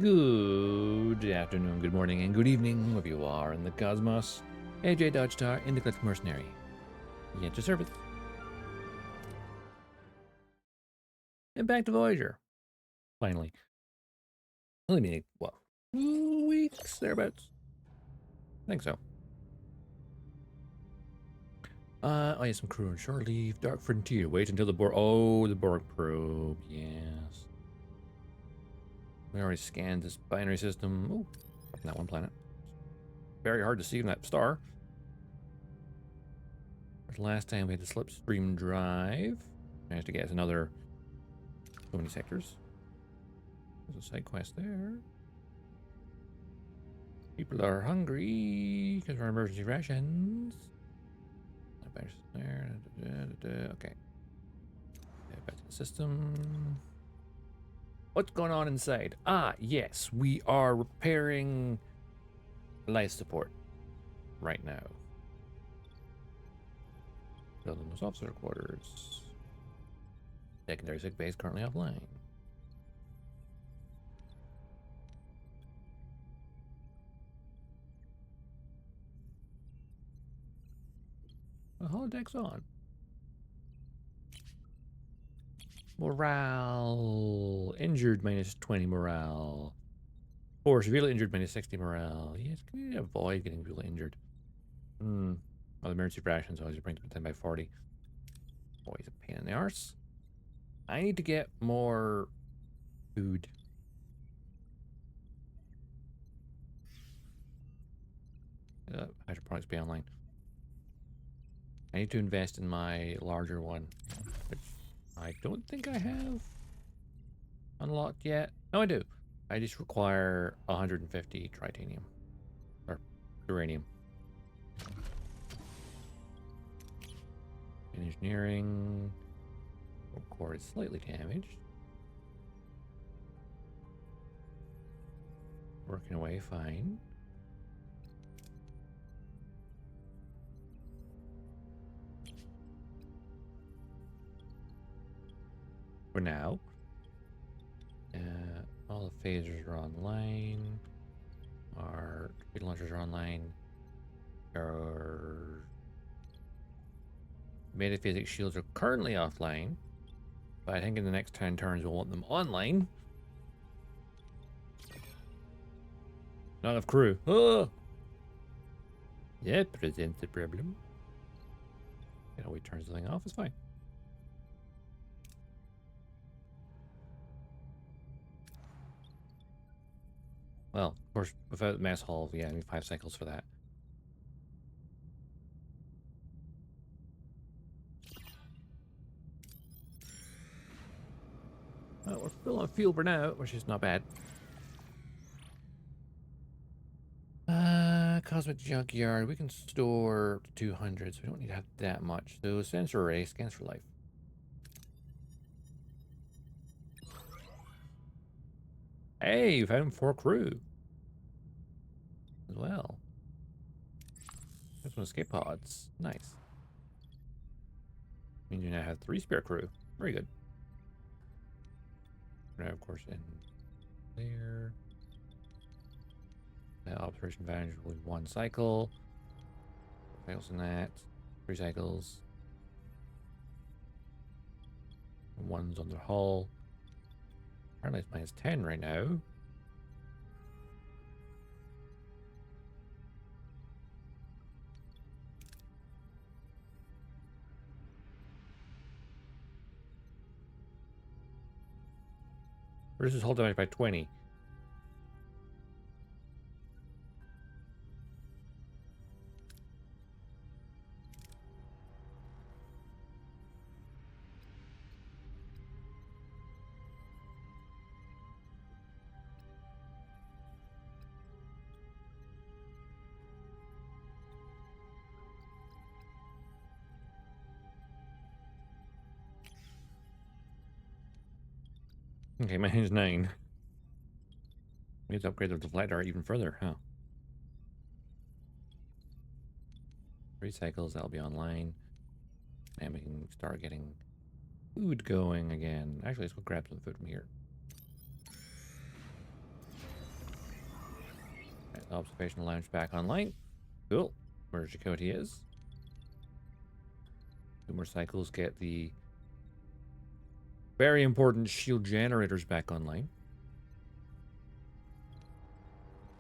Good afternoon, good morning, and good evening, wherever you are in the cosmos. AJ Dodgestar, Intergalactic Mercenary. Yet to service. And back to Voyager. Finally. Only been, what, 2 weeks, thereabouts? I think so. Oh yeah, some crew on shore leave. Dark Frontier. Wait until the Borg. Oh, the Borg probe. Yes. We already scanned this binary system. Oh, that one planet. Very hard to see in that star. Last time we had the slipstream drive. Managed to get us another so many sectors. There's a side quest there. People are hungry because we're emergency rations. There. Okay. Back to the system. What's going on inside? Ah, yes, we are repairing life support right now. Building those officer quarters. Secondary sick base currently offline. The holodeck's on. Morale. Injured minus 20 morale. Or severely injured minus 60 morale. Yes, can you avoid getting really injured? Oh, the emergency rations always bring them 10 by 40. Always a pain in the arse. I need to get more food. Hydroponics be online. I need to invest in my larger one, which I don't think I have unlocked yet. No, I do. I just require 150 tritanium or uranium. Engineering. Core is slightly damaged. Working away fine. For now. All the phasers are online. Our torpedo launchers are online. Our metaphysics shields are currently offline. But I think in the next 10 turns we'll want them online. Not enough crew. Oh! That presents a problem. You know, we turn something off, it's fine. Well, of course, without mass haul, yeah, I need 5 cycles for that. Well, we're still on fuel for now, which is not bad. Cosmic Junkyard. We can store up to 200, so we don't need to have that much. So sensor array scans for life. Hey, you found 4 crew as well. There's some escape pods. Nice. Means you now have 3 spare crew. Very good. Now, of course, in there. Observation advantage will be 1 cycle. Cycles in that. 3 cycles. 1's on the hull. Apparently it's minus 10 right now. Versus hull damage by 20. Okay, minus 9. We need to upgrade the deflector even further, huh? 3 cycles, that'll be online. And we can start getting food going again. Actually, let's go grab some food from here. observation lounge back online. Cool. Where Chakotay is. 2 more cycles get the very important shield generators back online.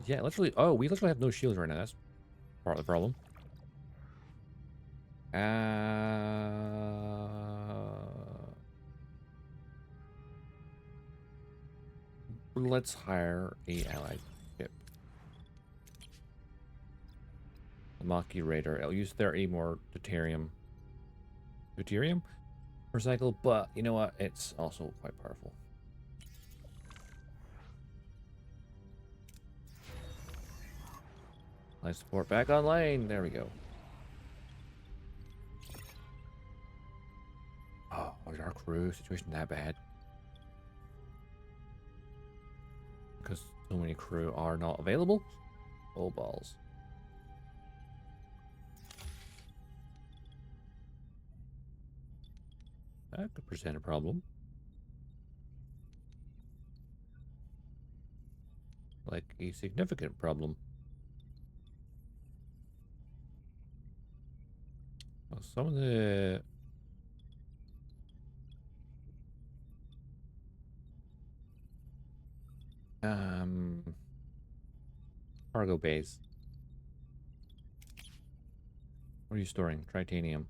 Yeah, literally. Oh, we literally have no shields right now. That's part of the problem. Let's hire a allied ship. The Maki Raider. I'll use 30 more deuterium per cycle, but you know what? It's also quite powerful. Life support back online. There we go. Oh, is our crew situation that bad? Because so many crew are not available? Oh, balls. That could present a problem. Like a significant problem. Well, some of the cargo bays. What are you storing? Tritanium.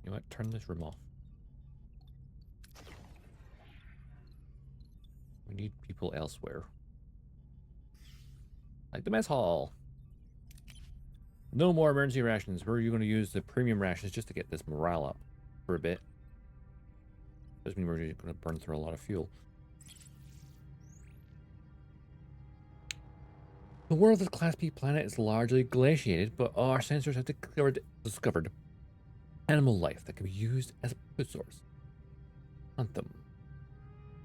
You know what? Turn this room off. We need people elsewhere. Like the mess hall. No more emergency rations. We're going to use the premium rations just to get this morale up for a bit. Doesn't mean we're going to burn through a lot of fuel. The world of this Class B planet is largely glaciated, but our sensors have discovered animal life that can be used as a food source. Hunt them.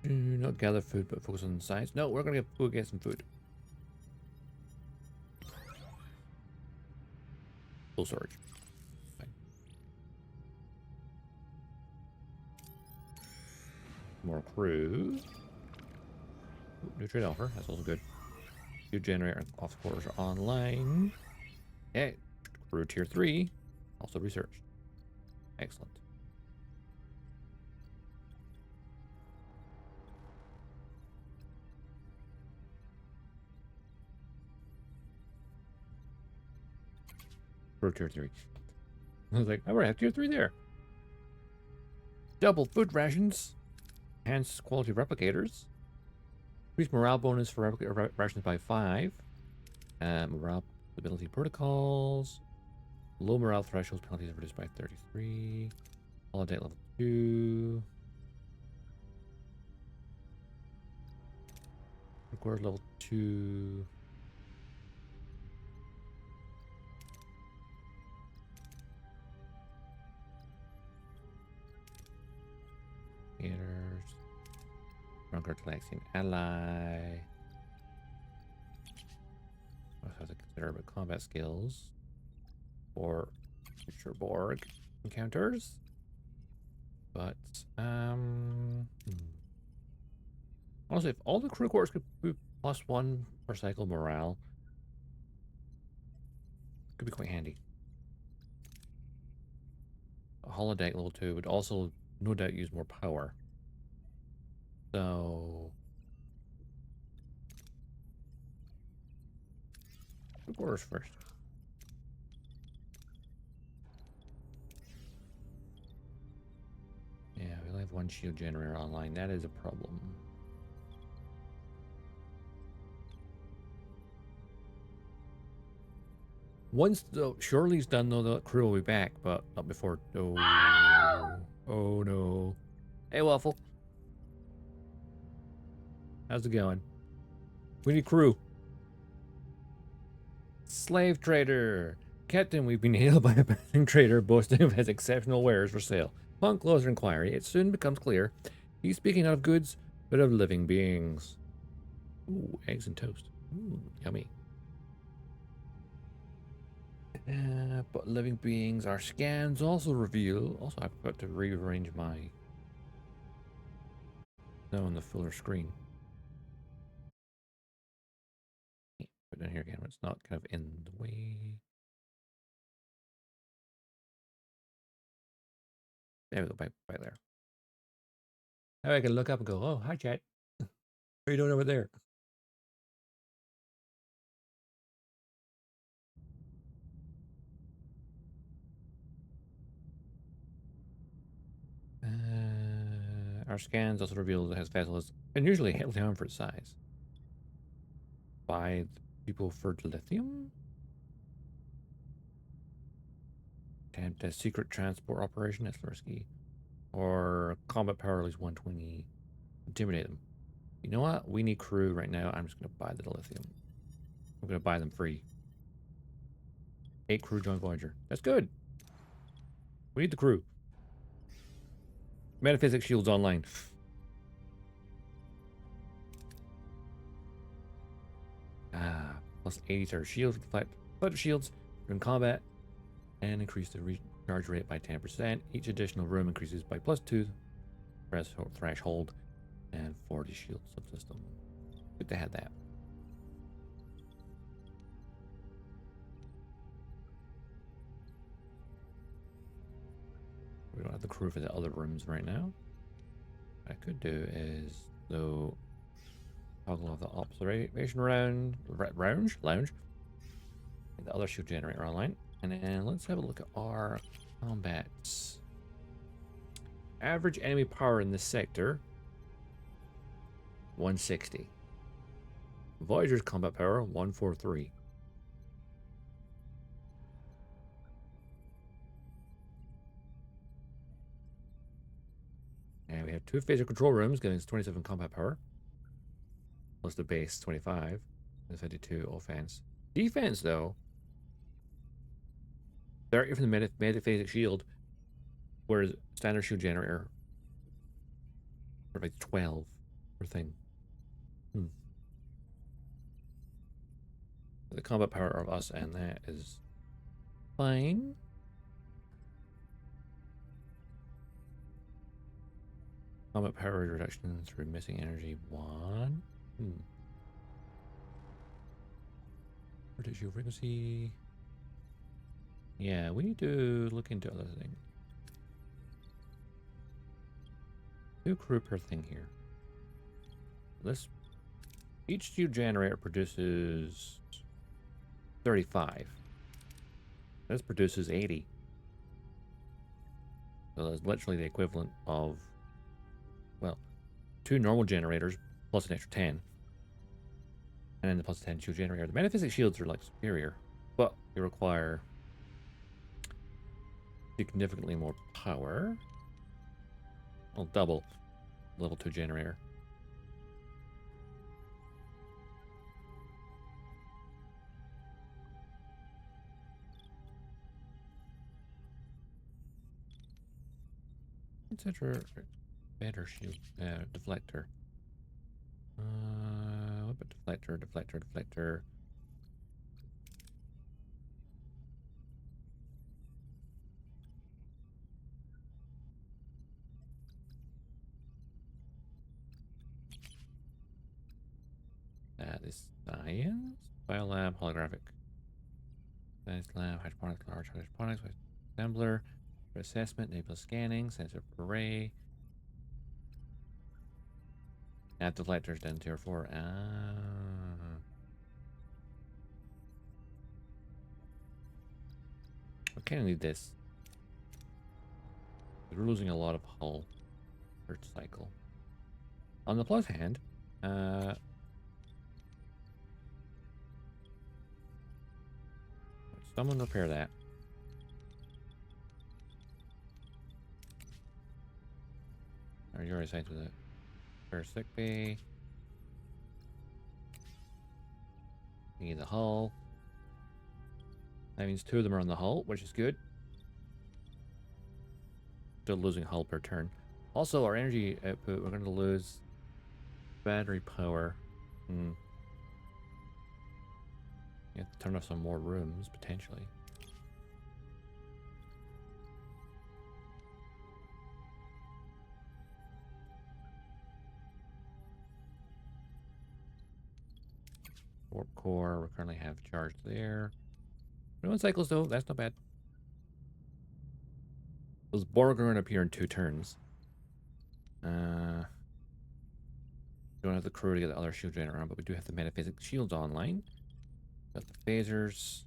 Do not gather food, but focus on science. No, we're going to go get some food. Full storage. Fine. More crew. Ooh, new trade offer. That's also good. New generator off quarters are online. Okay. Crew tier 3. Also researched. Excellent. Crew tier 3. I was like, I already have tier 3 there. Double food rations. Enhanced quality replicators. Increase morale bonus for rations by 5. Morale ability protocols. Low morale thresholds penalties are reduced by 33. Holiday level 2. Record level 2. Theaters. Stronger Galaxian ally. Also have to consider about combat skills for future Borg encounters. But honestly, if all the crew quarters could be +1 per cycle morale, could be quite handy. A holodeck level 2 would also no doubt use more power. So crew quarters first. Yeah, we only have 1 shield generator online. That is a problem. Once Shirley's done, though, the crew will be back, but not before. Oh, oh no. Hey, Waffle. How's it going? We need crew. Slave trader. Captain, we've been hailed by a passing trader boasting of his exceptional wares for sale. Upon closer inquiry, it soon becomes clear he's speaking not of goods, but of living beings. Ooh, eggs and toast. Ooh, yummy. But living beings, our scans also reveal. Also, I've got to rearrange my. No, on the fuller screen. down here again when it's not kind of in the way. There we go, back there. Now I can look up and go, oh, hi, chat. What are you doing over there? Our scans also reveal that his vessel is unusually heavily armed for its size. By people for lithium? Attempt a secret transport operation, that's risky. Or combat power at least 120. Intimidate them. You know what? We need crew right now. I'm just going to buy the lithium. I'm going to buy them free. 8 crew join Voyager. That's good. We need the crew. Metaphysics shields online. Plus 80 shields. Deflect shields during combat. And increase the recharge rate by 10%. Each additional room increases by +2 threshold. And 40 shield subsystem. Good to have that. We don't have the crew for the other rooms right now. What I could do is, though, toggle off the observation lounge. Get the other shield generator online. And then let's have a look at our combats. Average enemy power in this sector, 160. Voyager's combat power, 143. And we have 2 phaser control rooms, giving us 27 combat power. Plus the base, 25. And 52 offense. Defense, though, 30 from the metaphasic shield, whereas standard shield generator, like 12 per thing. The combat power of us and that is fine. Combat power reduction through missing energy 1. Rotation frequency. Yeah, we need to look into other things. 2 crew per thing here. Each shield generator produces 35. This produces 80. So that's literally the equivalent of, well, 2 normal generators plus an extra 10. And then the plus 10 shield generator. The metaphysic shields are like superior, but they require significantly more power. Well, double level 2 generator. Etc. Better shield deflector. What about deflector? That is science. Biolab, holographic. Science lab, hydroponics, large hydroponics, assembler, assessment, enable scanning, sensor array. Add deflectors down tier 4. We kind of need this. We're losing a lot of hull per cycle. On the plus hand, someone repair that. Or you already signed with it. Repair sick bay. We need the hull. That means 2 of them are on the hull, which is good. Still losing hull per turn. Also, our energy output, we're going to lose battery power. You have to turn off some more rooms, potentially. Warp core, we currently have charge there. 21 cycles though, that's not bad. Those Borg are going to appear in 2 turns. Don't have the crew to get the other shield generator on, but we do have the metaphysic shields online. Got the phasers.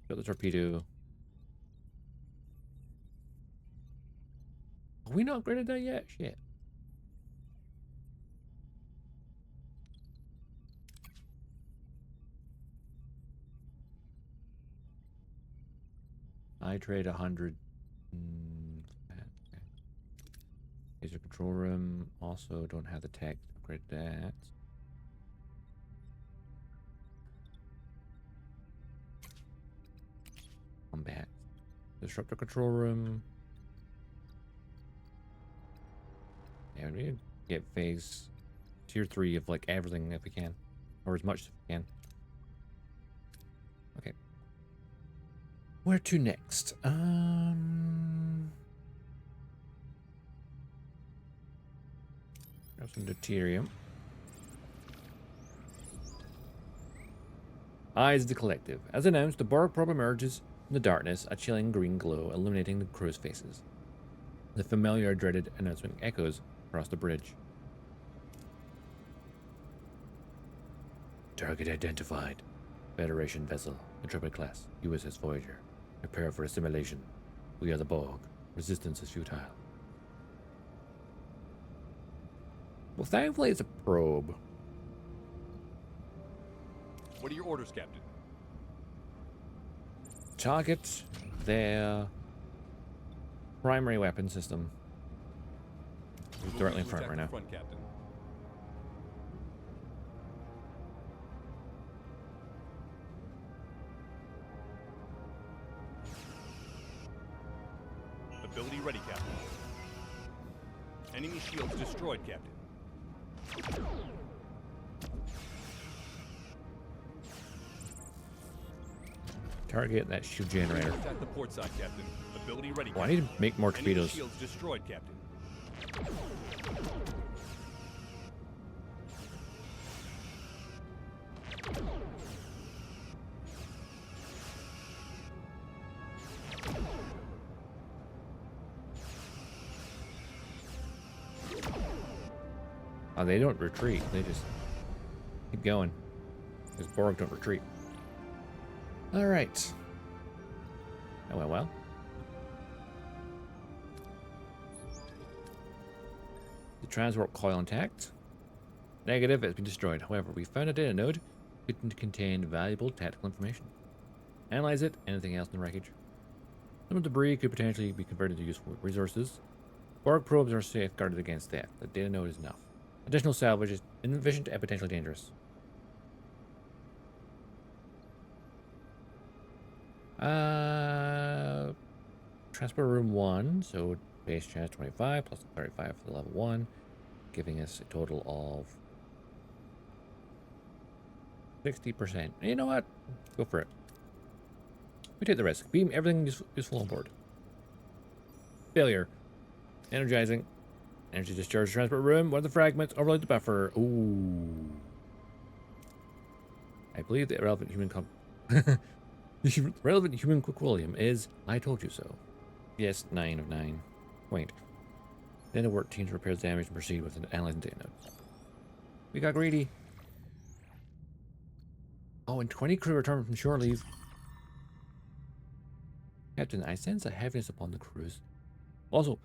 Got the torpedo. Have we not upgraded that yet? Shit. I trade 100. Laser control room. Also don't have the tech to upgrade that. Combat. Disruptor control room. Yeah, we need to get phase tier 3 of like everything if we can. Or as much as we can. Okay. Where to next? Got some deuterium. Eyes of the Collective. As announced, the Borg probe emerges from the darkness, a chilling green glow illuminating the crew's faces. The familiar, dreaded announcement echoes across the bridge. Target identified. Federation vessel, Intrepid class, USS Voyager. Prepare for assimilation. We are the Borg. Resistance is futile. Well, thankfully it's a probe. What are your orders, Captain? Target their primary weapon system. Directly in front right now. Front, Captain. Ability ready, Captain. Enemy shields destroyed, Captain. Target that shield generator. Attack the port side, Captain. Ability ready, Oh, I Captain. need to make more torpedoes. Enemy shields destroyed, Captain. Oh, they don't retreat. They just keep going. Because Borg don't retreat. Alright. That went well. The Transwarp Coil intact. Negative, it's been destroyed. However, we found a data node that contained valuable tactical information. Analyze it. Anything else in the wreckage? Some debris could potentially be converted to useful resources. Borg probes are safeguarded against that. The data node is enough. Additional salvage is inefficient and potentially dangerous. Transport room 1, so base chance 25 plus 35 for the level 1, giving us a total of 60%. And you know what? Go for it. We take the risk. Beam everything useful on board. Failure. Energizing. Energy discharge transport room. One of the fragments. Overload the buffer. Ooh. I believe the relevant human the relevant human quickwillium is I told you so. Yes, 9 of 9. Quaint. Then the work teams repairs damage and proceed with an analyzing data node. We got greedy. Oh, and 20 crew return from shore leave. Captain, I sense a heaviness upon the crews. Also,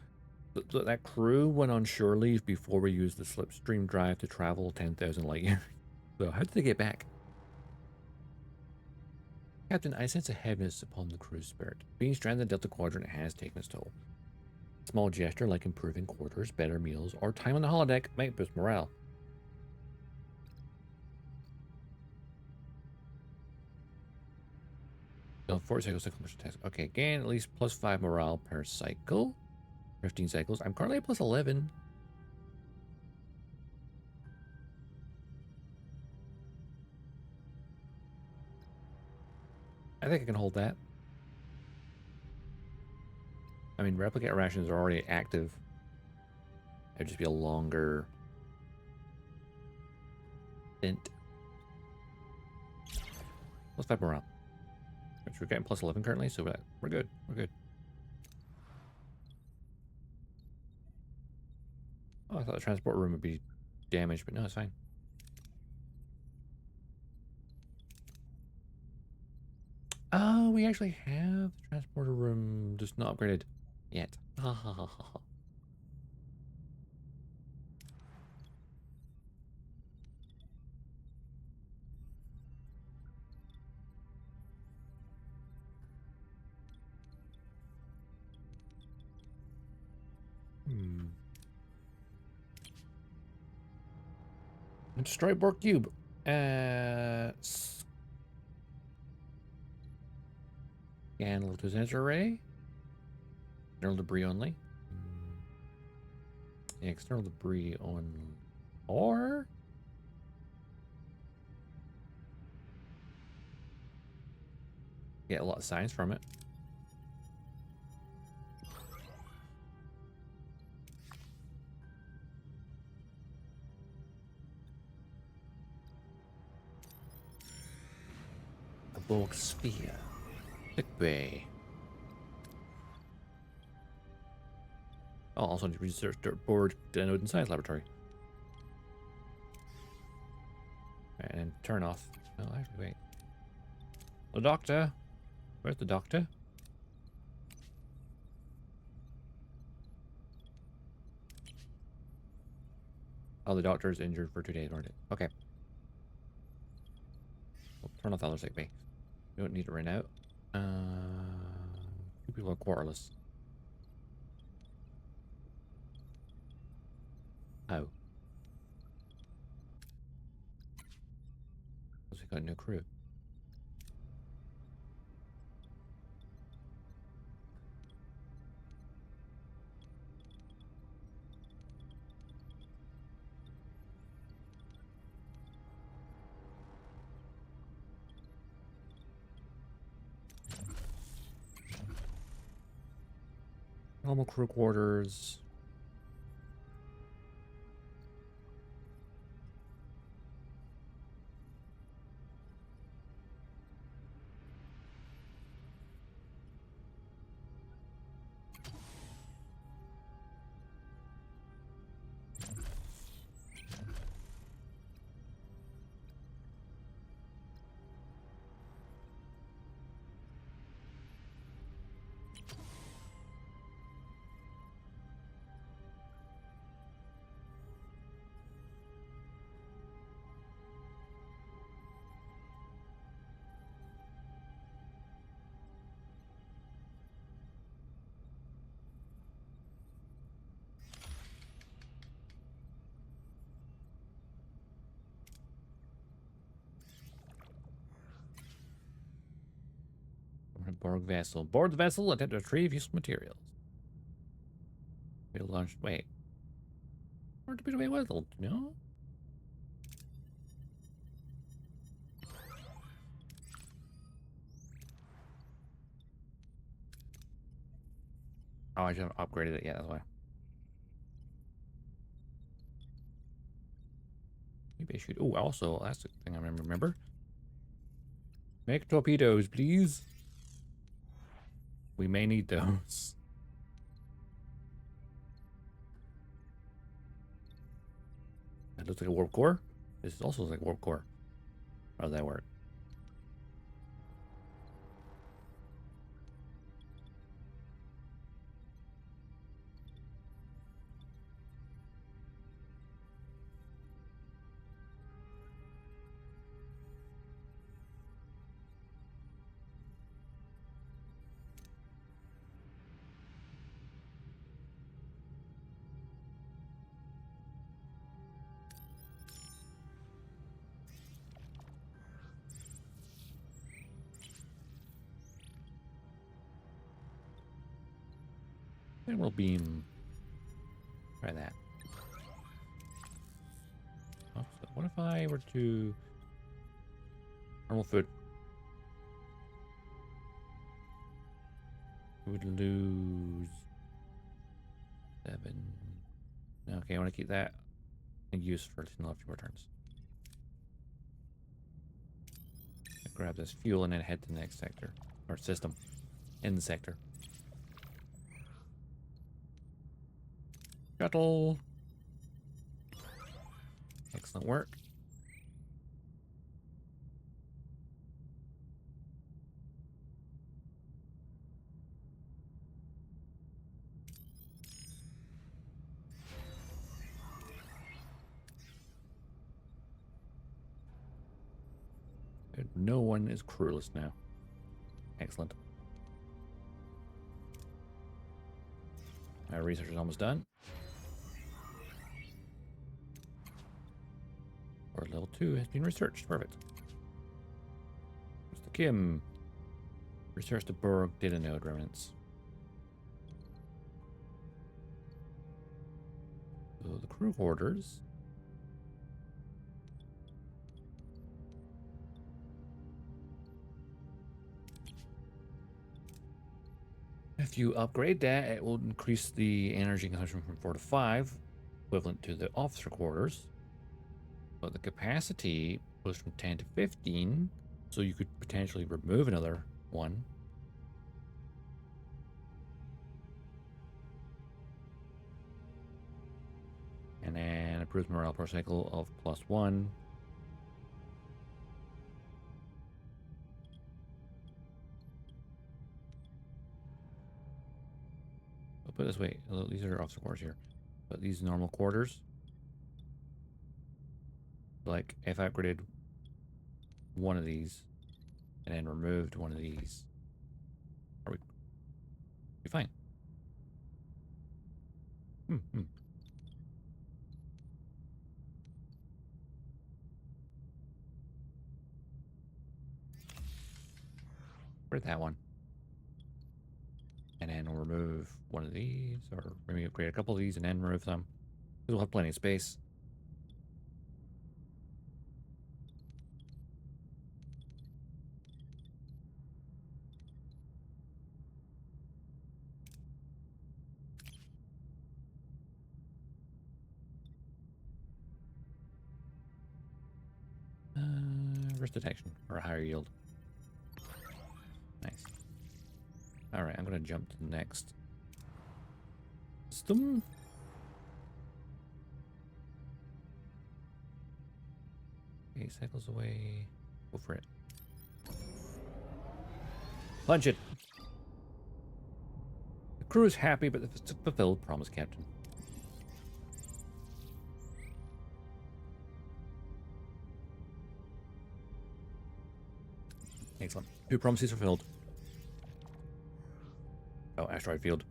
that crew went on shore leave before we used the slipstream drive to travel 10,000 light years. So how did they get back? Captain, I sense a heaviness upon the crew's spirit. Being stranded in the Delta Quadrant has taken its toll. A small gesture like improving quarters, better meals, or time on the holodeck might boost morale. 40 cycles, test. Okay, gain at least plus 5 morale per cycle. 15 cycles. I'm currently at plus 11. I think I can hold that. I mean, replicate rations are already active. It'd just be a longer Dent. Plus 5 morale. Which we're getting plus 11 currently, so we're good. We're good. Oh, I thought the transport room would be damaged, but no, it's fine. Oh, we actually have the transporter room, just not upgraded yet. Ha ha ha ha. Destroy Borg Cube. Scan level 2 sensor array. External debris only. Yeah, external debris on. Or. Get a lot of science from it. The Borg Sphere. Sick bay. Oh, also research board Node and Science Laboratory. Right, and turn off. Oh, actually, wait. The doctor. Where's the doctor? Oh, the doctor is injured for 2 days, weren't it? Okay. We'll turn off the other sick bay. We don't need to run out. Two people are quarterless. How? Because we got no crew. Normal crew quarters. Borg vessel. Board the vessel, attempt to retrieve useful materials. We'll launch. Wait. Or to be away with? No? Oh, I should have upgraded it. Yeah, that's why. Maybe I should. Oh, also, that's the thing I remember. Make torpedoes, please. We may need those. That looks like a warp core. This also looks like a warp core. How does that work? And we'll beam. Try that. Oh, so what if I were to normal foot? We would lose 7. Okay, I want to keep that in use for another few more turns. grab this fuel and then head to the next sector. Or system. In the sector. Shuttle. Excellent work. No one is crewless now. Excellent. Our research is almost done. Or level 2 has been researched. Perfect. Mr. Kim. Research the Borg data node remnants. So the crew quarters. If you upgrade that, it will increase the energy consumption from 4 to 5, equivalent to the officer quarters. But the capacity goes from 10 to 15, so you could potentially remove another one. And then improves morale per cycle of +1. I'll put it this way. These are officer quarters here. But these normal quarters, like if I upgraded one of these and then removed one of these, are we be fine? Where's that one? And then we'll remove one of these, or maybe upgrade a couple of these and then remove some. We'll have plenty of space. Risk detection, or a higher yield. Nice. Alright, I'm going to jump to the next system. Okay, cycles away. Go for it. Punch it! The crew is happy, but the fulfilled promise, Captain. Excellent. 2 promises fulfilled. Oh, asteroid field.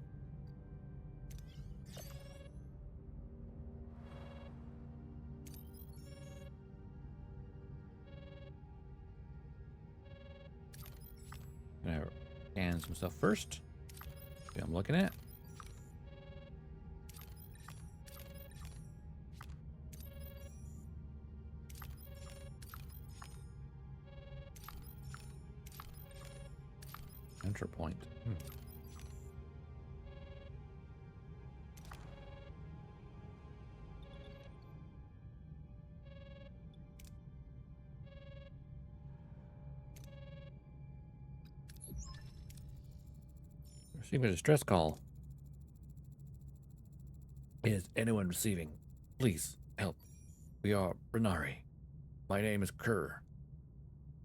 Gonna scan some stuff first. See what I'm looking at. Enter point. Receiving a distress call. Is anyone receiving? Please help. We are Renari. My name is Kerr.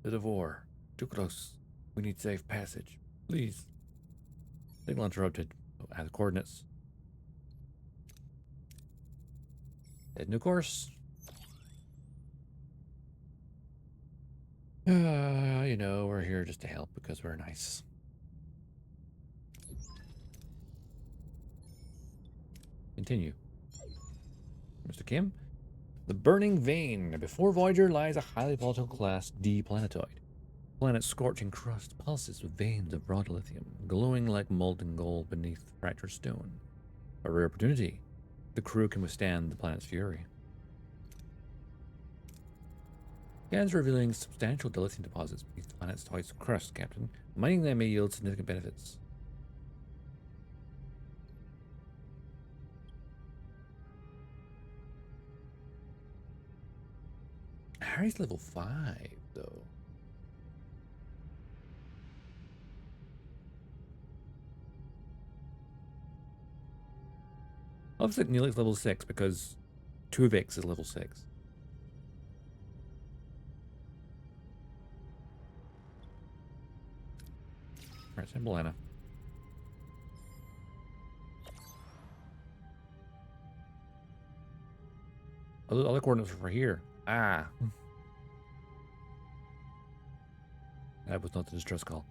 The Devore. Too close. We need safe passage. Please. Signal interrupted. Oh, add the coordinates. Head new course. You know, we're here just to help because we're nice. Continue. Mr. Kim. The Burning Vein. Before Voyager lies a highly volatile Class D planetoid. The planet's scorching crust pulses with veins of raw lithium, glowing like molten gold beneath fractured stone. A rare opportunity. The crew can withstand the planet's fury. Scans revealing substantial dilithium deposits beneath the planet's tight crust, Captain. Mining them may yield significant benefits. Harry's level 5, though. Looks like Neelix level 6 because Tuvix is level 6. Alright, send Belana. Oh, the other coordinates are for here. Ah. That was not the distress call.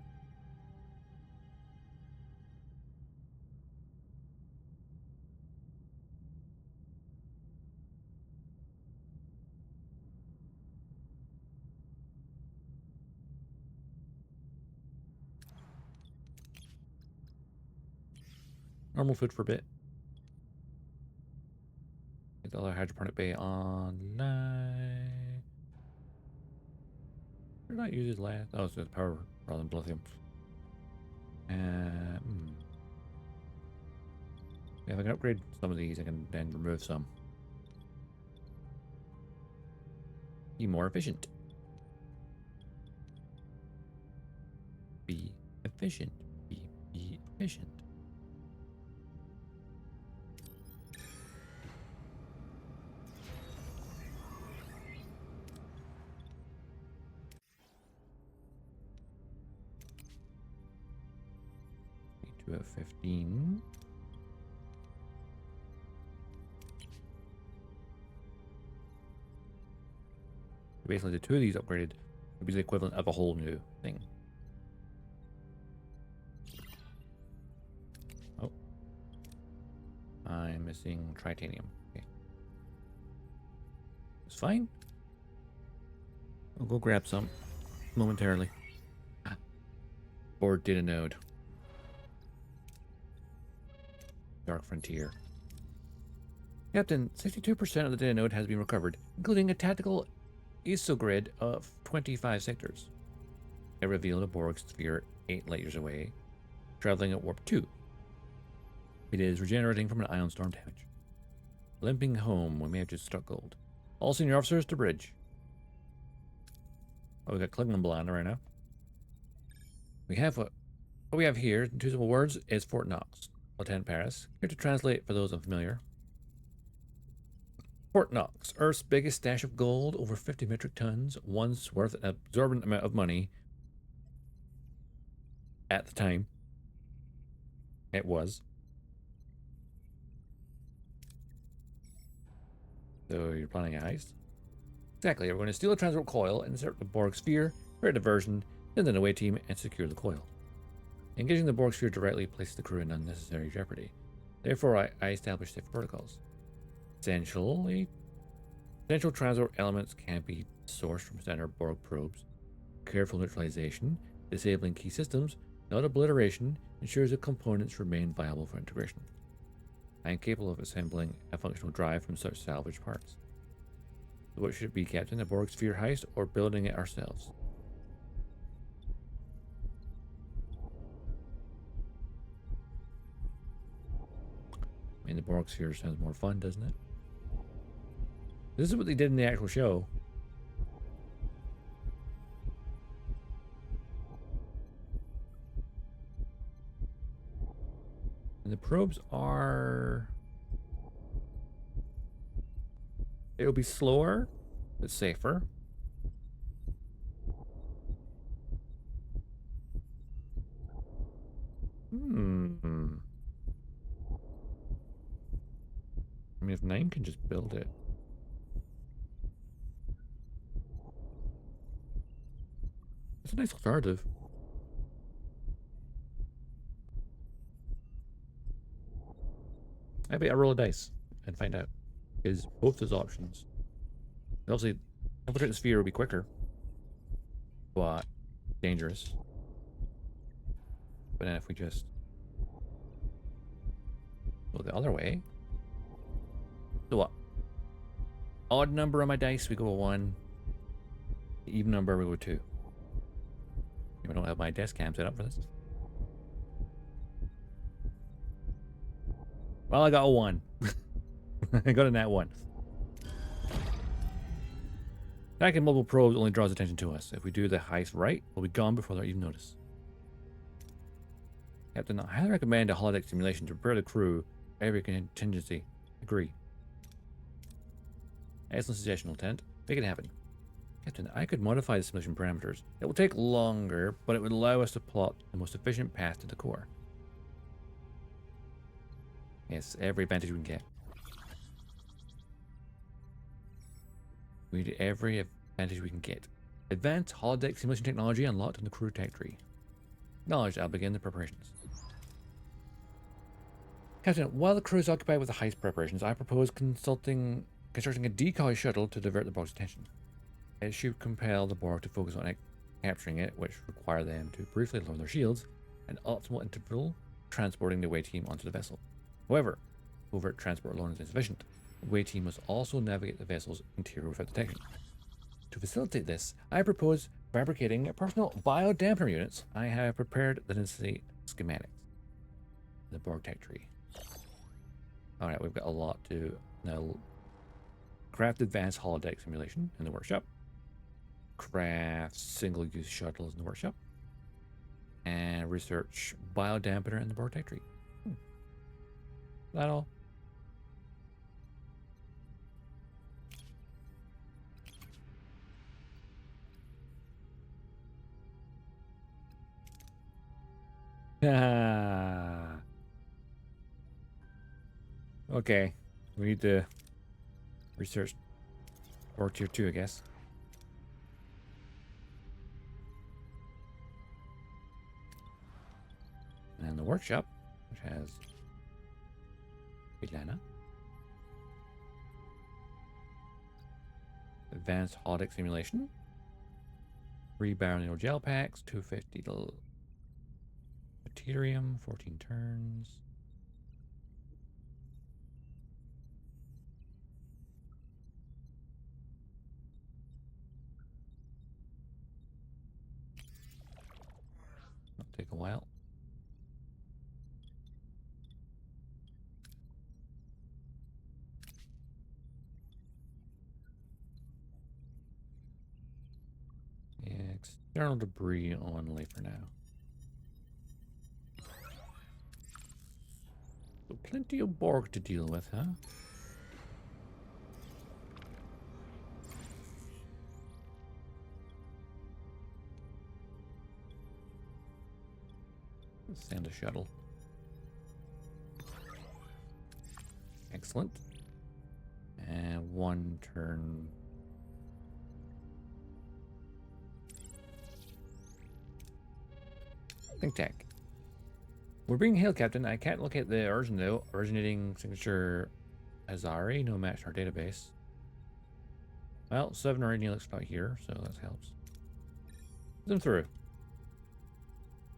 Normal food for a bit. Get the other hydroponic bay online. Did not use it last. Oh, it's power rather than lithium. Yeah, if I can upgrade some of these, I can then remove some. Be more efficient. Be efficient. Be efficient. To have 15. Basically, the two of these upgraded would be the equivalent of a whole new thing. Oh. I'm missing tritanium. Okay. It's fine. I'll go grab some momentarily. Borg data node. Dark Frontier. Captain, 62% of the data node has been recovered, including a tactical isogrid of 25 sectors. It revealed a Borg sphere 8 light years away, traveling at warp 2. It is regenerating from an ion storm damage. Limping home, we may have just struck gold. All senior officers to bridge. Oh, we got Klingon Balana right now. We have what we have here, in two simple words, is Fort Knox. Lieutenant Paris. Here to translate for those unfamiliar. Fort Knox, Earth's biggest stash of gold, over 50 metric tons, once worth an absorbent amount of money. At the time. It was. So you're planning a heist? Exactly, we're going to steal a transwarp coil, insert the Borg sphere, create a diversion, send an away team, and secure the coil. Engaging the Borg sphere directly places the crew in unnecessary jeopardy. Therefore, I established safe protocols. Essential transwarp elements can be sourced from standard Borg probes. Careful neutralization, disabling key systems, not obliteration, ensures that components remain viable for integration. I am capable of assembling a functional drive from such salvaged parts. So what should it be, Captain? A Borg sphere heist or building it ourselves? I mean, the Borg sphere sounds more fun, doesn't it? This is what they did in the actual show. And the probes are... It'll be slower, but safer. I mean, if 9 can just build it. It's a nice alternative. I bet I roll a dice and find out. Because both those options. Obviously, infiltrate the sphere will be quicker. But dangerous. But then if we just go the other way. So what? Odd number on my dice, we go 1. Even number, we go 2. I don't have my desk cam set up for this. Well, I got a 1. I got a nat 1. Attacking multiple probes only draws attention to us. If we do the heist right, we'll be gone before they even notice. Captain, I highly recommend a holodeck simulation to prepare the crew for every contingency. Agree. Excellent suggestion, Lieutenant. Make it happen. Captain, I could modify the simulation parameters. It will take longer, but it would allow us to plot the most efficient path to the core. Yes, every advantage we can get. We need every advantage we can get. Advanced holodeck simulation technology unlocked in the crew tech tree. Acknowledged. I'll begin the preparations. Captain, while the crew is occupied with the heist preparations, I propose constructing a decoy shuttle to divert the Borg's attention. It should compel the Borg to focus on capturing it, which require them to briefly lower their shields, and optimal interval transporting the away team onto the vessel. However, covert transport alone is insufficient. The away team must also navigate the vessel's interior without detection. To facilitate this, I propose fabricating personal biodampener units. I have prepared the necessary schematics. The Borg tech tree. Alright, we've got a lot to now. Craft advanced holodeck simulation in the workshop. Craft single-use shuttles in the workshop. And research biodampener in the Borg tech tree. That all? Okay. We need to research Borg tier 2, I guess. And the workshop, which has Ilana. Advanced holodeck simulation. 3 barrel gel packs, 250 Deuterium, 14 turns. That'll take a while. Yeah, external debris only for now. So plenty of Borg to deal with, huh? Let's send a shuttle. Excellent. And 1 turn. Think tank. We're being hailed, Captain. I can't locate the origin, though. Originating signature Azari. No match in our database. Well, 7 or 8 looks about here, so that helps. Zoom through.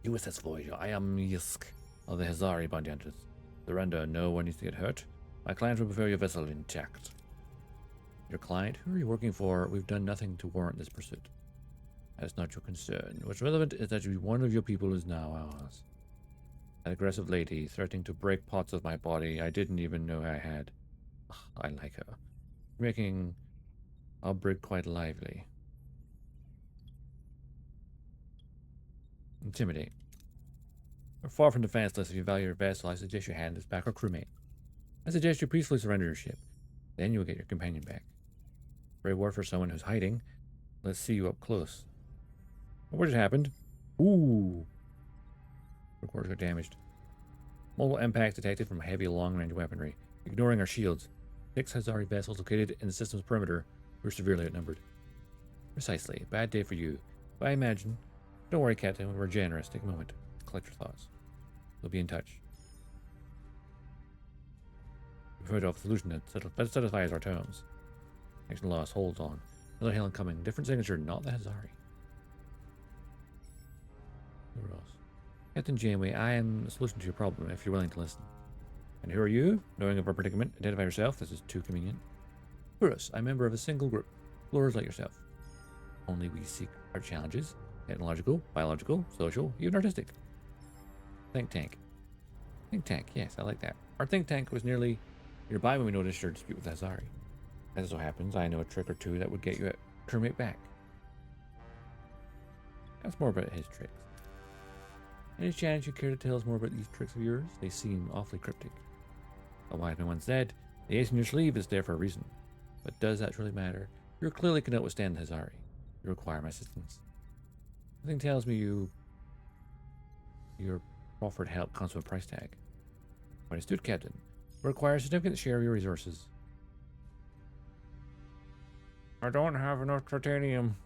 USS Voyager. I am Yisk of the Hazari bounty hunters. Surrender. No one needs to get hurt. My client will prefer your vessel intact. Your client? Who are you working for? We've done nothing to warrant this pursuit. That's not your concern. What's relevant is that one of your people is now ours. That aggressive lady threatening to break parts of my body I didn't even know I had. Ugh, I like her. Making our brig quite lively. Intimidate. We're far from defenseless. If you value your vessel, I suggest you hand this back our crewmate. I suggest you peacefully surrender your ship. Then you will get your companion back. Brave word for someone who's hiding. Let's see you up close. What just happened? Ooh. Recorders got damaged. Multiple impacts detected from heavy long-range weaponry. Ignoring our shields. 6 Hazari vessels located in the system's perimeter. We're severely outnumbered. Precisely. Bad day for you. But I imagine. Don't worry, Captain. We're generous. Take a moment. Collect your thoughts. We'll be in touch. We've heard of a solution that satisfies our terms. Action loss. Hold on. Another hail incoming. Different signature. Not the Hazari. Who else? Captain Janeway, I am the solution to your problem if you're willing to listen. And who are you? Knowing of our predicament, identify yourself. This is too convenient. Urus, I'm a member of a single group. Explorers like yourself. Only we seek our challenges. Technological, biological, social, even artistic. Think tank. Think tank, yes, I like that. Our think tank was nearly nearby when we noticed your dispute with Hazari. As it so happens, I know a trick or two that would get you a crewmate back. That's more about his tricks. Any chance you care to tell us more about these tricks of yours? They seem awfully cryptic. A wise man once said, The ace in your sleeve is there for a reason. But does that truly matter? You clearly cannot withstand the Hazari. You require my assistance. Something tells me your proffered help comes with a price tag. Quite astute, Captain. It requires a significant share of your resources. I don't have enough titanium.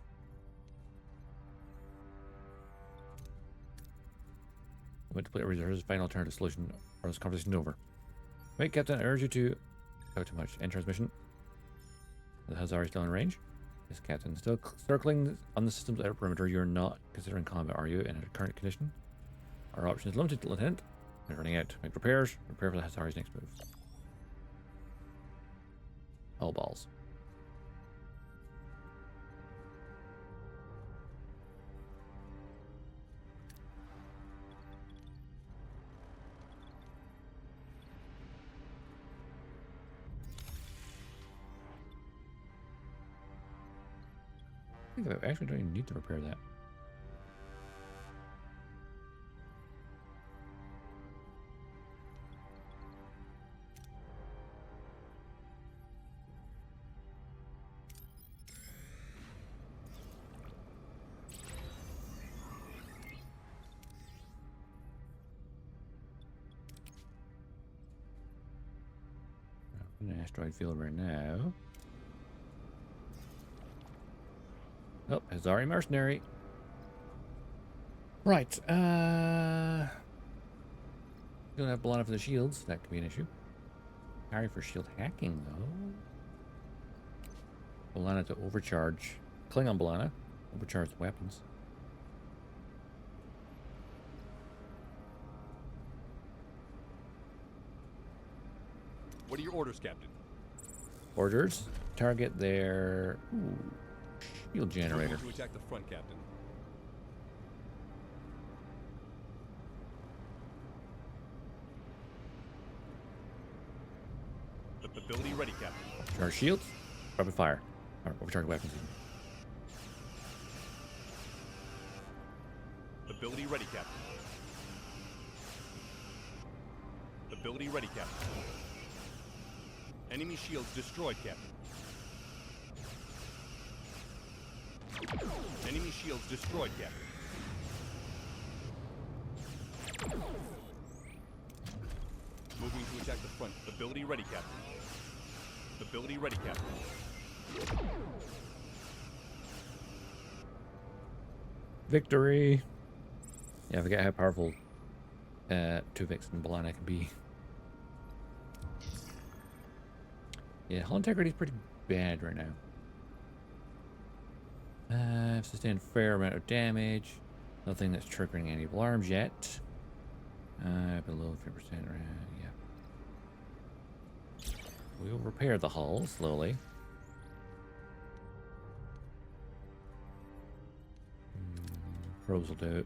I went to play resources, find an alternative solution, or this conversation is over. Wait, Captain, I urge you to... Oh, too much. End transmission. The Hazari still in range? Yes, Captain. Still circling on the system's outer perimeter. You're not considering combat, are you, in a current condition? Our option is limited, Lieutenant. We're running out. Make repairs. Prepare for the Hazari's next move. Oh, balls. I think I actually don't even need to repair that. An asteroid field right now. Oh, Hazari Mercenary. Right, don't have Balana for the shields. That could be an issue. Harry for shield hacking, though. Balana to overcharge. Klingon Balana. Overcharge the weapons. What are your orders, Captain? Orders. Target their shield generator. To attack the front, Captain. Ability ready, Captain. Charge shields. Rapid fire. Or overcharge weapons. Ability ready, Captain. Ability ready, Captain. Enemy shields destroyed, Captain. Enemy shields destroyed, Captain. Moving to attack the front. Ability ready, Captain. Ability ready, Captain. Victory. Yeah, I forget how powerful Tuvix and Balana can be. Yeah, hull integrity is pretty bad right now. I've sustained a fair amount of damage. Nothing that's triggering any alarms yet. Below 50%. Yeah. We'll repair the hull slowly. Probes will do it.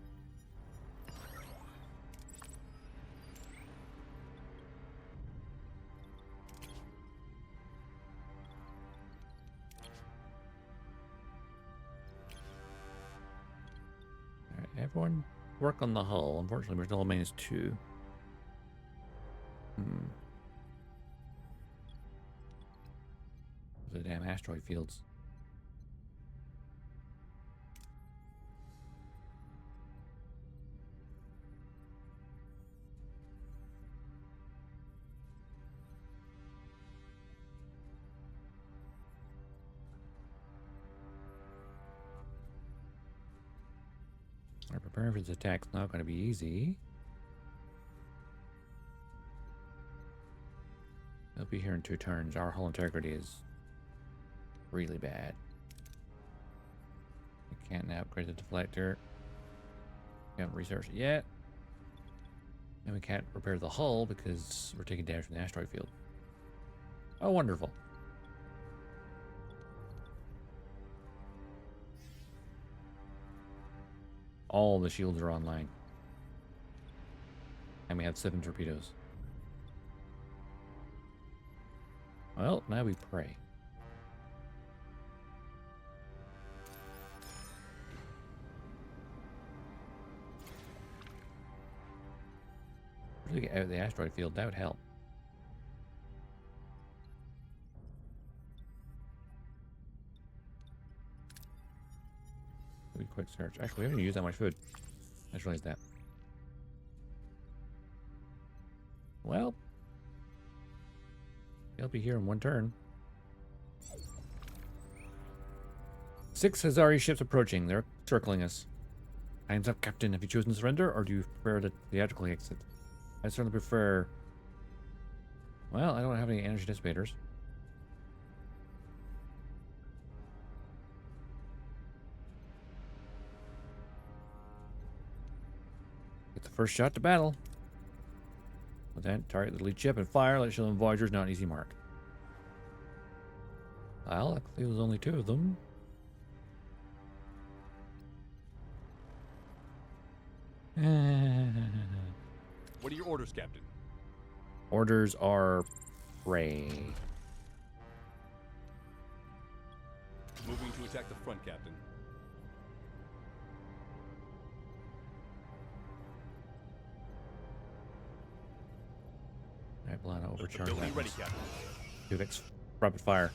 Alright, everyone work on the hull. Unfortunately, we're still at -2. The damn asteroid fields. Our preparing for this attack's not going to be easy. They'll be here in 2 turns. Our hull integrity is really bad. We can't now upgrade the deflector. We haven't researched it yet. And we can't repair the hull because we're taking damage from the asteroid field. Oh, wonderful. All the shields are online. And we have 7 torpedoes. Well, now we pray. Really get out of the asteroid field, that would help. quick search. Actually, we haven't used that much food. I just realized that. Well, they'll be here in one turn. 6 Hazari ships approaching. They're circling us. Time's up, Captain. Have you chosen to surrender, or do you prefer the theatrical exit? I certainly prefer... Well, I don't have any energy dissipators. Get the first shot to battle. With that, target the lead ship and fire. Let it show them Voyager's not an easy mark. Well, luckily there's only 2 of them. What are your orders, Captain? Orders are prey. Moving to attack the front, Captain. Alright, Blana, overcharge Ability that. ready, Captain. Duvix, rapid fire.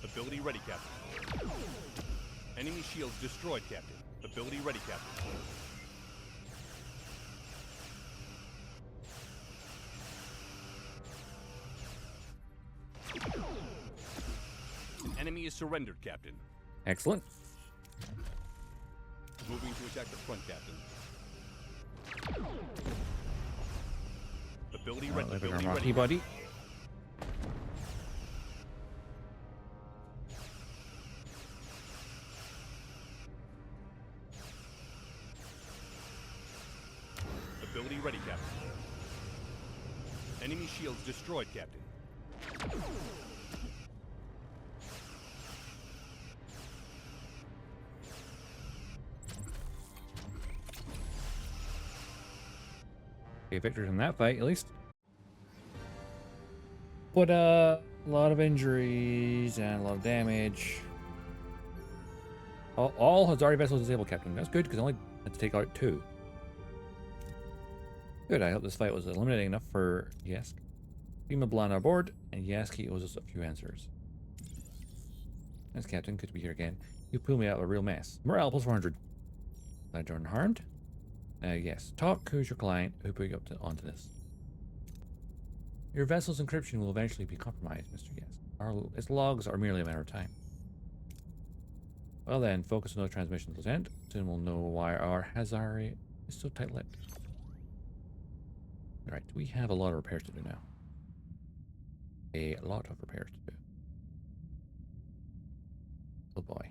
Ability ready, Captain. Enemy shields destroyed, Captain. Ability ready, Captain. An enemy is surrendered, Captain. Excellent. Moving to attack the front, Captain. Ability ready. Leave it Ability our ready. Rocky buddy. Ability ready, Captain. Enemy shields destroyed, Captain. Okay, victors in that fight, at least. But, a lot of injuries and a lot of damage. All Hazari vessels disabled, Captain. That's good, because I only had to take out 2. Good, I hope this fight was eliminating enough for Yask. Team of Blana aboard, and Yaski owes us a few answers. Thanks, Captain. Good to be here again. You pulled me out of a real mess. Morale plus 400. Glad you're unharmed. Yes. Talk. Who's your client? Who put you up onto this? Your vessel's encryption will eventually be compromised, Mr. Yes. Its logs are merely a matter of time. Well then, focus on those transmissions will end. Soon we'll know why our Hazari is so tight-lipped. Alright, we have a lot of repairs to do now. A lot of repairs to do. Oh boy.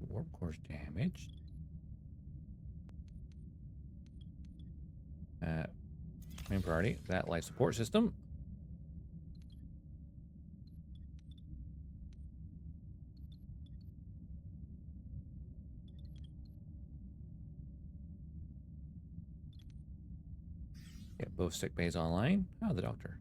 Warp core's damaged. Main priority, that life support system. Get both sick bays online. Oh, the doctor.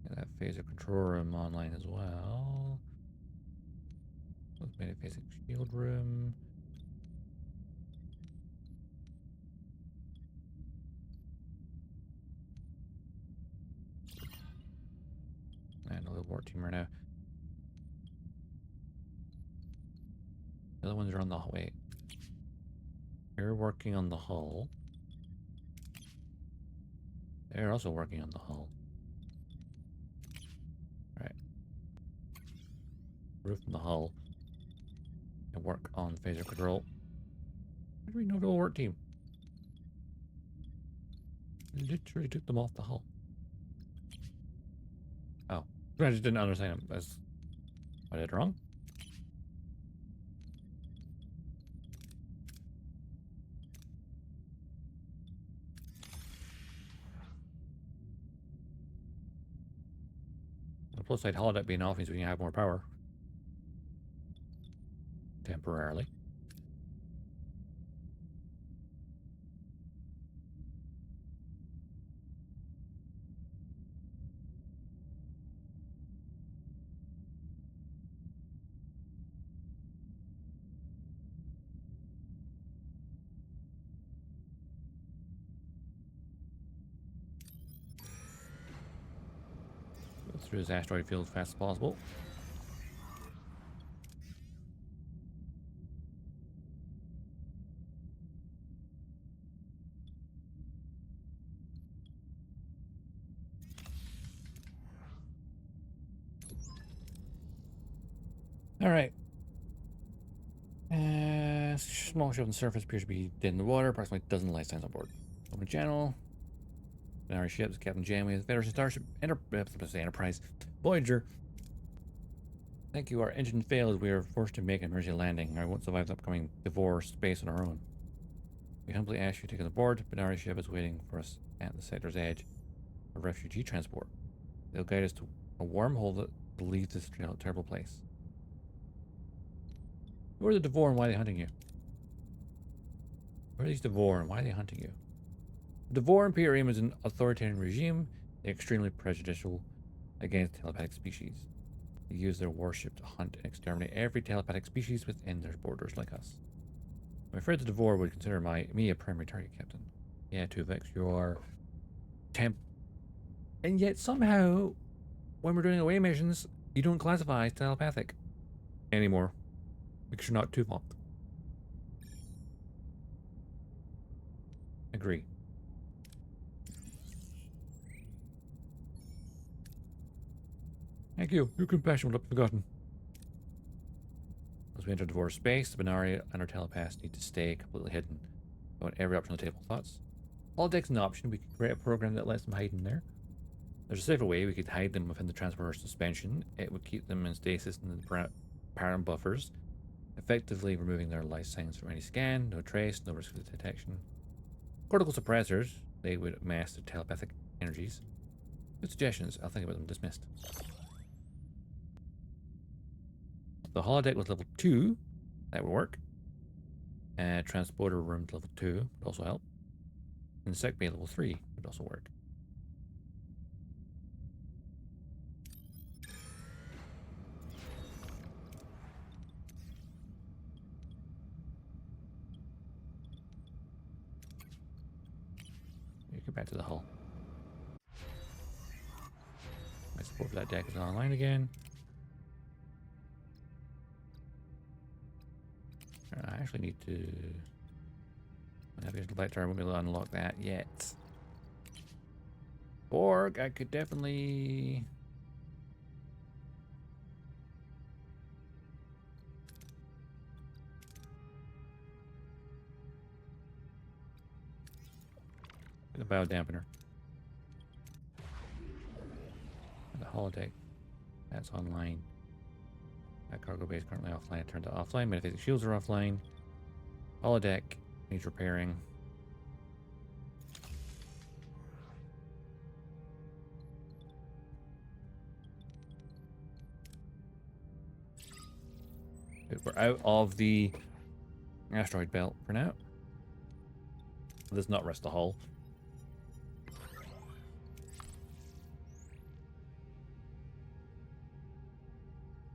Get that phaser control room online as well. Let's make a phasic shield room. And a little more team right now. The other ones are on the wait. They're working on the hull. They're also working on the hull. Right. Roof and the hull. And work on phaser control. How do we know it'll work, team? They literally took them off the hull. Oh. I just didn't understand them. I did it wrong? On the plus side, holodeck being off means we can have more power. Temporarily. through this asteroid field as fast as possible. All right. Small ship on the surface appears to be dead in the water. Approximately a dozen life signs on board. Open channel. Our ships, Captain Janeway, Federation Starship, Enterprise, Voyager. Thank you. Our engine failed. We are forced to make an emergency landing. I won't survive the upcoming divorce space on our own. We humbly ask you to take on board. Benari ship is waiting for us at the sector's edge. A refugee transport. They'll guide us to a wormhole that will leave this terrible place. Who are the Devore and why are they hunting you? Where are these Devore and why are they hunting you? The Devore Imperium is an authoritarian regime, extremely prejudicial against telepathic species. They use their warship to hunt and exterminate every telepathic species within their borders like us. I'm afraid the Devore would consider me a primary target, Captain. Yeah, Tuvix, you are temp. And yet somehow, when we're doing away missions, you don't classify as telepathic anymore. Because you're not Tuvok. Agree. Thank you. Your compassion will not be forgotten. As we enter Devore space, the Benari and our telepaths need to stay completely hidden. I want every option on the table. Thoughts? Holodecks an option. We could create a program that lets them hide in there. There's a safer way. We could hide them within the transporter suspension. It would keep them in stasis in the parent buffers, effectively removing their life signs from any scan. No trace, no risk of detection. Cortical suppressors. They would mask their telepathic energies. Good suggestions. I'll think about them. Dismissed. The holodeck was level 2. That would work. Transporter room level 2 would also help. And sec bay level 3 would also work. You get back to the hull. My support for that deck is online again. I actually need to navigate the light tower. I won't be able to unlock that yet. Borg, I could definitely. The biodampener. The holodeck. That's online. That cargo bay is currently offline. I turned it offline. Metaphysics shields are offline. Holodeck needs repairing. We're out of the asteroid belt for now. Let's not rest the hull.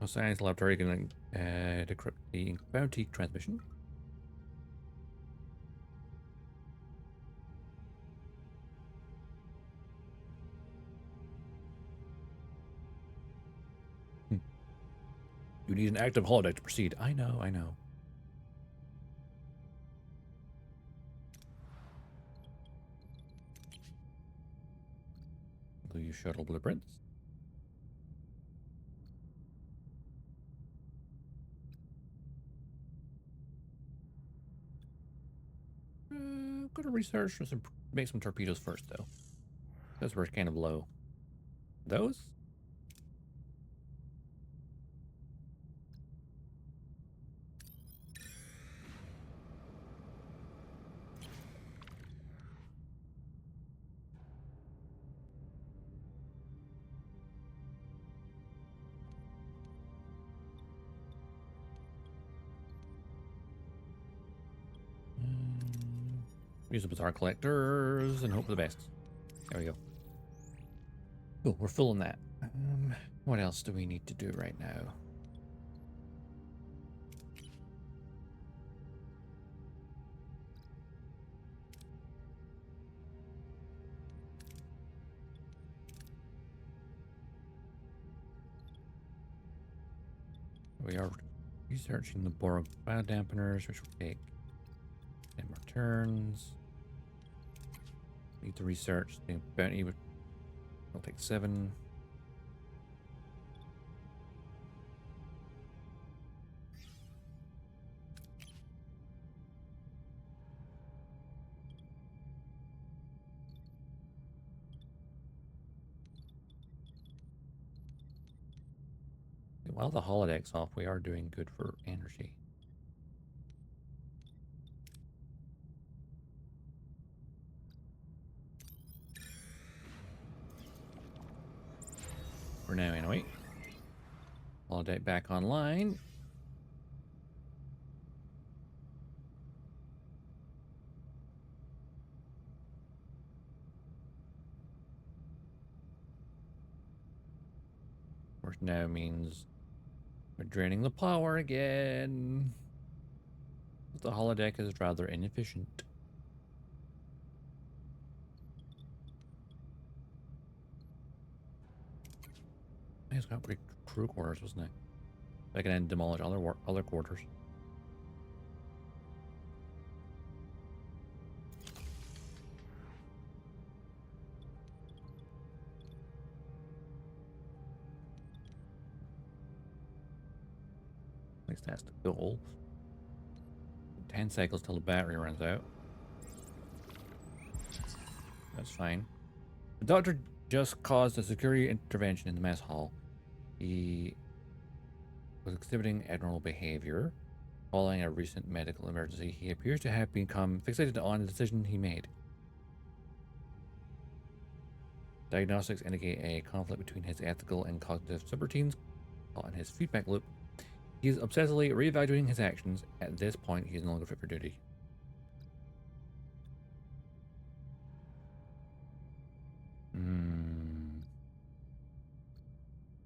No science laboratory can decrypt the bounty transmission. You need an active holodeck to proceed. I know, I know. Will you shuttle blueprints? Got to research for some, make some torpedoes first, though. Those were kind of low. Those? Use the bizarre collectors and hope for the best. There we go. Cool, we're full on that. What else do we need to do right now? We are researching the Borg biodampeners, which will take 10 more turns. Need to research the bounty, which will take 7. While the holodeck's off, we are doing good for energy. For now, anyway. Holodeck back online. Which now means we're draining the power again. The holodeck is rather inefficient. It's got great crew quarters, wasn't it? I can then demolish other quarters. At least that's the goal. 10 cycles till the battery runs out. That's fine. The doctor just caused a security intervention in the mess hall. He was exhibiting abnormal behavior. Following a recent medical emergency, he appears to have become fixated on the decision he made. Diagnostics indicate a conflict between his ethical and cognitive subroutines and his feedback loop. He is obsessively reevaluating his actions. At this point, he is no longer fit for duty.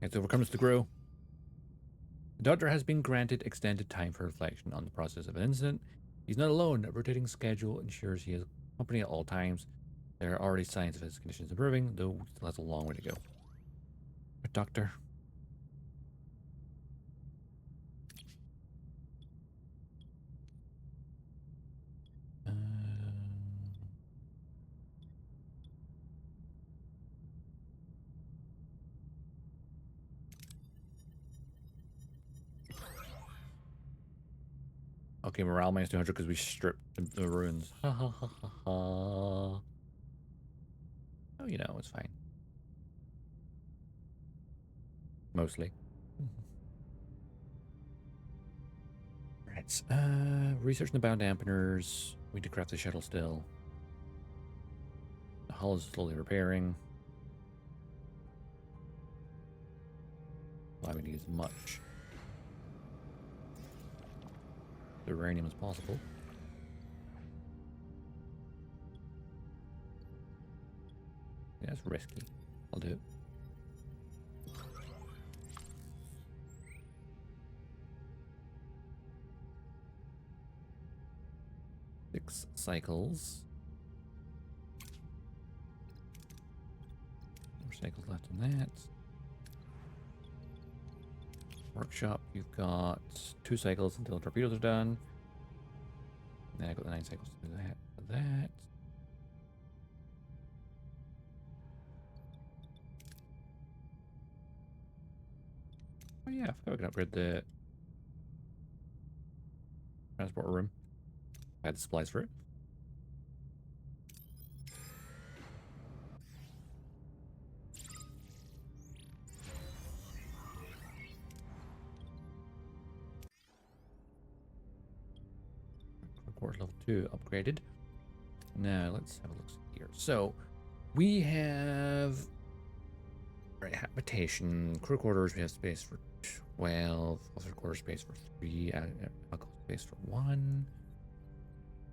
It's overcomes the grow. The doctor has been granted extended time for reflection on the process of an incident. He's not alone. A rotating schedule ensures he has company at all times. There are already signs of his conditions improving, though he still has a long way to go. But doctor. Okay, morale minus 200 because we stripped the ruins. Ha ha ha ha ha. Oh, you know, it's fine. Mostly. Right. Researching the bound dampeners. We need to craft the shuttle still. The hull is slowly repairing. Why we need as much uranium as possible. Yeah, it's risky. I'll do it. Six cycles. More cycles left in that. Workshop, you've got 2 cycles until torpedoes are done. Then I got the 9 cycles to do that. Oh yeah, I forgot we can upgrade the transport room. I had the supplies for it. Course level 2 upgraded. Now let's have a look here. So we have habitation, crew quarters. We have space for 12. Officer quarters space for 3. Alcohol space for 1.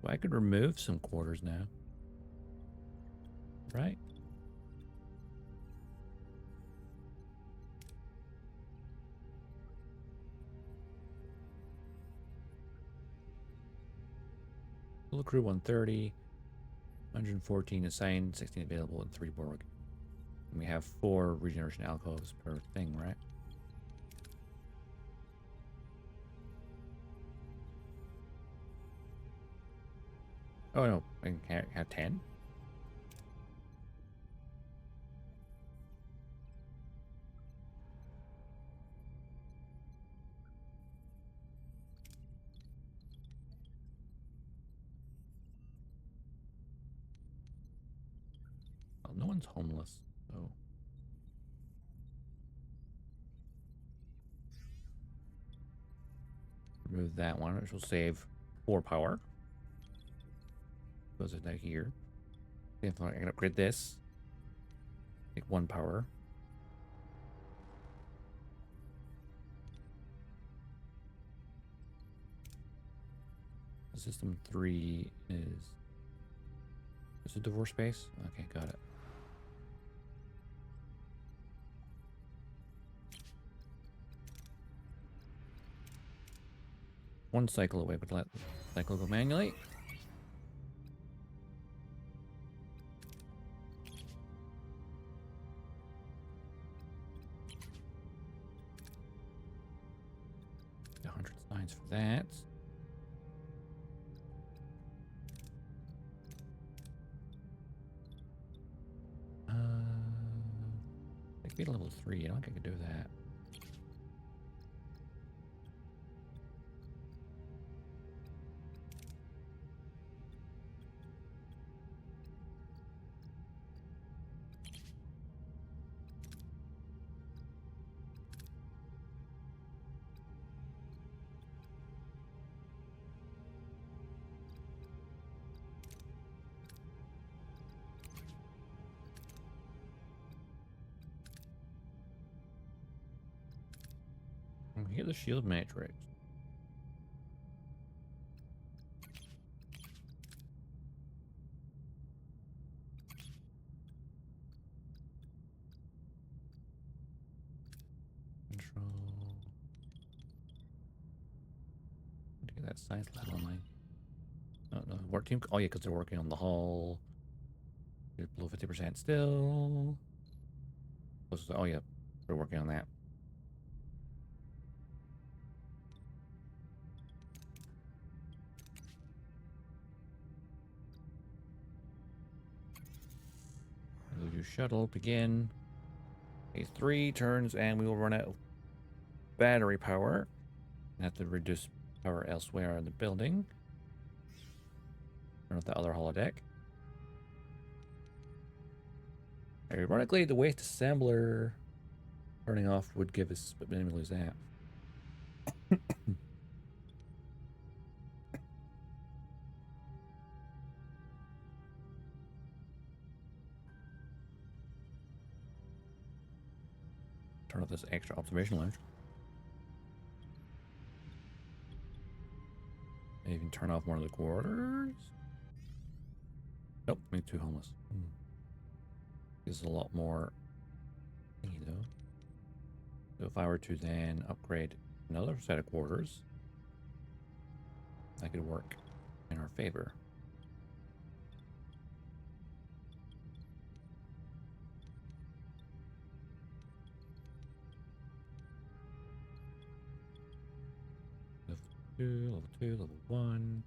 Well, I could remove some quarters now, right? Full crew 130, 114 assigned, 16 available, and 3 Borg. And we have 4 regeneration alcoves per thing, right? Oh no, I can have 10. Well, no one's homeless, so remove that one, which will save 4 power. Goes into here. I can upgrade this. Take 1 power. System 3 is a divorce space? Okay, got it. One cycle away, but let cycle go manually. The 100 signs for that. I could be level 3. I don't think I could do that. Here's the shield matrix. Control. To get that science level online. Oh no, work team. Oh yeah, because they're working on the hull. You're below 50% still. Oh yeah, we're working on that. We'll use shuttle, begin. Phase 3 turns, and we will run out of battery power. And have to reduce power elsewhere in the building. Turn off the other holodeck. Ironically, the waste assembler turning off would give us, but then we lose that. Turn off this extra observation lounge. And even turn off one of the quarters. Nope, make 2 homeless. This is a lot more thingy though. So if I were to then upgrade another set of quarters, that could work in our favor. Level 2, level 1.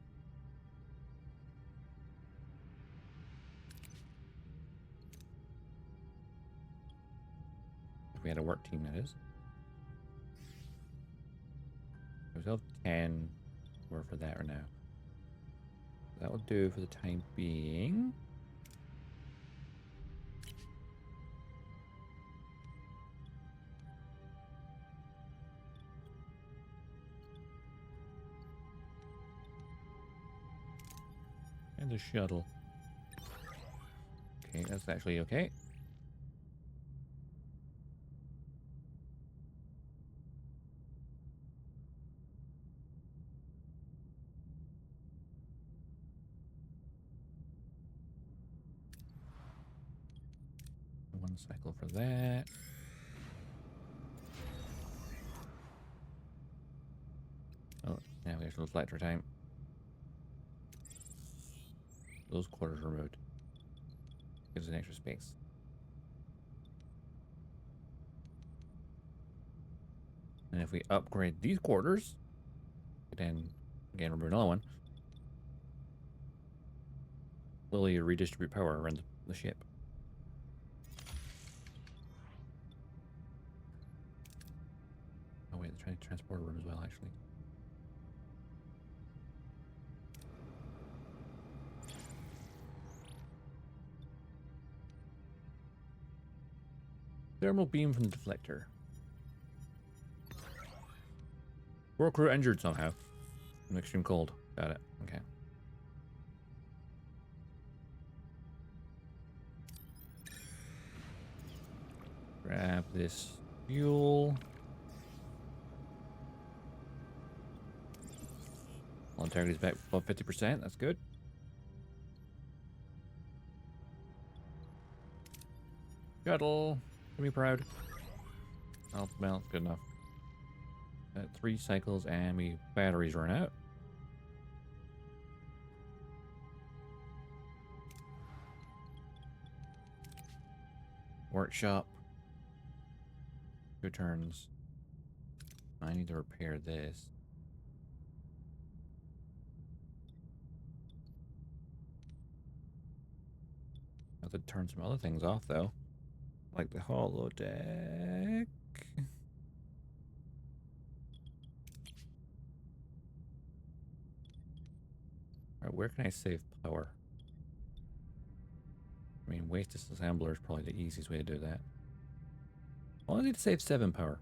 If we had a work team, that is. We still have 10. We're for that right now. That will do for the time being. And the shuttle. Okay, that's actually okay. One cycle for that. Oh, now we have to reflect for time. Those quarters removed. Gives an extra space. And if we upgrade these quarters, then again remove another one. slowly redistribute power around the ship. Oh wait, they're trying to transport a room as well, actually. Thermal beam from the deflector. Borg crew injured somehow. In extreme cold. Got it. Okay. Grab this fuel. Well, integrity is back above 50%. That's good. Shuttle. Can be proud. Oh, well, good enough. 3 cycles and we batteries run out. Workshop. 2 turns. I need to repair this. I have to turn some other things off though. Like the holodeck. Alright, where can I save power? I mean, waste disassembler is probably the easiest way to do that. Well, I need to save 7 power.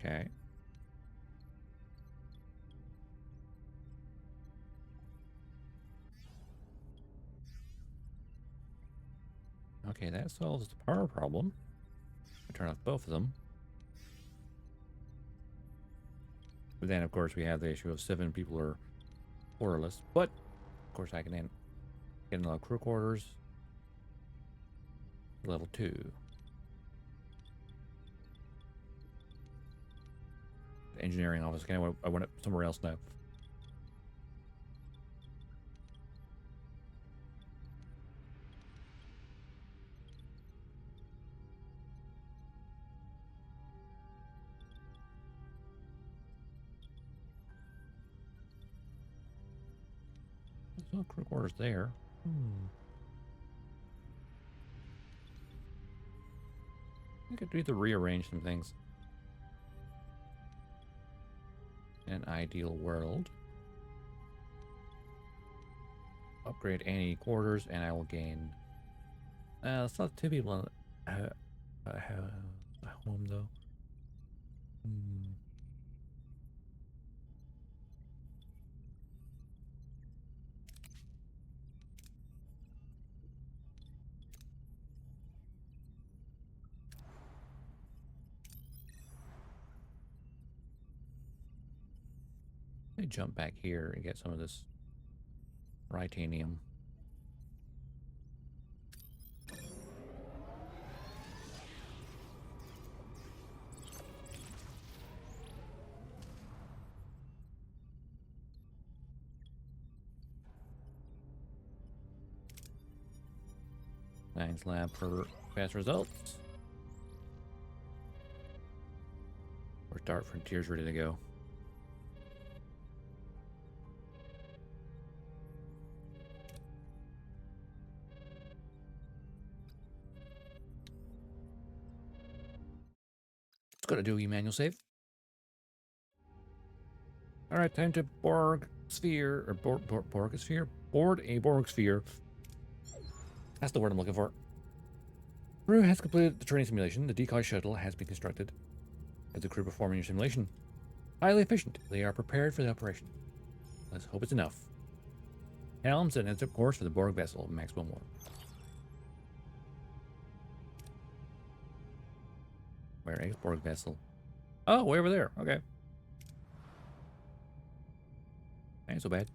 Okay. Okay, that solves the power problem. I turn off both of them. But then, of course, we have the issue of 7 people are orderless. But, of course, I can then get into crew quarters. Level 2. The engineering office. Okay, I want it somewhere else now. There's no crew quarters there. I could need to rearrange some things. In an ideal world. Upgrade any quarters and I will gain... it's not 2 people at home though. Let me jump back here and get some of this Titanium. Science lab for fast results. Or Dark Frontiers ready to go. It's gonna do manual save. Alright, time to Borg sphere or Borg sphere? Board a Borg sphere. That's the word I'm looking for. Crew has completed the training simulation. The decoy shuttle has been constructed. As the crew performing your simulation. Highly efficient. They are prepared for the operation. Let's hope it's enough. Helms and enter course for the Borg vessel. Maximum warp. Where is Borg vessel? Oh, way over there. Okay. Ain't so bad.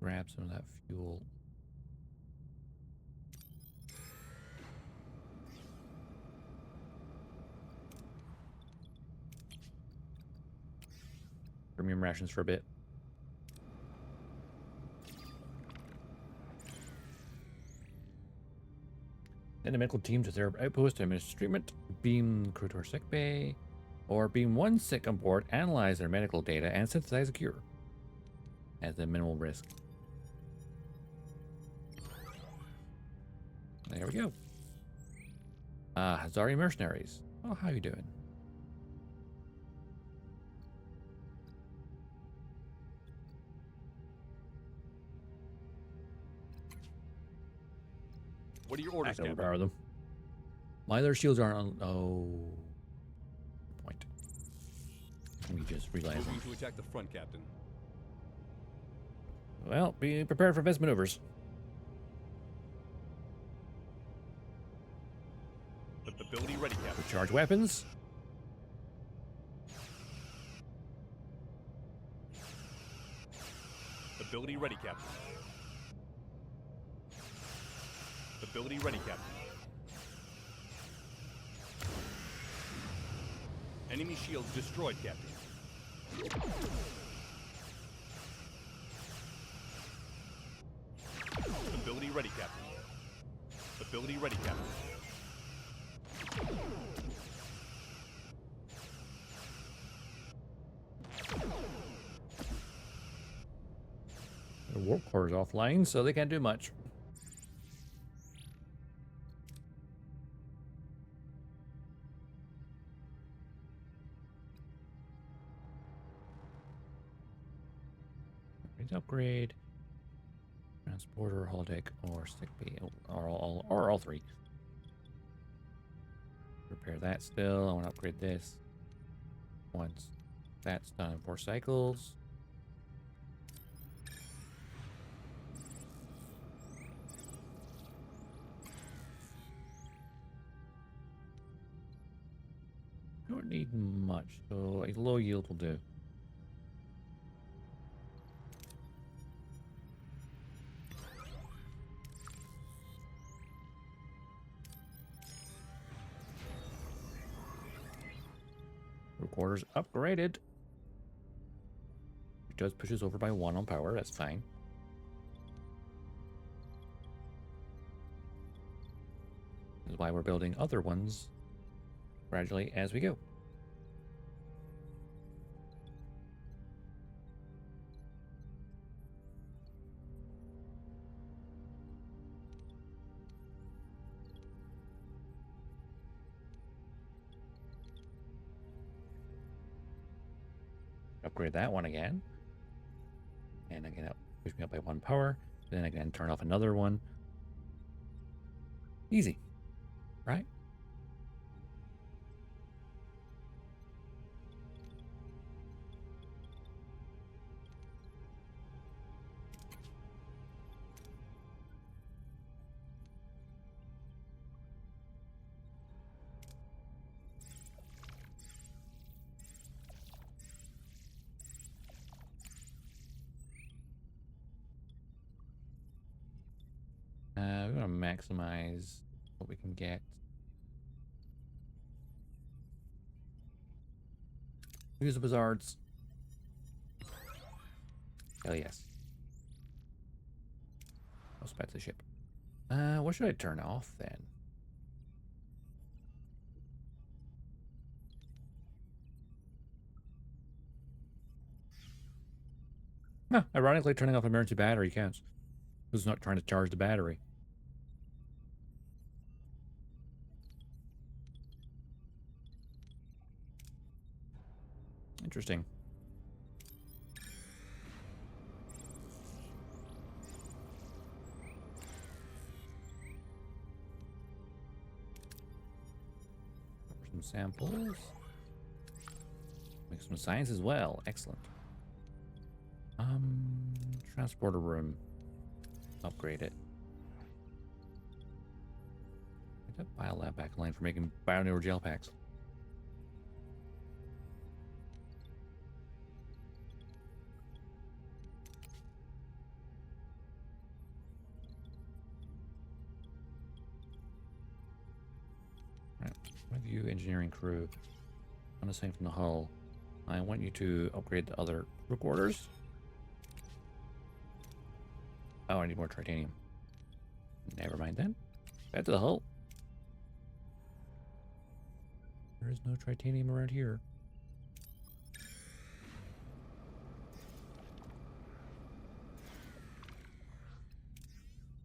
Grab some of that fuel. Premium rations for a bit. Send a medical team to their outpost to administer treatment. Beam crew to our sick bay. Or beam one sick on board, analyze their medical data, and synthesize a cure. At a minimal risk. There we go. Hazari mercenaries. Oh, how you doing? What are your orders, I can Captain? overpower them. Why their shields aren't on... Oh. Good point. We just realized. Moving to attack the front, Captain. Well, be prepared for best maneuvers. Ability ready, Captain. Charge weapons. Ability ready, Captain. Ability ready, Captain. Enemy shields destroyed, Captain. Ability ready, Captain. Ability ready, Captain. The warp core is offline, so they can't do much. Upgrade. Transporter, holodeck, or sick bay, or all three. Repair that still. I want to upgrade this. Once that's done in 4 cycles. Don't need much, so a low yield will do. Recorders upgraded. It does push us over by 1 on power, that's fine. This is why we're building other ones gradually as we go. Upgrade that one again. And again, push me up by 1 power. Then again, turn off another one. Easy, right? We're going to maximize what we can get. Use the Blizzards. Hell yes. I'll spec the ship. What should I turn off then? Huh, ironically, turning off emergency battery counts. Who's not trying to charge the battery? Interesting. Some samples. Make some science as well. Excellent. Transporter room. Upgrade it. Get that biolab back in line for making bioneural gel packs. One of you engineering crew, unassigned from the hull. I want you to upgrade the other crew quarters. Oh, I need more titanium. Never mind then. Back to the hull. There is no titanium around here.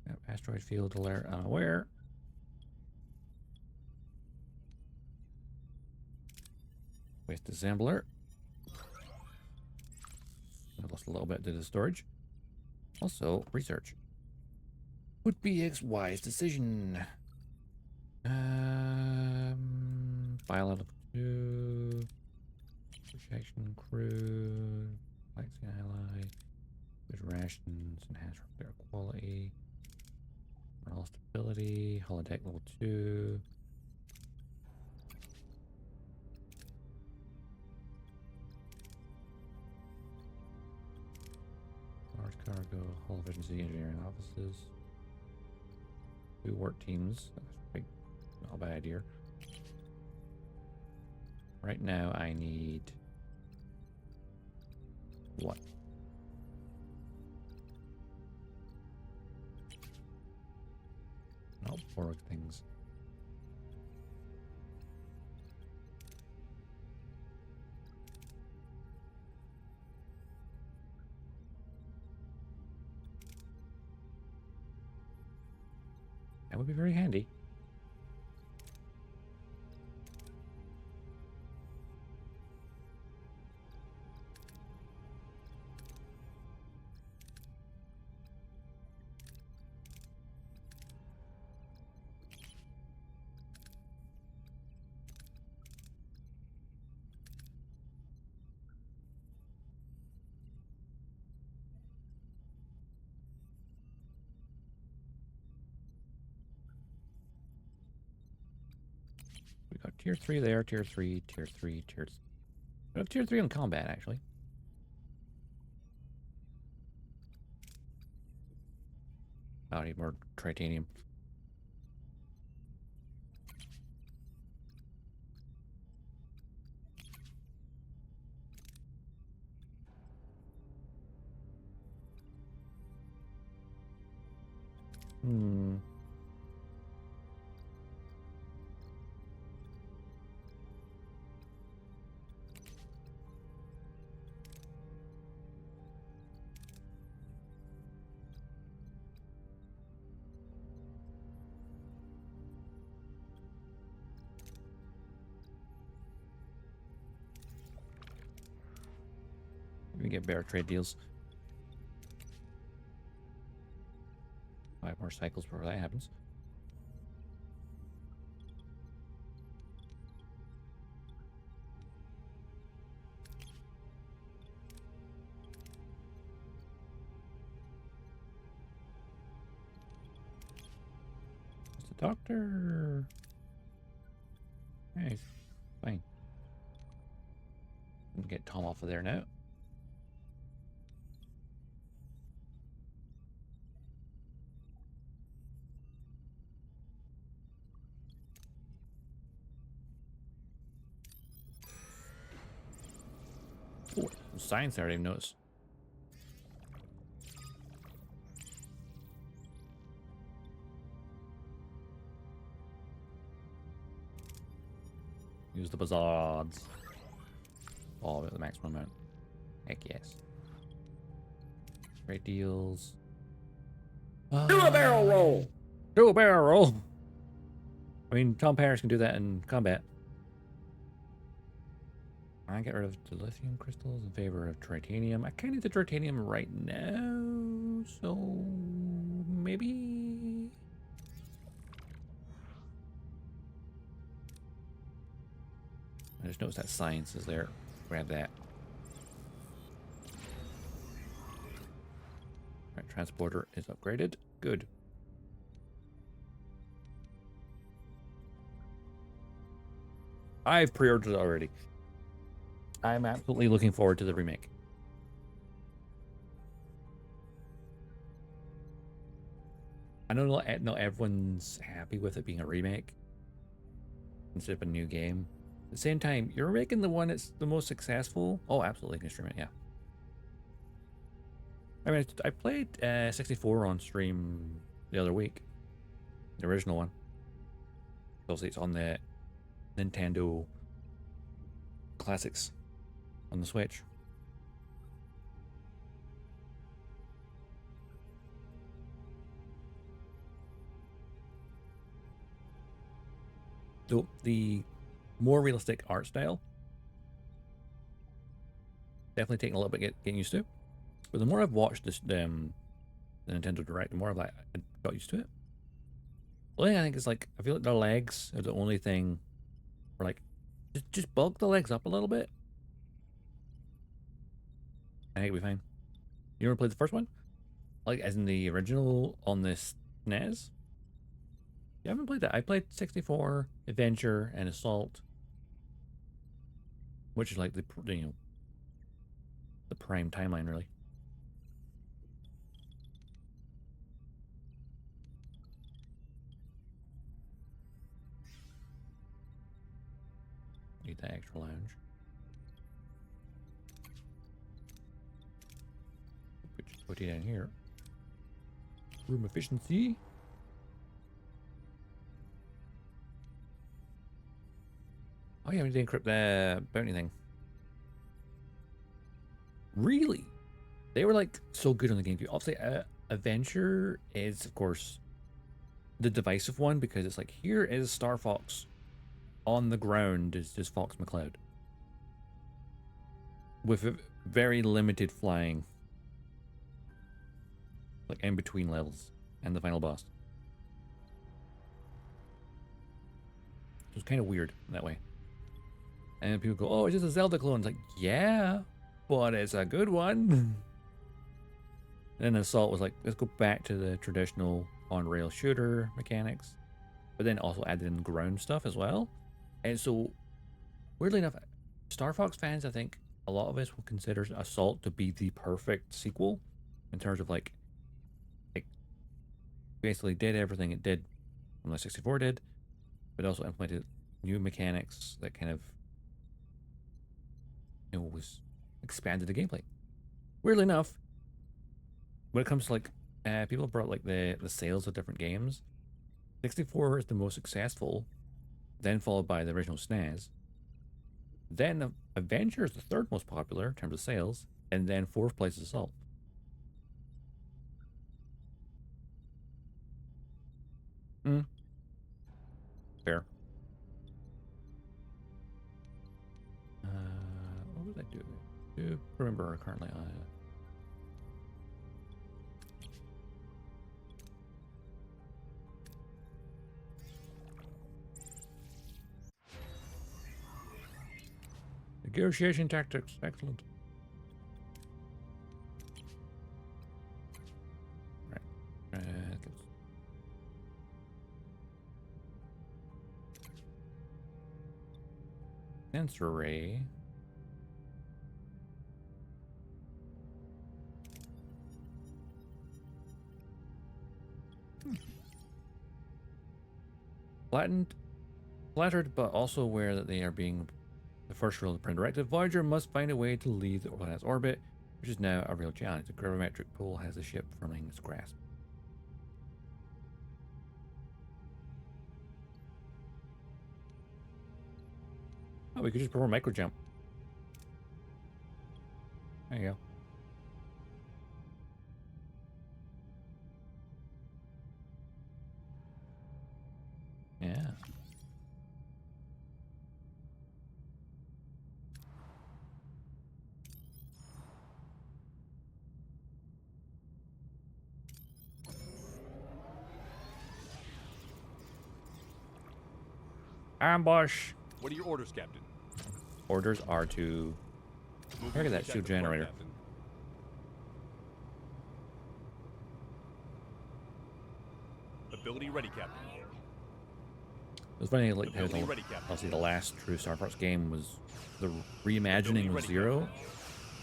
Yep, asteroid field alert unaware. Waste assembler. I lost a little bit to the storage. Also, research. Would be a wise decision. File level 2. Protection crew. Flexing ally. Good rations. Enhance repair quality. Morale stability. Holodeck level 2. Large cargo. Hull efficiency engineering offices. 2 work teams. That's pretty not a bad idea. Right now I need what? Not Borg things. That would be very handy. We got tier 3 there, tier 3, tier 3, tier 3. We have tier 3 on combat, actually. I need more titanium. Hmm. We can get better trade deals. 5 more cycles before that happens. It's the doctor. Nice. Fine. We can get Tom off of there now. Oh, science I already noticed. Use the bazaars. All at the maximum amount. Heck yes. Great deals. Do a barrel roll! Do a barrel roll! I mean, Tom Paris can do that in combat. I get rid of the lithium crystals in favor of titanium. I kind of need the titanium right now, so maybe. I just noticed that science is there. Grab that. Right, transporter is upgraded. Good. I've pre-ordered it already. I'm absolutely looking forward to the remake. I know not everyone's happy with it being a remake. instead of a new game. At the same time, you're making the one that's the most successful. Oh, absolutely, can stream it, yeah. I mean, I played 64 on stream the other week. The original one. Obviously, it's on the Nintendo Classics on the Switch. So the more realistic art style, definitely taking a little bit getting used to. But the more I've watched this the Nintendo Direct, the more I got used to it. The only thing I think is like I feel like the legs are the only thing where like just bulk the legs up a little bit. I think it'll be fine. You ever played the first one? Like as in the original on this SNES? You haven't played that. I played 64, Adventure, and Assault, which is like the the prime timeline really. Need that extra lounge. Put it in here. Room efficiency. Oh yeah, we didn't encrypt the bounty thing. Really? They were like so good on the GameCube. Obviously, Adventure is of course the divisive one because it's like here is Star Fox. On the ground is just Fox McCloud. With a very limited flying. Like in between levels and the final boss. It was kind of weird that way. And people go, oh, it's just a Zelda clone. It's like, yeah, but it's a good one. And then Assault was like, let's go back to the traditional on-rail shooter mechanics. But then also added in ground stuff as well. And so, weirdly enough, Star Fox fans, I think a lot of us will consider Assault to be the perfect sequel in terms of like basically did everything it did from the 64 did, but also implemented new mechanics that kind of was expanded the gameplay. Weirdly enough, when it comes to like people brought like the sales of different games, 64 is the most successful. Then followed by the original SNES. Then Adventure is the third most popular in terms of sales, and then fourth place is Assault. Fair. What was I doing? Do remember currently on negotiation tactics, excellent. Right. Sensor array. Flattered, but also aware that they are being the first rule of the Prime Directive, Voyager must find a way to leave the planet's orbit, which is now a real challenge. The gravimetric pull has the ship firmly in its grasp. Oh, we could just perform micro jump. There you go. Yeah. Ambush. What are your orders, Captain? Orders are to look at that shield generator. Ability ready, Captain. It was funny, like how obviously the last true Star Fox game was the reimagining of Zero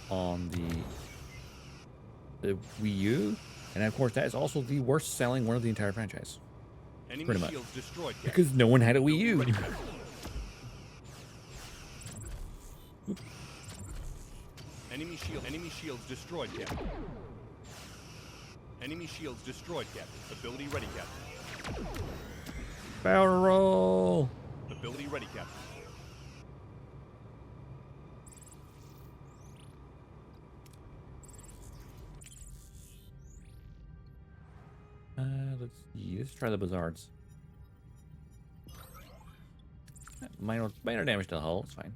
on the Wii U, and of course that is also the worst selling one of the entire franchise. Pretty much. Because no one had a Wii U. Enemy shields destroyed, Captain. Enemy shields destroyed, Captain. Ability ready, Captain. Barrel roll. Ability ready, Captain. Let's see. Let's try the Blizzards. Minor damage to the hull. It's fine.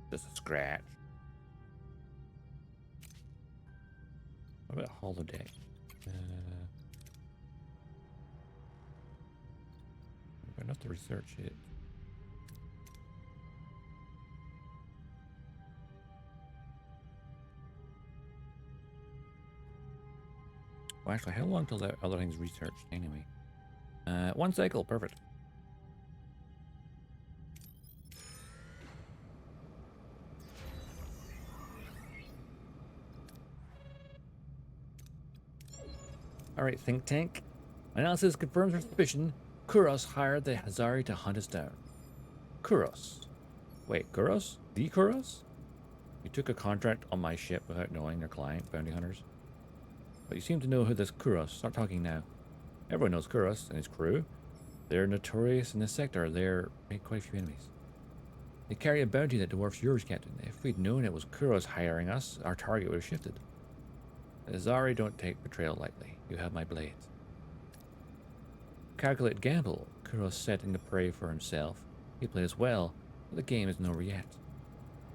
Just a scratch. What about holodeck? Enough to research it. Well, actually, how long till that other thing's researched anyway? 1 cycle, perfect. Alright, think tank. Analysis confirms our suspicion. Kuros hired the Hazari to hunt us down. Kuros. Wait, Kuros? The Kuros? You took a contract on my ship without knowing their client, bounty hunters. But you seem to know who this Kuros. Start talking now. Everyone knows Kuros and his crew. They're notorious in this sector. They're made quite a few enemies. They carry a bounty that dwarfs yours, Captain. If we'd known it was Kuros hiring us, our target would have shifted. The Azari don't take betrayal lightly. You have my blades. Calculate gamble. Kuros setting the prey for himself. He plays well, but the game is no yet.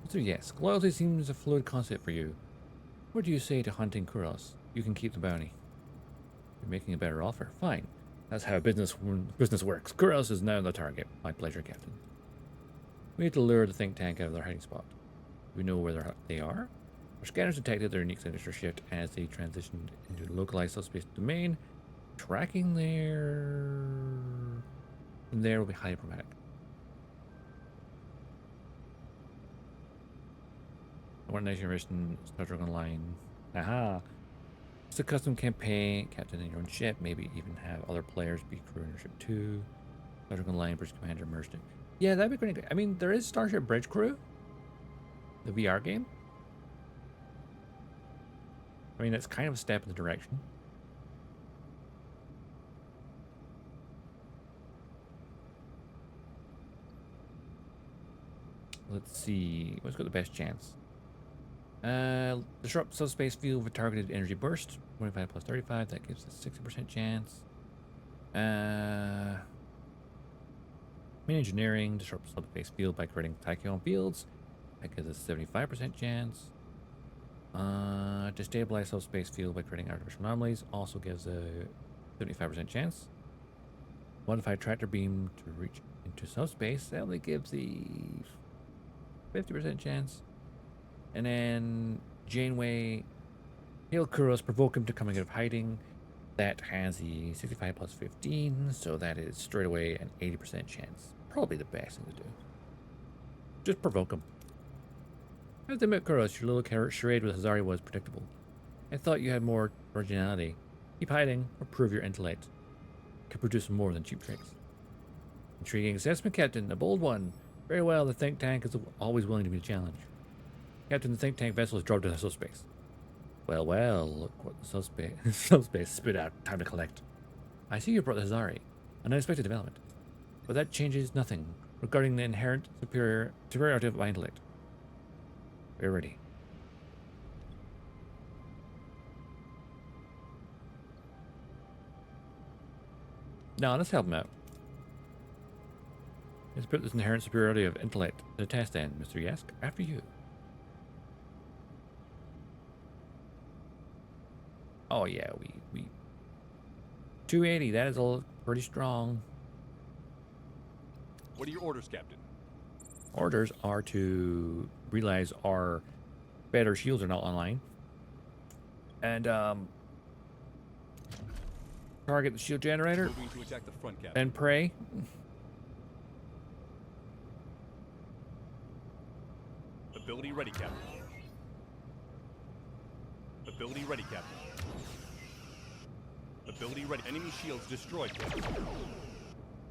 So yes, loyalty seems a fluid concept for you. What do you say to hunting Kuros? You can keep the bounty. You're making a better offer. Fine. That's how business works. Kuros is now the target. My pleasure, Captain. We need to lure the think tank out of their hiding spot. We know where they are. Our scanners detected their unique signature shift as they transitioned into localized subspace domain. Tracking there will be highly problematic. One nation mission, Star Trek Online. Aha! It's a custom campaign, captain in your own ship, maybe even have other players be crew in your ship too. Star Trek Online, British Commander, merged it. Yeah, that'd be great. I mean, there is Starship Bridge Crew, the VR game. I mean, that's kind of a step in the direction. Let's see. What's got the best chance? Disrupt subspace field with targeted energy burst. 25 plus 35. That gives us 60% chance. Main engineering. Disrupt subspace field by creating tachyon fields. That gives us 75% chance. Destabilize subspace field by creating artificial anomalies. Also gives a 75% chance. Modify tractor beam to reach into subspace. That only gives the 50% chance. And then Janeway, heal Kuros, provoke him to coming out of hiding. That has the 65 plus 15, so that is straight away an 80% chance. Probably the best thing to do. Just provoke him. I have to admit, Kuros, your little charade with Hazari was predictable. I thought you had more originality. Keep hiding, or prove your intellect. Could produce more than cheap tricks. Intriguing assessment, Captain. A bold one. Very well, the think tank is always willing to be a challenge. Captain, the think tank vessel is dropped into subspace. Well, look what the subspace spit out. Time to collect. I see you brought the Hazari. An unexpected development. But that changes nothing regarding the inherent superiority of my intellect. We're ready. Now, let's help him out. Let's put this inherent superiority of intellect to the test then, Mr. Yask. After you. Oh yeah, we 280, that is all pretty strong. What are your orders, Captain? Orders are to realize our better shields are not online. And target the shield generator. Moving to attack the front, Captain. And pray. Ability ready, Captain. Ability ready, Captain. Ability ready. Enemy shields destroyed, Captain.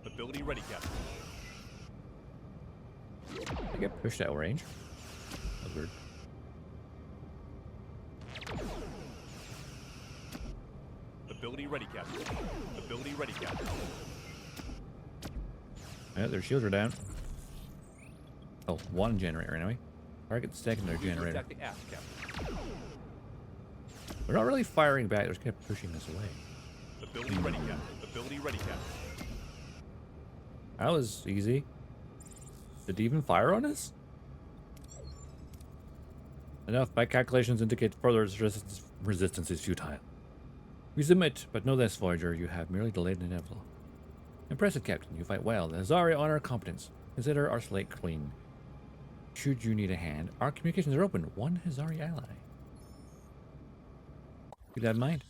Ability ready, Captain. get pushed out of range. That's weird. Ability ready, Captain. Ability ready, Captain. Yeah, their shields are down. Oh, one generator anyway. Target secondary Moving to generator. attack the aft, Captain. They're not really firing back, they're just kind of pushing us away. Ability ready, Captain. Ability ready, Captain. That was easy. Did he even fire on us? Enough. My calculations indicate further resistance is futile. We submit, but know this, Voyager, you have merely delayed the inevitable. Impressive, Captain. You fight well. The Azari honor competence. Consider our slate clean. Should you need a hand, our communications are open. One Hazari ally. Keep that in mind.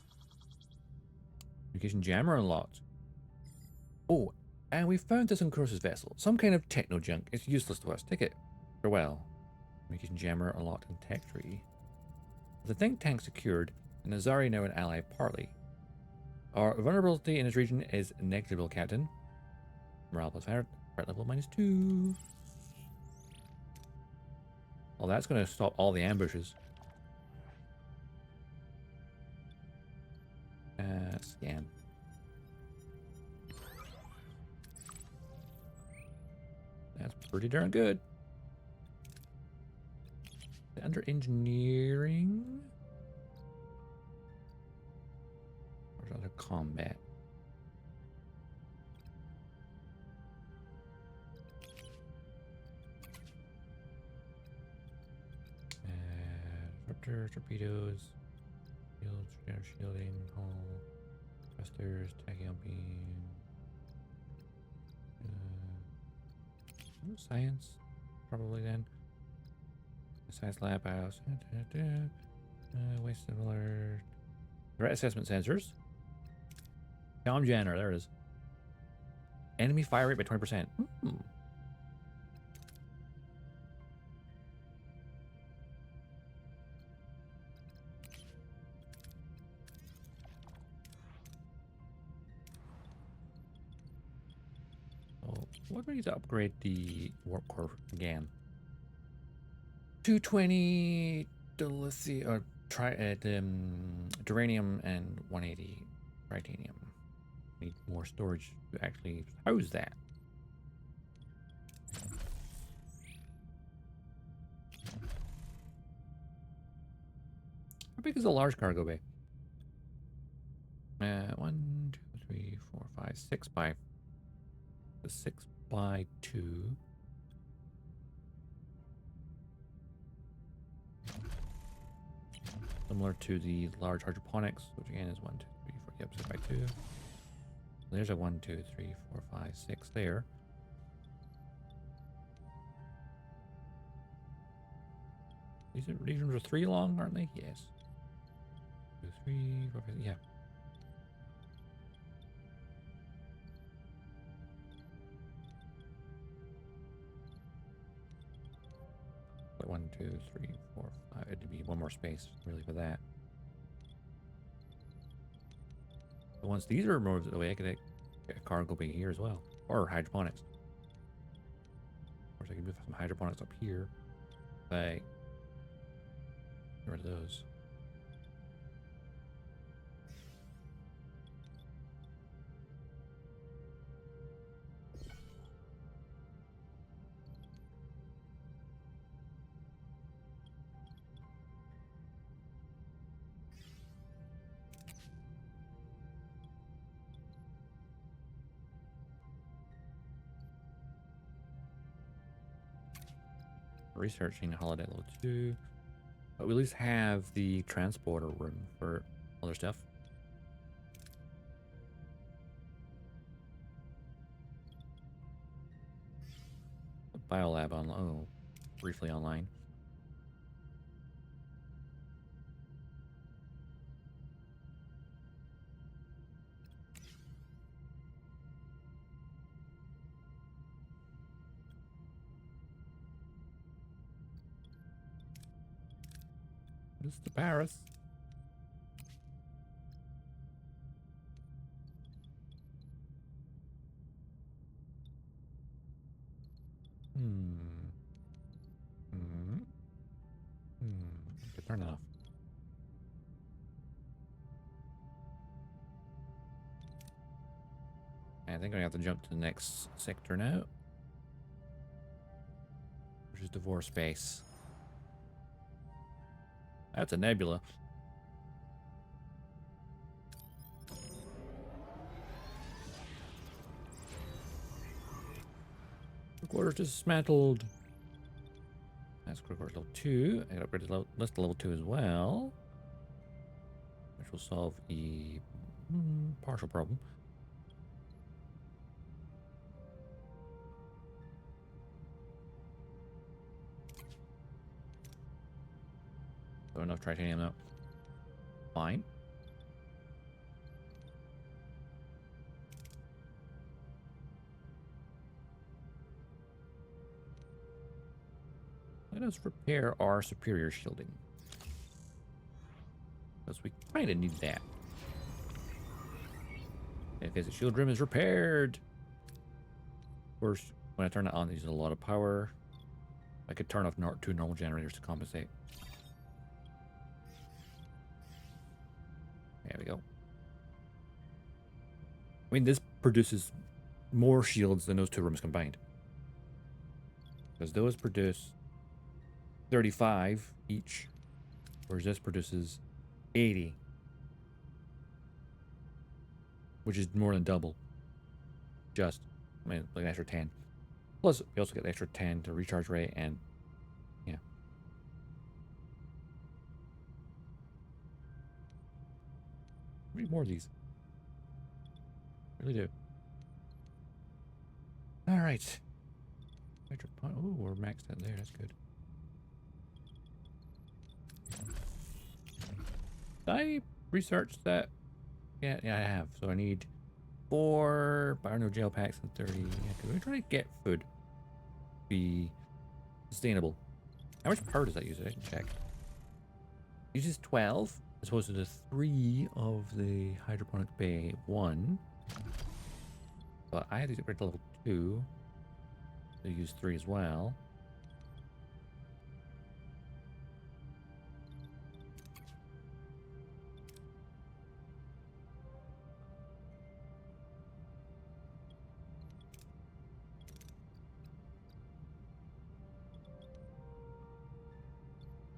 Communication jammer unlocked. Oh, and we found this on Cross's vessel. Some kind of techno junk. It's useless to us. Take it. Farewell. Communication jammer unlocked in tech tree. The think tank secured, and Azari now an ally partly. Our vulnerability in this region is negligible, Captain. Morale plus 500. Threat level -2. Well, that's going to stop all the ambushes. Scan. That's pretty darn good. Under engineering. Where's under combat? Disruptor, torpedoes, shielding, hull, thrusters, tachyon beam. Science, probably then. Science lab house. Waste alert. Threat assessment sensors. Comm Janner, there it is. Enemy fire rate by 20%. What do we need to upgrade the warp core again? 220 dilithium or duranium and 180 titanium. Need more storage to actually house that. How big is a large cargo bay? 1, 2, 3, 4, 5, 6 by 6 by 2. Similar to the large hydroponics, which again is 1, 2, 3, 4. Yep, 6 by 2. There's a 1, 2, 3, 4, 5, 6 there. These rooms are 3 long, aren't they? Yes. 2, 3, 4, 5, yeah. Like 1, 2, 3, 4, 5. It'd be one more space really for that. But once these are moved away, I could get a cargo bay here as well, or hydroponics. Of course, I can move some hydroponics up here. Like, get rid of those. Researching holiday level 2, but we at least have the transporter room for other stuff. Biolab on briefly online. Mr. Paris. turn it off. I think I have to jump to the next sector now, which is Divorce Space. That's a nebula. Quarters dismantled. That's quarters level 2. I got upgraded list to level 2 as well, which will solve a partial problem. So enough titanium now. Fine. Let us repair our superior shielding, because we kind of need that. Because the shield room is repaired. Of course, when I turn it on, it uses a lot of power. I could turn off 2 normal generators to compensate. There we go. I mean, this produces more shields than those 2 rooms combined, because those produce 35 each, whereas this produces 80, which is more than double. Just, I mean, like an extra 10. Plus, we also get the extra 10 to recharge rate, and yeah. We need more of these. Really do. All right. Oh, we're maxed out there. That's good. I researched that. Yeah, I have. So I need 4 Barno gel packs and 30. Yeah, because we're trying to get food be sustainable. How much power does that use? I didn't check. It uses 12 as opposed to the 3 of the hydroponic bay 1. But I had to upgrade to level 2. So use 3 as well.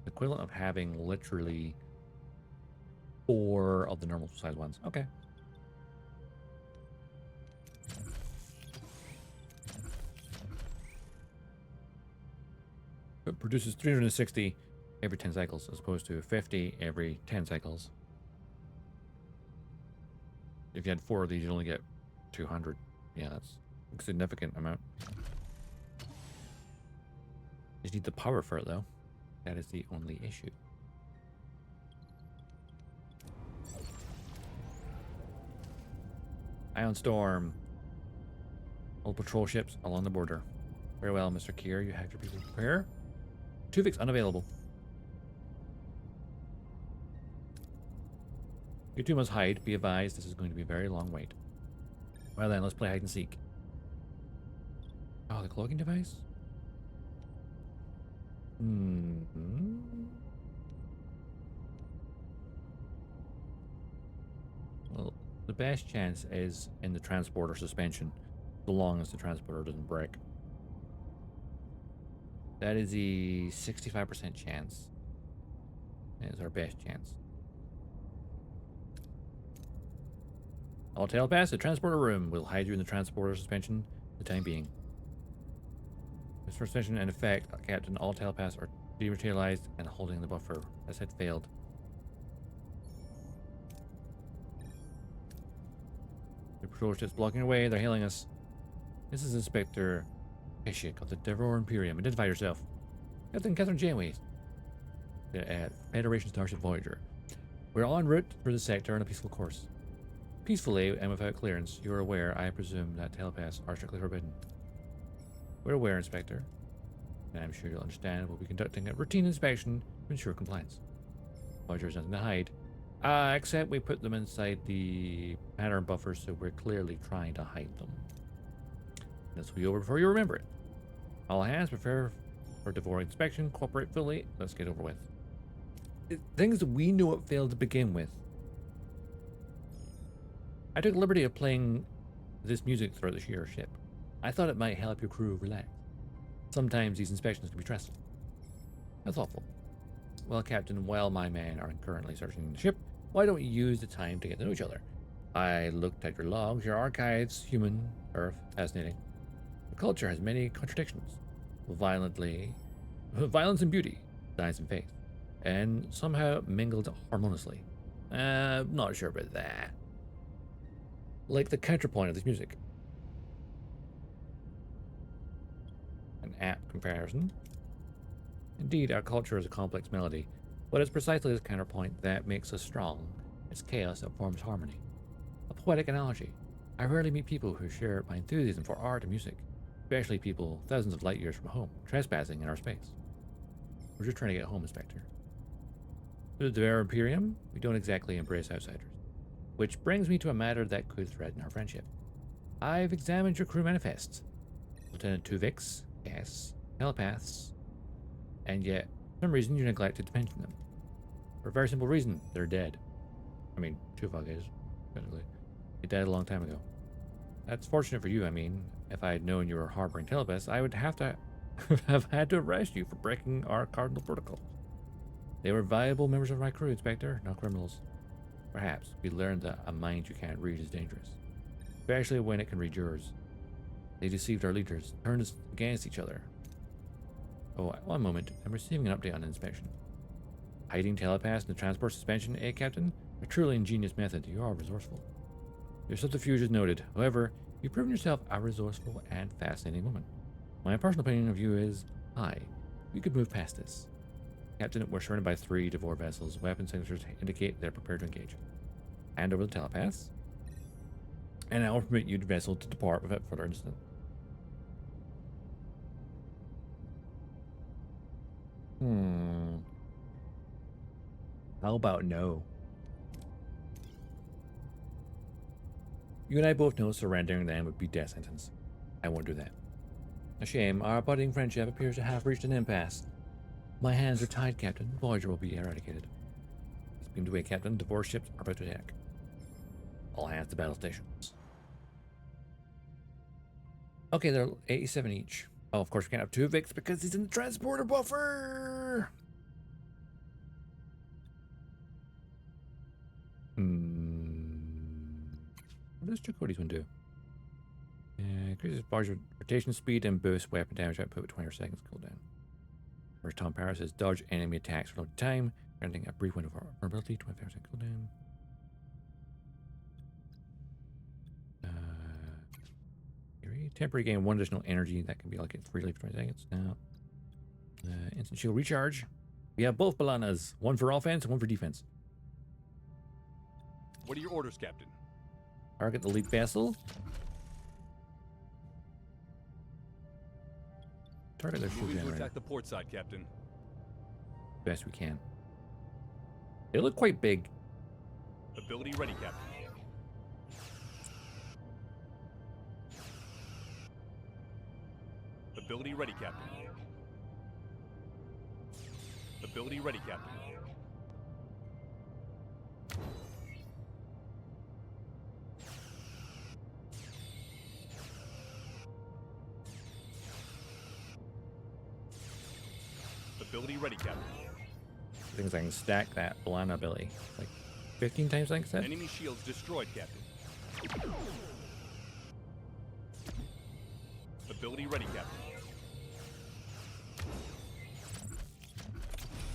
Equivalent of having literally 4 of the normal size ones. Okay. It produces 360 every 10 cycles as opposed to 50 every 10 cycles. If you had 4 of these, you'd only get 200. Yeah, that's a significant amount. Just need the power for it, though. That is the only issue. Ion Storm. All patrol ships along the border. Very well, Mr. Kier. You have your people prepare. Tuvix unavailable. You 2 must hide. Be advised, this is going to be a very long wait. Well then, let's play hide and seek. Oh, the cloaking device? Well, the best chance is in the transporter suspension, so long as the transporter doesn't break. That is a 65% chance. That is our best chance. All tail pass the transporter room. We'll hide you in the transporter suspension for the time being. This suspension in effect, Captain. All tail pass are dematerialized and holding the buffer. As had failed. The patrol ships blocking away. They're hailing us. This is Inspector Peshik of the Devor Imperium. Identify yourself. Captain Catherine Janeway. At Federation Starship Voyager. We're en route for the sector on a peaceful course. Peacefully and without clearance, you are aware, I presume, that telepaths are strictly forbidden. We're aware, Inspector, and I'm sure you'll understand we'll be conducting a routine inspection to ensure compliance. Voyager has nothing to hide, except we put them inside the pattern buffers, so we're clearly trying to hide them. This will be over before you remember it. All hands prepare for Devor inspection. Cooperate fully. Let's get over with. things that we know it failed to begin with. I took the liberty of playing this music throughout the sheer ship. I thought it might help your crew relax. Sometimes these inspections can be stressful. How thoughtful. Well, Captain, while my men are currently searching the ship, why don't we use the time to get to know each other? I looked at your logs, your archives, human, Earth, fascinating. The culture has many contradictions. Violence and beauty, science and faith, and somehow mingled harmoniously. Not sure about that. Like the counterpoint of this music. An apt comparison. Indeed, our culture is a complex melody, but it's precisely this counterpoint that makes us strong. It's chaos that forms harmony. A poetic analogy. I rarely meet people who share my enthusiasm for art and music, especially people thousands of light years from home, trespassing in our space. We're just trying to get home, Inspector. Through the Devera Imperium, we don't exactly embrace outsiders. Which brings me to a matter that could threaten our friendship. I've examined your crew manifests. Lieutenant Tuvix, yes, telepaths, and yet, for some reason, you neglected to mention them. For a very simple reason, they're dead. I mean, Tuvok is, technically. He died a long time ago. That's fortunate for you, I mean. If I had known you were harboring telepaths, I would have to have had to arrest you for breaking our cardinal protocol. They were valuable members of my crew, Inspector, not criminals. Perhaps we learned that a mind you can't read is dangerous, especially when it can read yours. They deceived our leaders, turned us against each other. Oh, one moment. I'm receiving an update on inspection. Hiding telepaths in the transport suspension, eh, Captain? A truly ingenious method. You are resourceful. Your subterfuge is noted. However, you've proven yourself a resourceful and fascinating woman. My personal opinion of you is high. We could move past this. Captain, we're surrounded by 3 Devore vessels. Weapon signatures indicate they're prepared to engage. Hand over the telepaths, and I will permit you to vessel to depart without further incident. How about no? You and I both know surrendering them would be death sentence. I won't do that. A shame. Our budding friendship appears to have reached an impasse. My hands are tied, Captain. Voyager will be eradicated. He's beamed away, Captain. Devore ships are about to attack. All hands to battle stations. Okay, they're 87 each. Oh, of course we can't have 2 Vix because he's in the transporter buffer. What does Chakotay's one do? Increases Voyager rotation speed and boosts weapon damage output with 20 seconds cooldown. Whereas Tom Paris says dodge enemy attacks for a long time, granting a brief window of vulnerability, 25% cooldown. Temporary gain 1 additional energy that can be allocated freely for 20 seconds. Now, instant shield recharge. We have both bananas, one for offense and one for defense. What are your orders, Captain? Target the lead vessel. Target their fuel Moving to generator. attack the port side, Captain. Best we can. They look quite big. Ability ready, Captain. Ability ready, Captain. Ability ready, Captain. Ability ready, Captain. Things I can stack that Balana ability like 15 times, like I said. Enemy shields destroyed, Captain. Ability ready, Captain.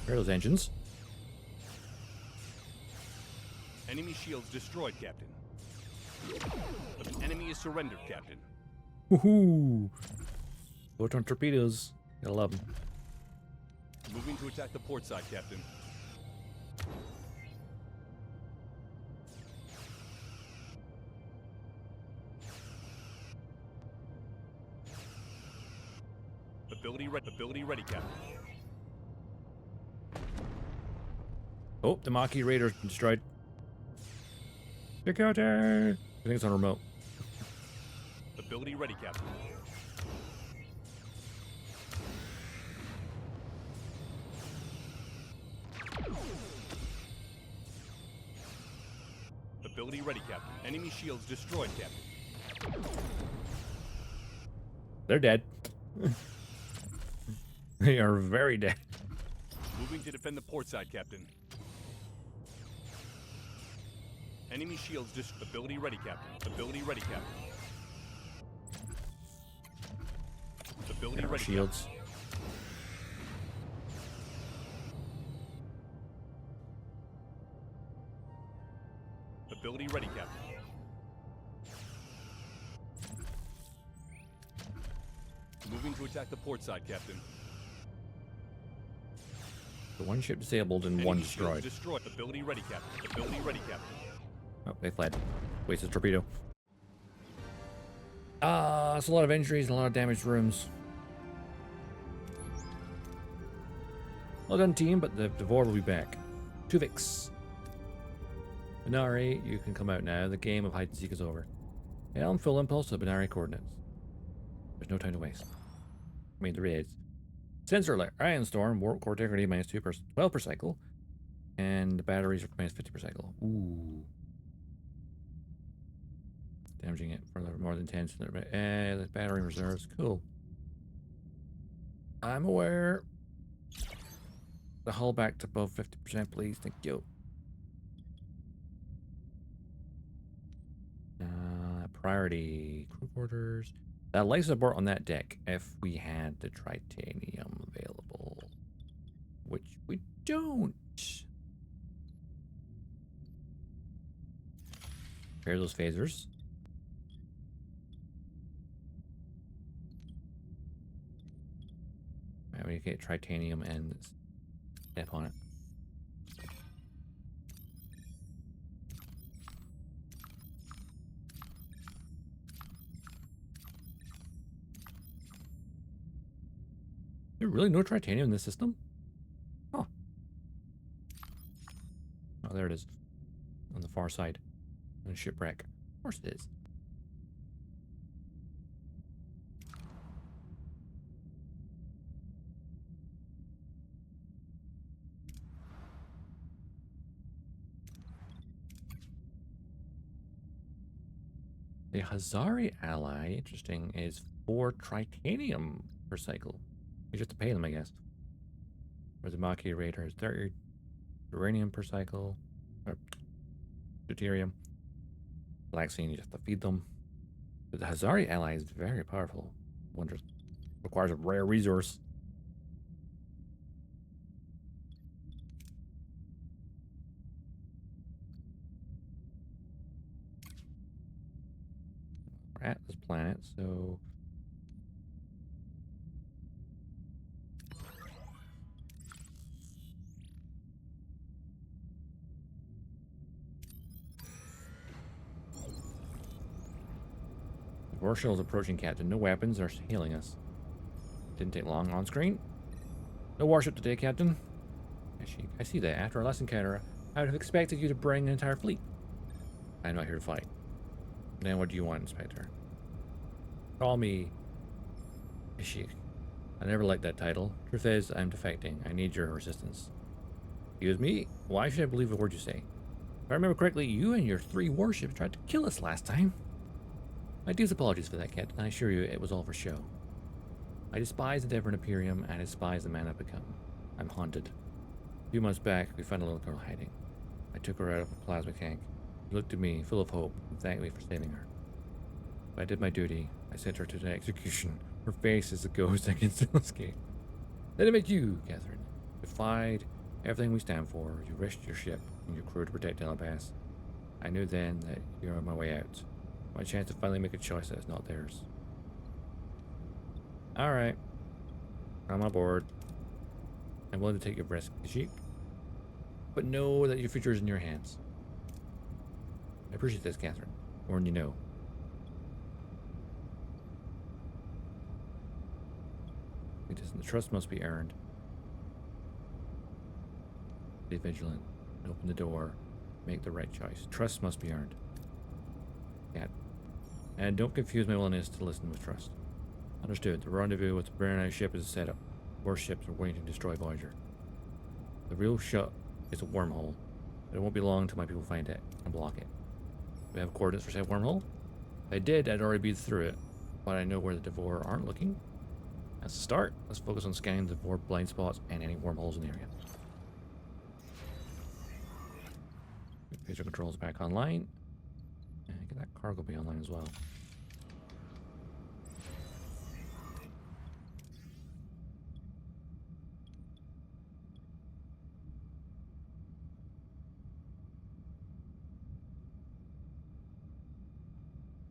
Where are those engines? Enemy shields destroyed, Captain. The enemy is surrendered, Captain. Woohoo! Photon torpedoes. Gotta love them. Moving to attack the port side, Captain. Ability ready, Captain. Oh, the Maquis Raider's been destroyed. Chakotay! I think it's on remote. Ability ready, Captain. Ability ready, Captain. Enemy shields destroyed, Captain. They're dead. They are very dead. Moving to defend the port side, Captain. Enemy shields ability ready, Captain. Ability ready, Captain. Ability ready, Shields. Captain. Ability ready, Captain. Moving to attack the port side, Captain. The one ship disabled and one destroyed. Destroyed. Ability ready, Captain. Ability ready, Captain. Oh, they fled. Wasted torpedo. It's a lot of injuries and a lot of damaged rooms. Well done, team, but the Vor will be back. Tuvix. Binari, you can come out now. The game of hide and seek is over. Helm full impulse to the binary coordinates. There's no time to waste. I mean, there is. Sensor alert. Ion storm. Warp core integrity minus 12 per cycle. And the batteries are minus 50 per cycle. Ooh. Damaging it for more than 10. The battery reserves. Cool. I'm aware. The hull back to above 50%, please. Thank you. Priority crew quarters. Life support on that deck if we had the titanium available, which we don't. Repair those phasers. Right, we get titanium and step on it. Is there really no titanium in this system? Oh. Oh, there it is. On the far side. On the shipwreck. Of course it is. The Hazari ally, interesting, is 4 titanium per cycle. You just have to pay them, I guess. Whereas the Maki Raider is 30 uranium per cycle. Or deuterium. Black Scene, you just have to feed them. But the Hazari ally is very powerful. Wonders. Requires a rare resource. We're at this planet, so the warship is approaching, Captain. No weapons are hailing us. Didn't take long on screen. No warship today, Captain. I see that. After our last encounter, I would have expected you to bring an entire fleet. I'm not here to fight. Then what do you want, Inspector? Call me Ishik. I never liked that title. Truth is, I'm defecting. I need your assistance. Excuse me? Why should I believe a word you say? If I remember correctly, you and your 3 warships tried to kill us last time. My deepest apologies for that, Captain. I assure you it was all for show. I despise the Devon Imperium, and I despise the man I've become. I'm haunted. A few months back, we found a little girl hiding. I took her out of a plasma tank. She looked at me, full of hope, and thanked me for saving her. But I did my duty. I sent her to the execution. Her face is a ghost I can still escape. Then I met you, Catherine. You defied everything we stand for. You risked your ship and your crew to protect Telepass. I knew then that you're on my way out. My chance to finally make a choice that is not theirs. Alright. I'm on board. I'm willing to take your risk, Sheik. But know that your future is in your hands. I appreciate this, Catherine. More than you know. The trust must be earned. Be vigilant. Open the door. Make the right choice. Trust must be earned. Yeah. And don't confuse my willingness to listen with trust. Understood. The rendezvous with the Burnout ship is a setup. Warships are waiting to destroy Voyager. The real shot is a wormhole. But it won't be long till my people find it and block it. We have coordinates for said wormhole. If I did, I'd already be through it. But I know where the Devourer aren't looking. That's the start. Let's focus on scanning the Devourer blind spots and any wormholes in the area. Phaser controls back online. And get that cargo bay online as well.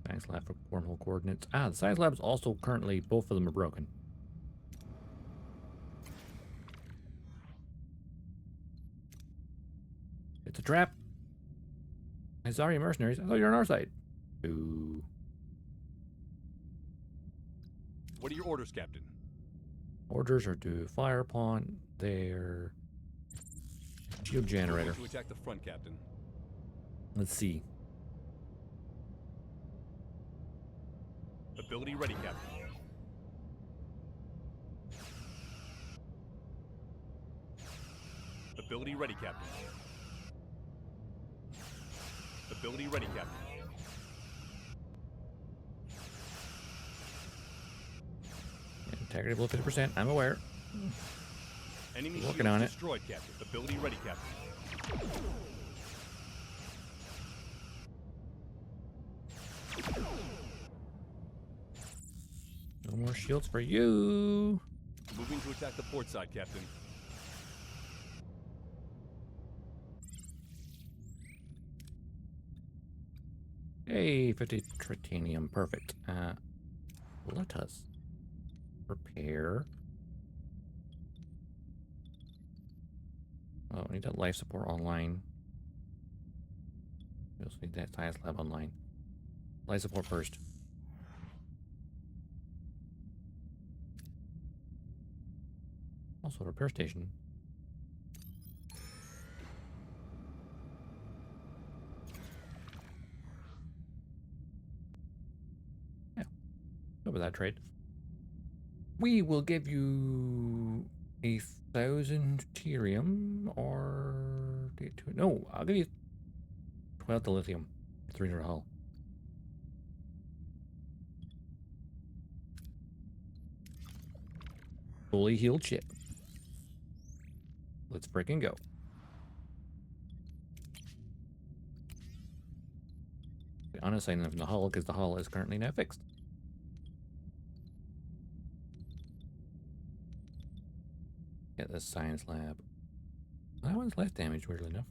Science lab for wormhole coordinates. Ah, the science lab's also currently, both of them are broken. It's a trap. Sorry, mercenaries. I thought you were on our side. Ooh. What are your orders, Captain? Orders are to fire upon their shield generator. To attack the front, Captain. Let's see. Ability ready, Captain. Ability ready, Captain. Ability ready, Captain. Integrity below 50%. I'm aware. Enemy Working shields on it. destroyed, Captain. Ability ready, Captain. No more shields for you. Moving to attack the port side, Captain. Hey, 50 tritanium. Perfect. Let us prepare. Oh, we need that life support online. We also need that science lab online. Life support first. Also, repair station. Yeah, go with that trade. We will give you 1,000 deuterium or no, I'll give you 12 dilithium, 300 hull. Fully healed ship. Let's freaking go. Honestly, enough in the hull because the hull is currently now fixed. Get this science lab. That one's less damage, weirdly enough.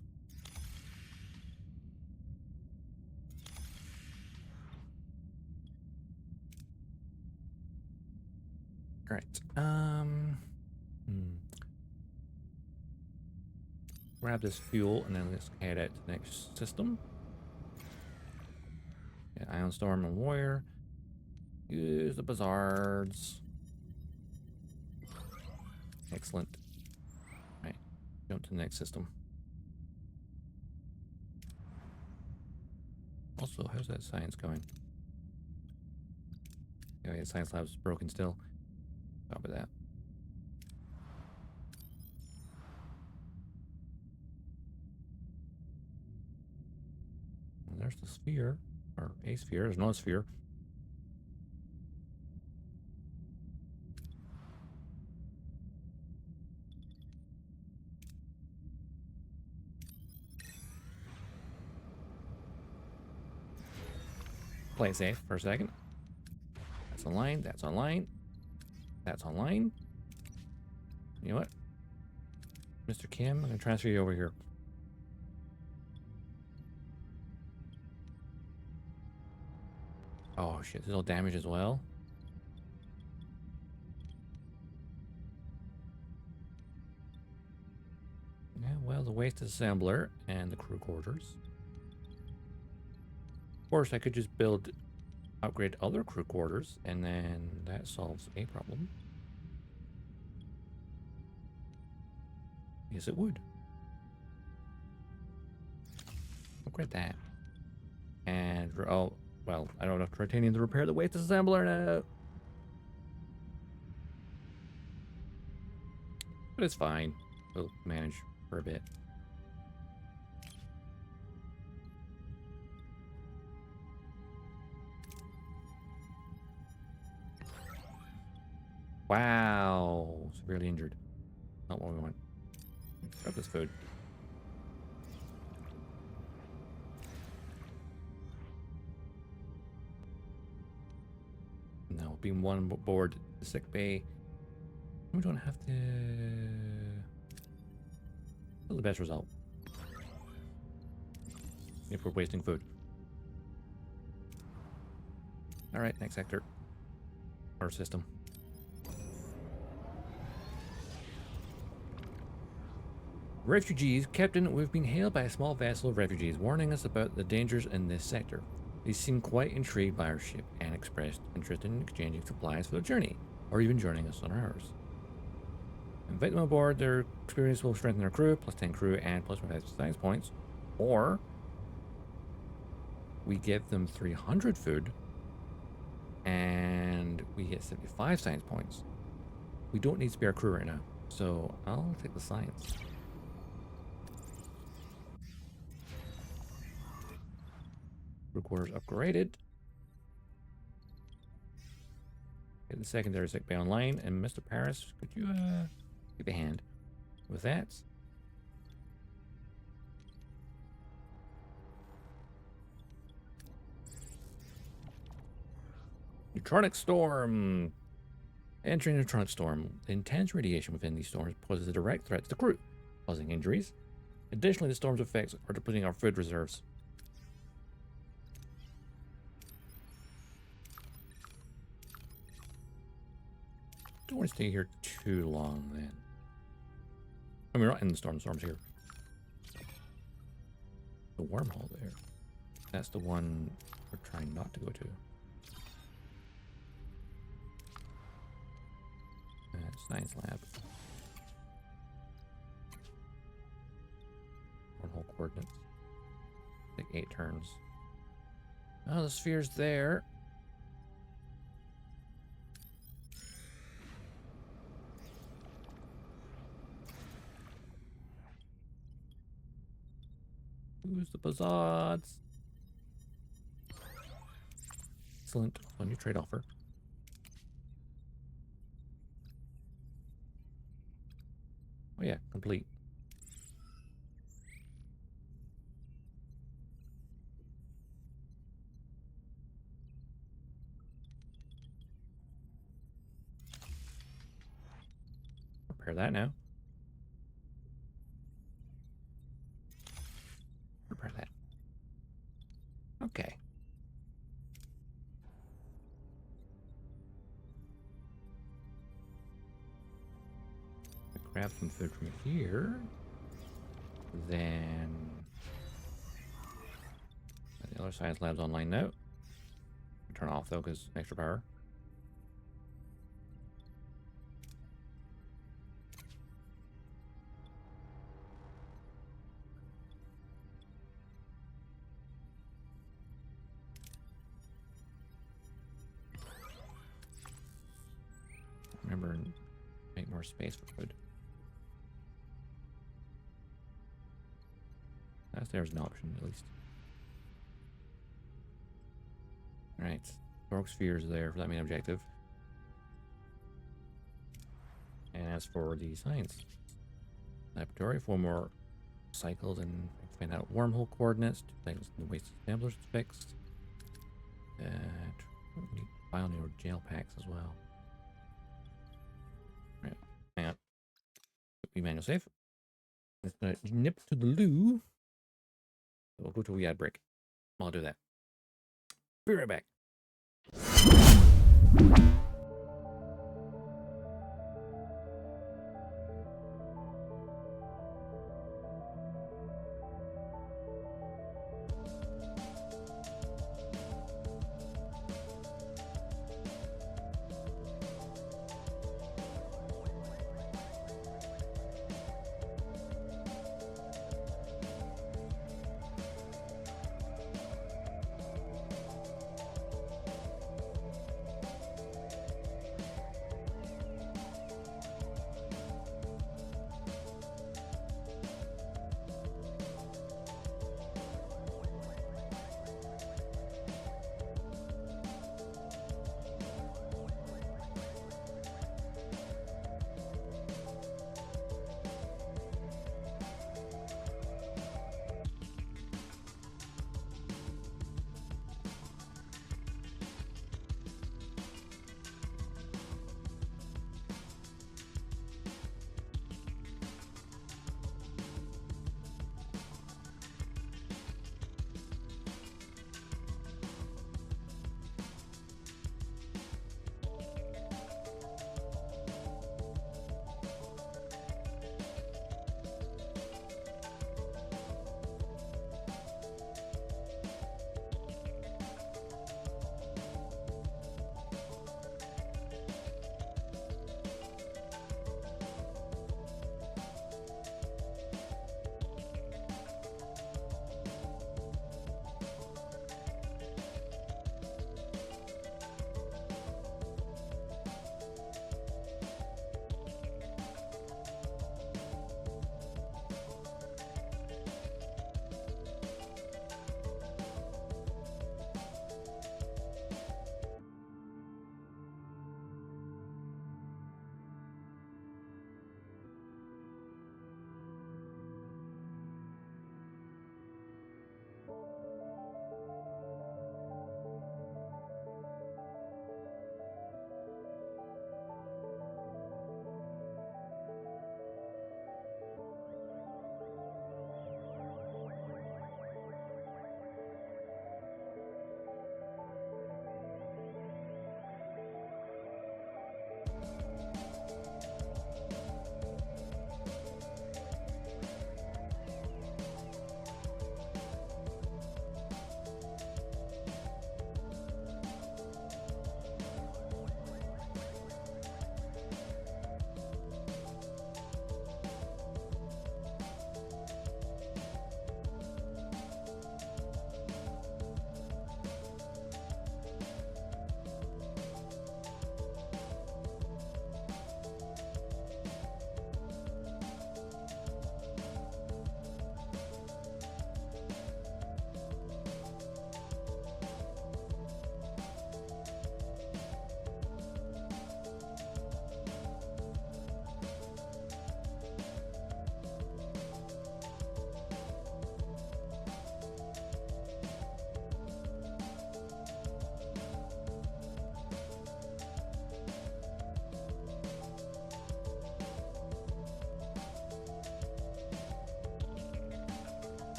Alright. Grab this fuel and then let's head out to the next system. Yeah, Ion Storm and Warrior. Use the Bazaards. Excellent. Right. Jump to the next system. Also, how's that science going? Oh yeah, science lab's broken still. Stop with that. And there's the sphere. Or a sphere. There's no sphere. Play it safe for a second. That's online. That's online. That's online. You know what? Mr. Kim, I'm going to transfer you over here. Oh shit, this is all damage as well. Yeah, well, the waste assembler and the crew quarters. Of course, I could just upgrade other crew quarters, and then that solves a problem. Yes, it would. Upgrade that. And, oh, well, I don't have enough titanium to repair the waste assembler now. But it's fine. We'll manage for a bit. Wow. Severely injured. Not what we want. Grab this food. No, beam one board the sick bay. We don't have to. Still the best result. If we're wasting food. Alright, next sector. Our system. Refugees. Captain, we've been hailed by a small vessel of refugees warning us about the dangers in this sector. They seem quite intrigued by our ship and expressed interest in exchanging supplies for the journey, or even joining us on ours. Invite them aboard. Their experience will strengthen our crew, plus 10 crew and plus 5 science points. Or we give them 300 food and we get 75 science points. We don't need spare crew right now, so I'll take the science. Crew quarters upgraded. Get the secondary sick bay online, and Mr. Paris, could you give a hand with that? Neutronic storm. Entering a neutronic storm. The intense radiation within these storms poses a direct threat to the crew, causing injuries. Additionally, the storm's effects are depleting our food reserves. Don't want to stay here too long, then. I mean, we're not in the storm. The storm's here. The wormhole there. That's the one we're trying not to go to. Science lab. Wormhole coordinates. Take 8 turns. Oh, the sphere's there. Who's the Bazards? Excellent. So new trade offer. Oh yeah, complete. Repair that now. Repair that. Okay. Grab some food from here. Then the other science lab's online now. Turn off though, because extra power. Remember, make more space for food. There's an option, at least. Alright. Borg sphere is there for that main objective. And as for the science laboratory, 4 more cycles and find out wormhole coordinates, 2 things in the waste assemblers fixed. We need Pioneer gel packs as well. Right, hang on. Be manual save. Let's nip to the loo. We'll go to a VOY break. I'll do that. Be right back.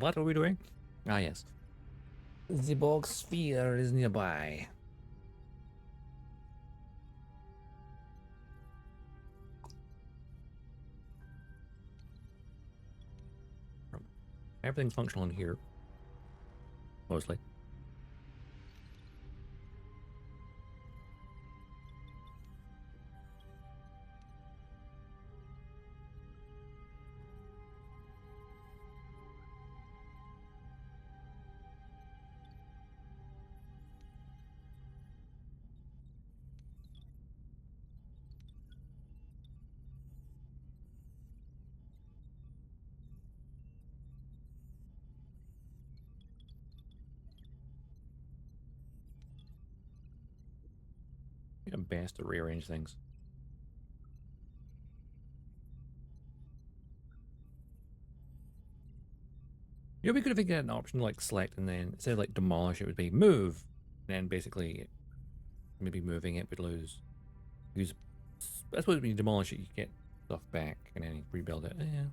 What are we doing? Ah, yes. The Borg sphere is nearby. Everything's functional in here. Mostly. Best to rearrange things. You know, we could have got an option like select and then instead of like demolish, it would be move. And then basically, maybe moving it would use. I suppose when you demolish it, you get stuff back and then you rebuild it. Yeah.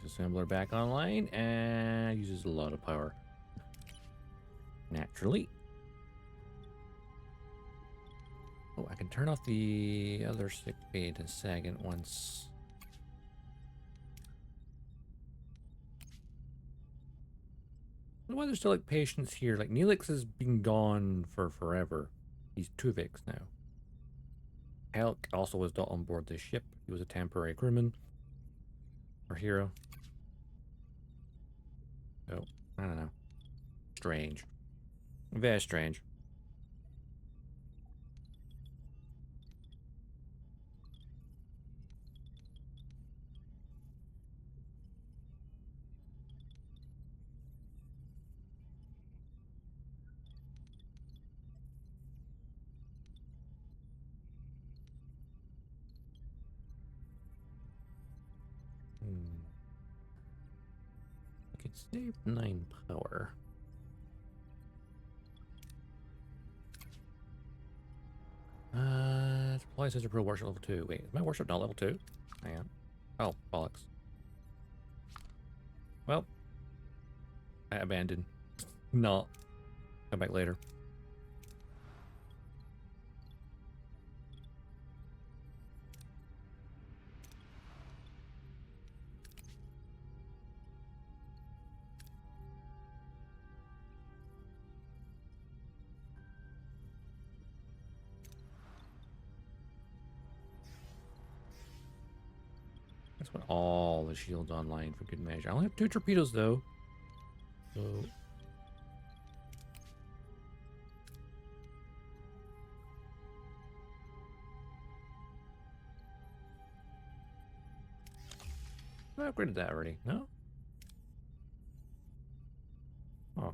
Assembler back online and uses a lot of power. Naturally. Oh, I can turn off the other sick bay in a second once. I wonder why there's still like patients here. Like Neelix has been gone for forever. He's Tuvix now. Helk also was not on board this ship. He was a temporary crewman or hero. So, I don't know. Strange. Very strange. I could save 9 power. Supply sensor pro workshop level 2. Wait, is my workshop not level 2? I am. Oh, bollocks. Well, I abandoned. Not. Come back later. Let's put all the shields online for good measure. I only have 2 torpedoes though. So I upgraded that already. No? Oh.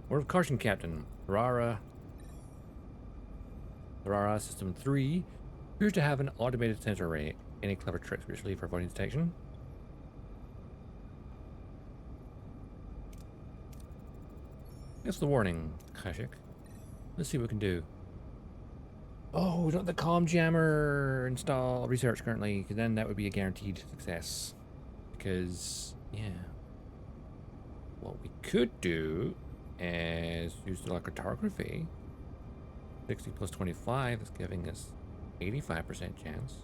Word of caution, Captain. Rara System 3 appears to have an automated sensor array. Any clever tricks recently for avoiding detection? That's the warning, Kashik. Let's see what we can do. Oh, we don't have the comm jammer install research currently, because then that would be a guaranteed success. Because, yeah. What we could do is use the cartography. 60 plus 25 is giving us 85% chance.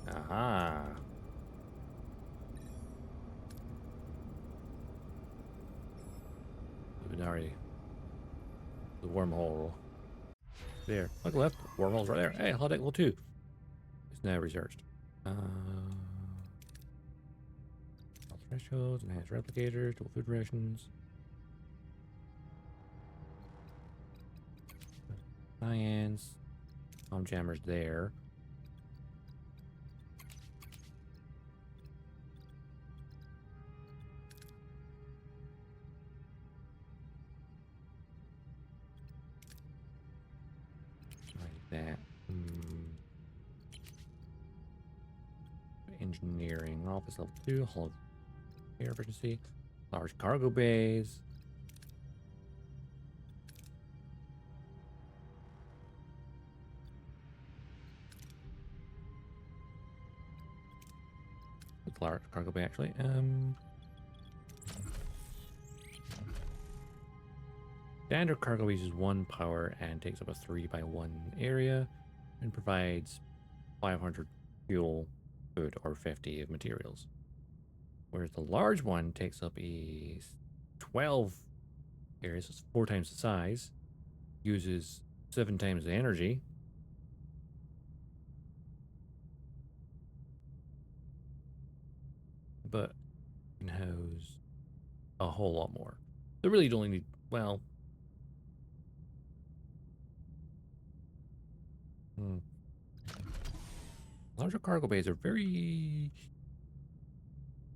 Aha. already. The wormhole. There. Look left. Wormhole's right there. Hey, holodeck level 2. It's now researched. Thresholds, enhanced replicators, dual food rations. Science. Palm jammers there. Like that. Engineering. Office level 2. Hull air efficiency. Large cargo bays. Large cargo bay actually. Standard cargo uses 1 power and takes up a 3x1 area and provides 500 fuel, food, or 50 of materials. Whereas the large one takes up a 12 areas, so it's 4 times the size, uses 7 times the energy. But can house a whole lot more. They really don't need, well, larger cargo bays are very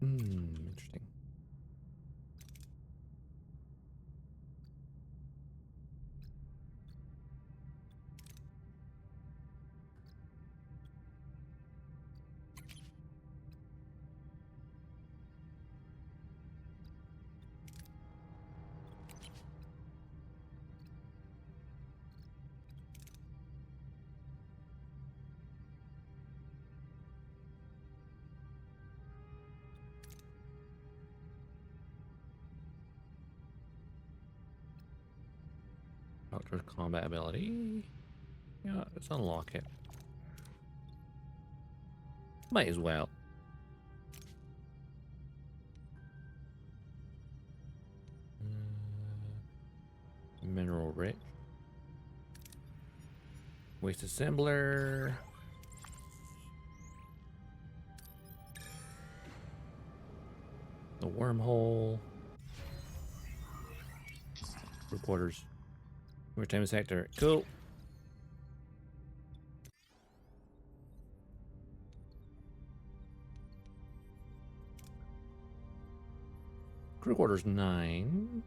interesting. Outdoor combat ability. Yeah, let's unlock it. Might as well. Mineral rich. Waste assembler. The wormhole. Reporters. More time sector. Cool. Crew quarters 9.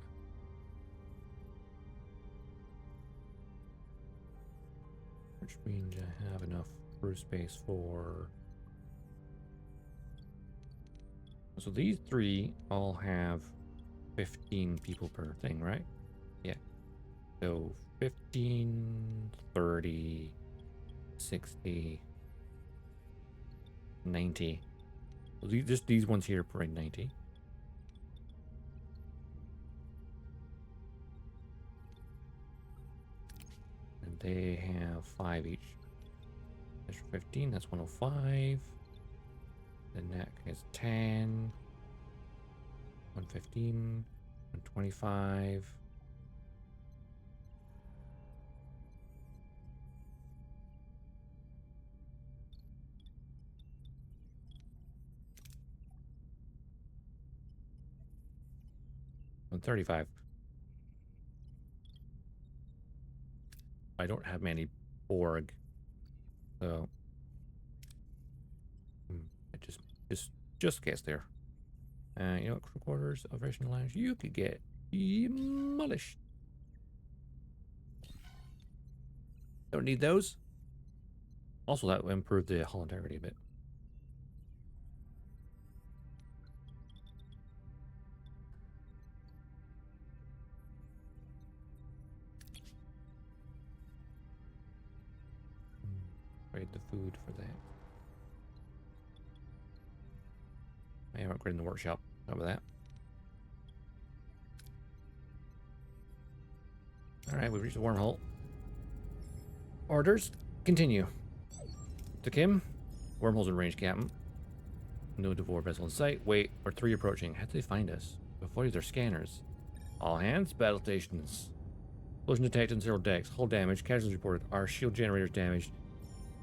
Which means I have enough crew space for. So these 3 all have 15 people per thing, right? Yeah. So 15, 30, 60, 90. So just these ones here provide 90. And they have 5 each. Extra 15, that's 105. The neck is 10. 115, 125. And 35. I don't have many Borg, so it just gets there. You know what, crew quarters, operational lounge, you could get demolished. Don't need those. Also, that will improve the hull integrity a bit. Trade the food for that. I am upgrading the workshop. How about that? Alright, we've reached the wormhole. Orders, continue. To Kim, wormholes in range, Captain. No Devore vessel in sight. Wait, we're 3 approaching. How did they find us? Avoid their scanners. All hands, battle stations. Explosion detected on several decks. Hull damage. Casualties reported. Our shield generators damaged.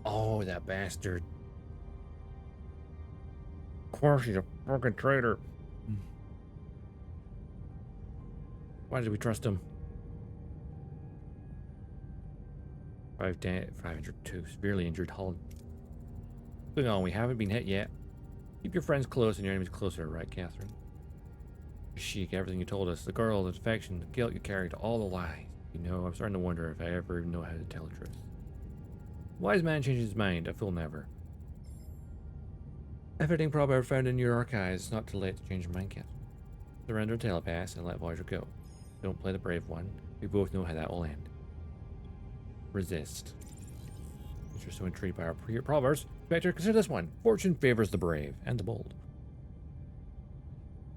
Oh, that bastard. Of course, he's a fucking traitor. Why did we trust him? 502. Severely injured hull. Moving on, we haven't been hit yet. Keep your friends close and your enemies closer, right, Catherine? Chic, everything you told us. The girl, the defection, the guilt you carried, all the lies. You know, I'm starting to wonder if I ever know how to tell the truth. Wise man changes his mind, a fool never. Everything probably ever found in your archives, not too late to change your mind, Captain. Surrender telepass and let Voyager go. Don't play the brave one. We both know how that will end. Resist. Since you're so intrigued by our proverbs, Spectre, consider this one. Fortune favors the brave and the bold.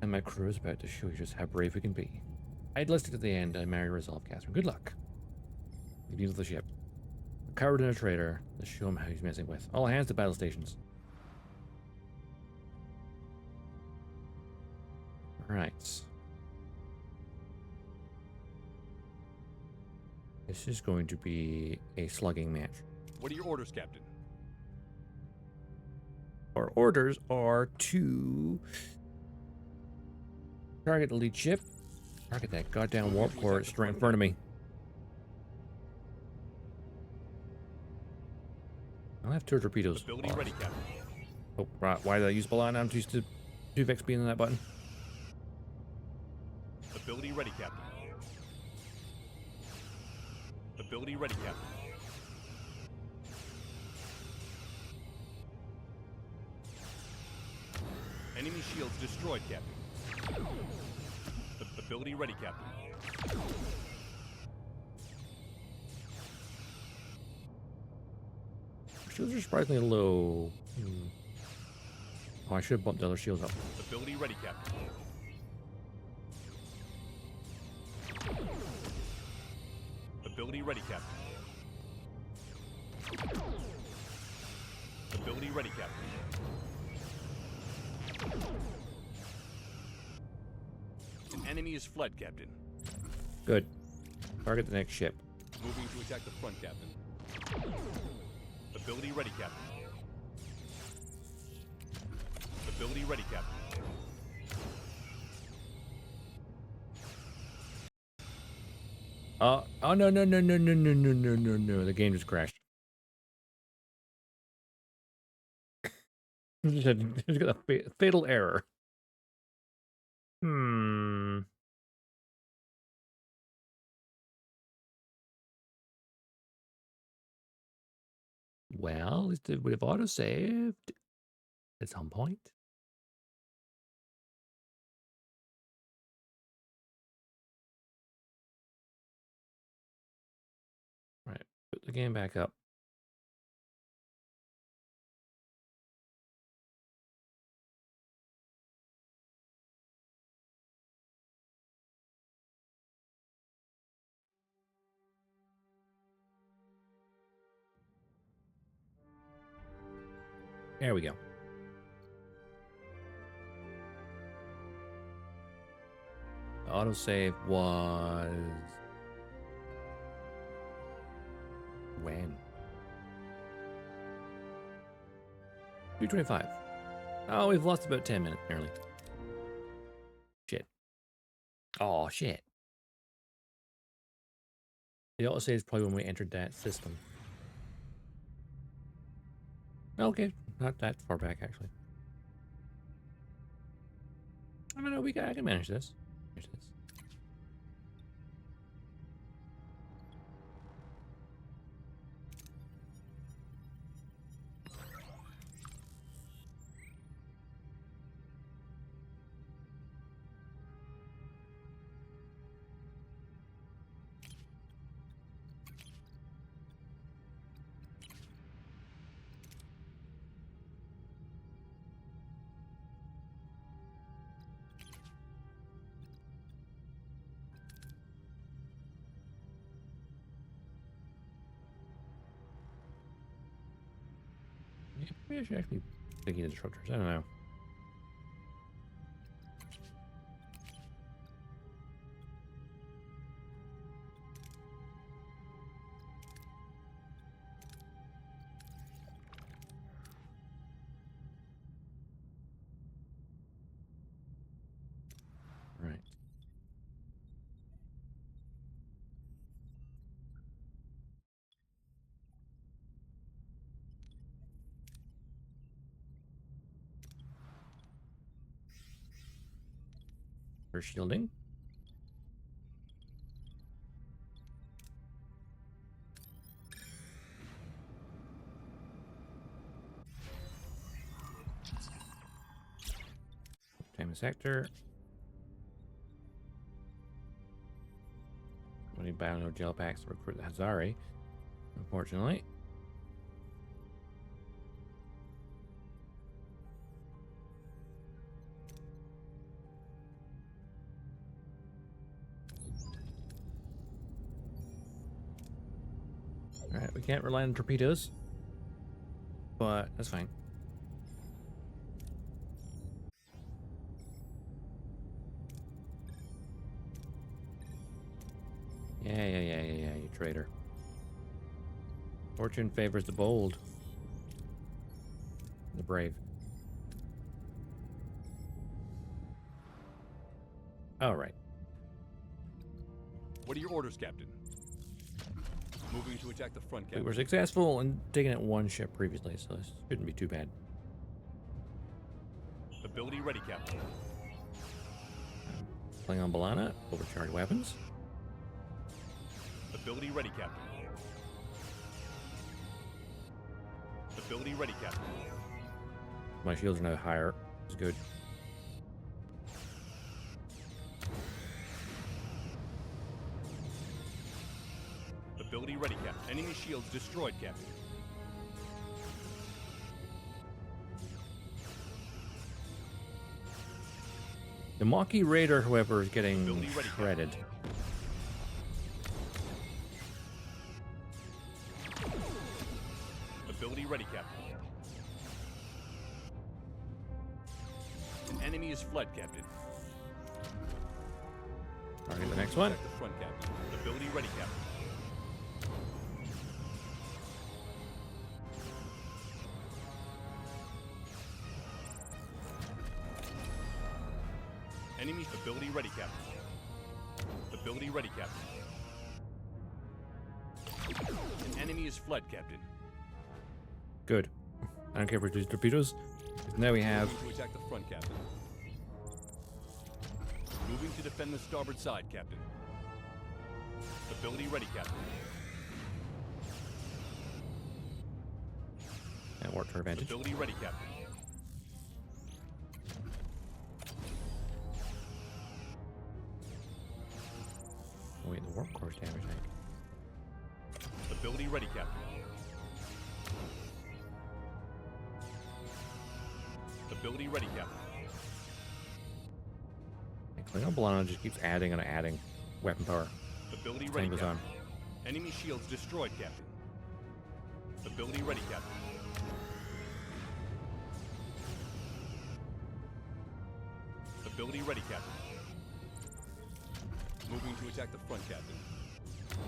And my crew is about to show you just how brave we can be. I'd listed at the end, I marry resolve, Catherine. Good luck. Leave you to the ship. A coward and a traitor. Let's show him how he's messing with. All hands to battle stations. Right. This is going to be a slugging match. What are your orders, Captain? Our orders are to target the lead ship. Target that goddamn warp core straight in front of me. I'll have two torpedoes. Ability ready, Captain. Oh, right. Why did I use Balan? I'm used to 2vex being on that button. Ability ready, Captain. Ability ready, Captain. Enemy shields destroyed, Captain. Ability ready, Captain. Shields are surprisingly low. Oh, I should have bumped the other shields up. Ability ready, Captain. Ability ready, Captain. Ability ready, Captain. An enemy is fled, Captain. Good. Target the next ship. Moving to attack the front, Captain. Ability ready, Captain. Ability ready, Captain. Oh no. The game just crashed. Just got a fatal error. Well, at least it would have autosaved at some point. Right, put the game back up. There we go. The autosave was when? 2:25. Oh, we've lost about 10 minutes nearly. Shit. Oh, shit. The autosave is probably when we entered that system. Okay, not that far back actually. I don't know. I can manage this. Manage this. Maybe I should actually thinking of disruptors. I don't know. for shielding. Time sector. We need bio gel packs to recruit the Hazari, unfortunately. Alright, we can't rely on torpedoes, but that's fine. Yeah, you traitor. Fortune favors the bold. The brave. Alright. What are your orders, Captain? Moving to attack the front, We Captain. were successful in taking out one ship previously, so this shouldn't be too bad. Ability ready, Captain. Playing on Balana, overcharge weapons. Ability ready, Captain. Ability ready, Captain. My shields are now higher. It's good. Ability ready, Captain. Enemy shields destroyed, Captain. The Maquis Raider, however, is getting Ability ready, shredded. Ability ready, Captain. An enemy is fled, Captain. Target the next one. Attack the front, Captain. Ability ready, Captain. Enemy ability ready, Captain. Ability ready, Captain. An enemy is fled, Captain. Good. I don't care if we do torpedoes. Now we have Moving to attack the front, Captain. Moving to defend the starboard side, Captain. Ability ready, Captain. that worked to our advantage. Ability ready, Captain. Oh, wait, the warp core's damage tank. Ability ready, Captain. Ability ready, Captain. Klingon Balana just keeps adding and adding weapon power. Ability Time ready, goes Captain. on. Enemy shields destroyed, Captain. Ability ready, Captain. Ability ready, Captain. Moving to attack the front, Captain.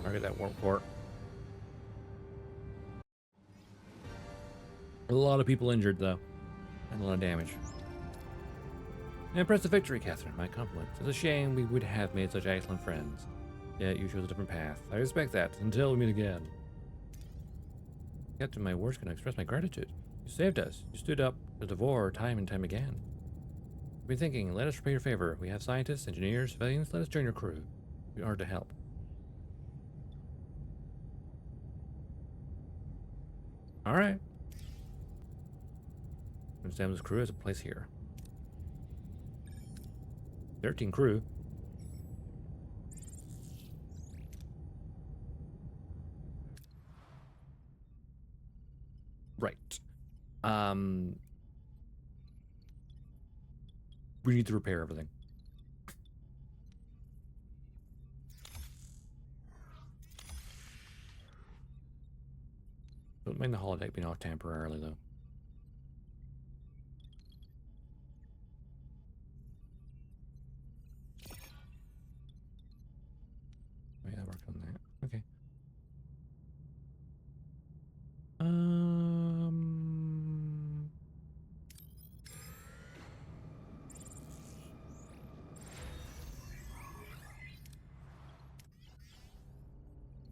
Target that warp core. A lot of people injured, though. And a lot of damage. Impressive victory, Catherine. My compliments. It's a shame we would have made such excellent friends. Yet you chose a different path. I respect that. Until we meet again. Captain, my words can express my gratitude. You saved us. You stood up to the war time and time again. I've been thinking, let us repay your favor. We have scientists, engineers, civilians. Let us join your crew. We are to help. Alright. Sam's crew has a place here. 13 crew. Right. We need to repair everything. Don't mind the holodeck being off temporarily, though. Wait, I worked on that. Okay.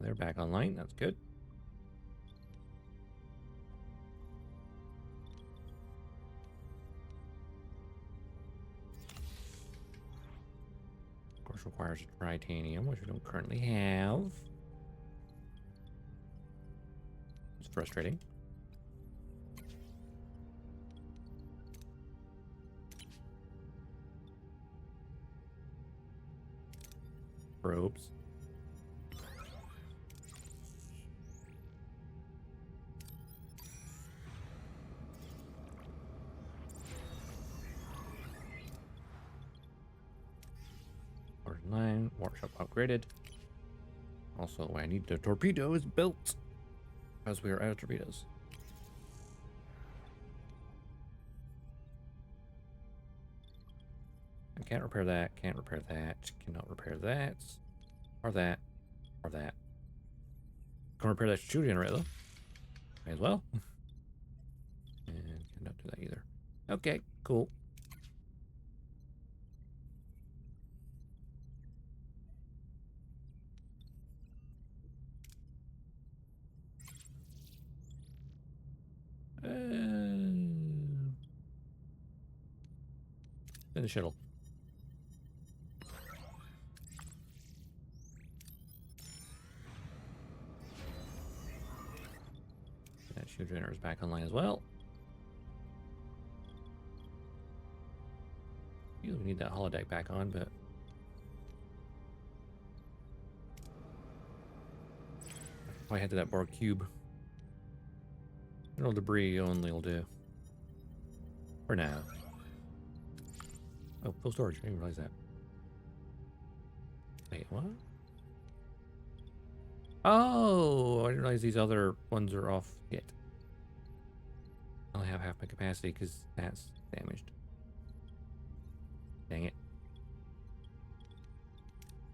They're back online. That's good. requires titanium, which we don't currently have. It's frustrating. Probes. Order 9, workshop upgraded. Also, I need the torpedoes built because we are out of torpedoes. I can't repair that, can't repair that, cannot repair that, or that, or that. Can repair that shooting generator though. May as well. And cannot do that either. Okay, cool. Send the shuttle. That shield generator is back online as well. We need that holodeck back on, but I head to that Borg cube. Mineral debris only will do. For now. Oh, full storage. I didn't realize that. Wait, what? Oh, I didn't realize these other ones are off yet. I only have half my capacity because that's damaged. Dang it.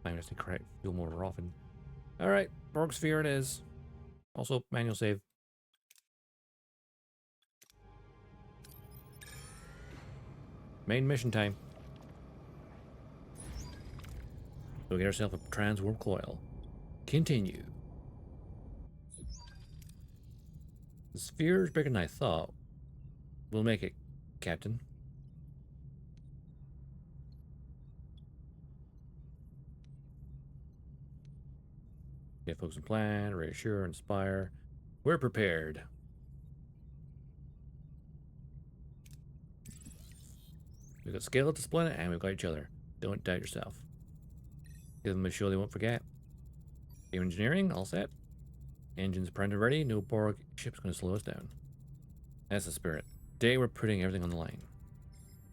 I have to correct fuel more often. Alright, Borg Sphere it is. Also, manual save. Main mission time. We'll get ourselves a transwarp coil. Continue. The sphere is bigger than I thought. We'll make it, Captain. Get folks in plan, reassure, inspire. We're prepared. We've got skill at this planet and we've got each other. Don't doubt yourself. Give them a show they won't forget. Engineering, all set. Engines primed and ready. No Borg ship's going to slow us down. That's the spirit. Today we're putting everything on the line.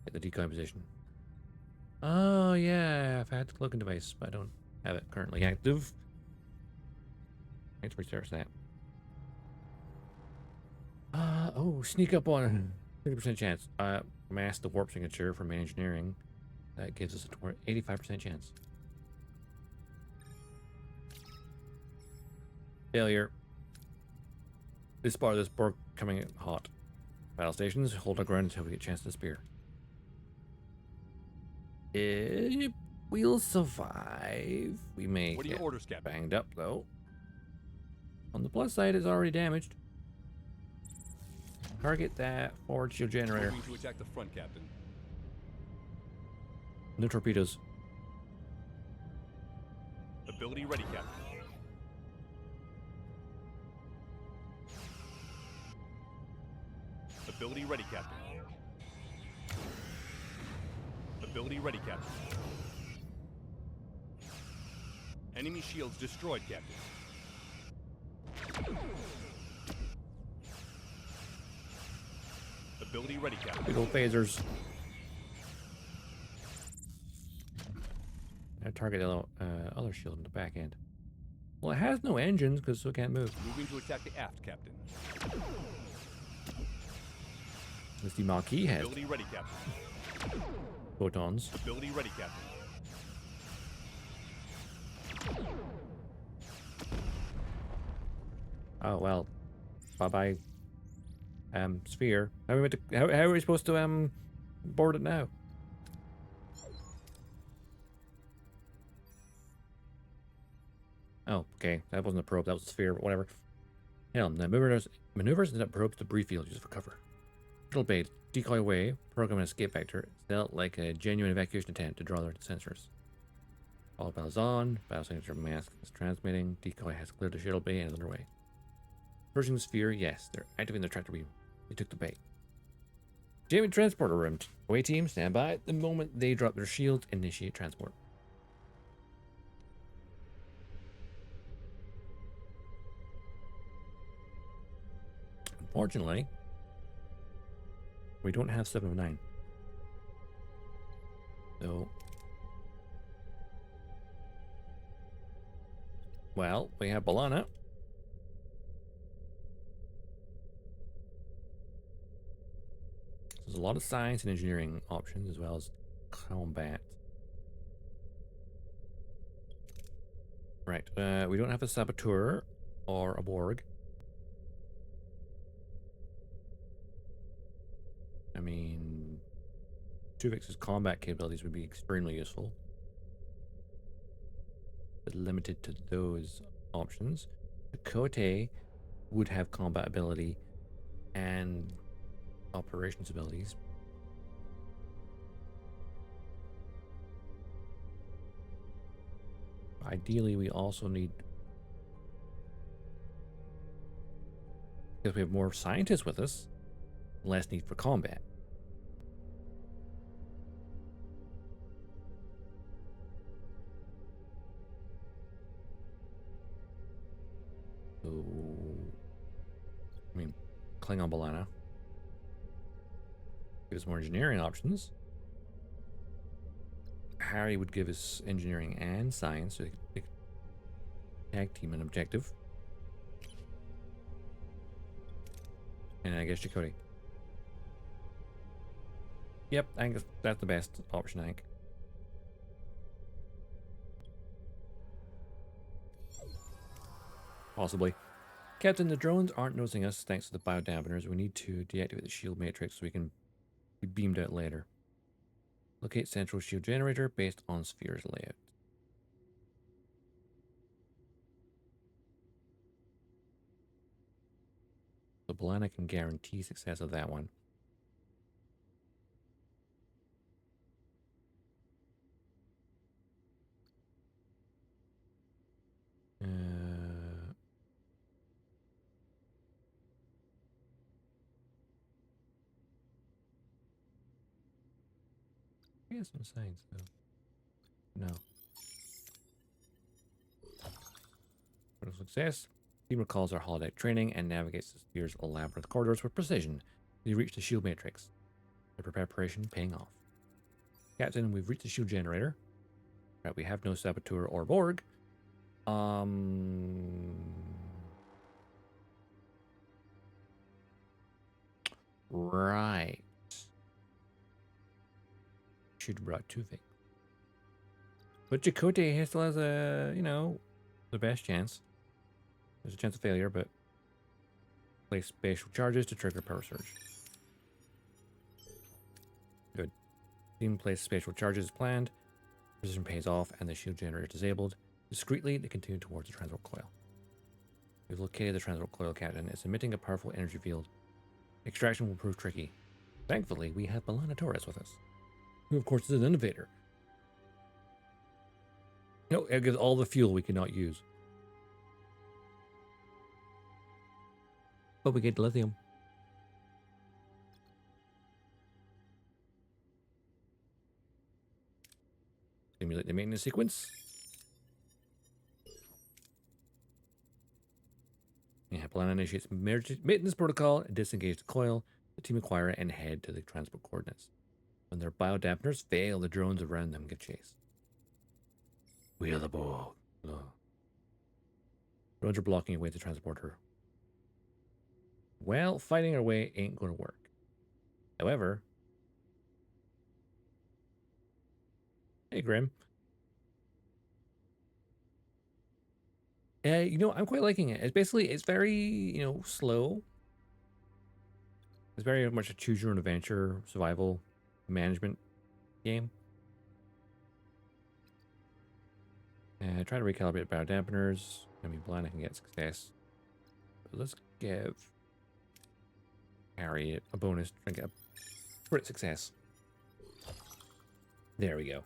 Get the decoy position. Oh yeah, I've had the cloaking device, but I don't have it currently active. Let's research that. Oh, sneak up on 30% chance. Mass the warp signature from engineering. That gives us a 85% chance. Failure. This part of this Borg coming in hot. Battle stations, hold our ground until we get a chance to spear. We'll survive. We may What are get your orders, Captain? banged up though. On the plus side, it's already damaged. Target that forward shield generator. Moving to attack the front, Captain. No torpedoes. Ability ready, Captain. Ability ready, Captain. Ability ready, Captain. Enemy shields destroyed, Captain. Ability ready, Captain. Big old phasers. Now target the other shield in the back end. Well, it has no engines because it can't move. Moving to attack the aft, Captain. At the Marquis has Ability ready, Captain. photons. Ability ready, Captain. Oh well. Bye bye. Sphere. How are we supposed to board it now? Oh, okay. That wasn't a probe. That was a sphere. But whatever. Hell, the maneuvers and probes debris field used for cover. Little bait. Decoy away. Program an escape vector. It's dealt like a genuine evacuation attempt to draw their sensors. All bells on. Battle signature mask is transmitting. Decoy has cleared the shuttle bay and is underway. Purging the sphere, yes, they're activating the tractor beam. They took the bait. Jamming transporter room. Away team, stand by. The moment they drop their shields, initiate transport. Unfortunately, we don't have 7 of 9. So, well, we have Balana. There's a lot of science and engineering options as well as combat. Right, we don't have a saboteur or a Borg. I mean, Tuvix's combat capabilities would be extremely useful, but limited to those options. Chakotay would have combat ability and operations abilities. Ideally, we also need, because we have more scientists with us, less need for combat. So, I mean, Klingon Balana gives more engineering options. Harry would give us engineering and science, so they could tag team an objective. And I guess Chakotay. Yep, I think that's the best option, I think. Possibly. Captain, the drones aren't noticing us thanks to the biodampeners. We need to deactivate the shield matrix so we can be beamed out later. Locate central shield generator based on sphere's layout. So Balana can guarantee success of that one. We have some science though. No. Critical success. Team recalls our holodeck training and navigates the sphere's labyrinth corridors with precision. We reach the shield matrix. The preparation paying off. Captain, we've reached the shield generator. Right, we have no saboteur or Borg. Right. Should have brought Tuvix. But Chakotay still has a, you know, the best chance. There's a chance of failure, but place spatial charges to trigger power surge. Good. Team place spatial charges as planned. Precision pays off, and the shield generator is disabled. Discreetly, they continue towards the transwarp coil. We've located the transwarp coil, Captain. It's emitting a powerful energy field. Extraction will prove tricky. Thankfully, we have Balana Torres with us, who of course is an innovator. No, it gives all the fuel we cannot use. But we get lithium. Simulate the maintenance sequence. Yeah, Balana initiates maintenance protocol and disengage the coil. The team acquire it and head to the transport coordinates. When their biodampeners fail, the drones around them get chased. Wheel the ball. Drones are blocking away the transporter. Well, fighting our way ain't going to work. However, hey, Grim. You know, I'm quite liking it. It's basically, it's very, you know, slow. It's very much a choose your own adventure survival management game. Try to recalibrate biodampeners. I mean, Balana can get success. But let's give Harry a bonus and get a crit success. There we go.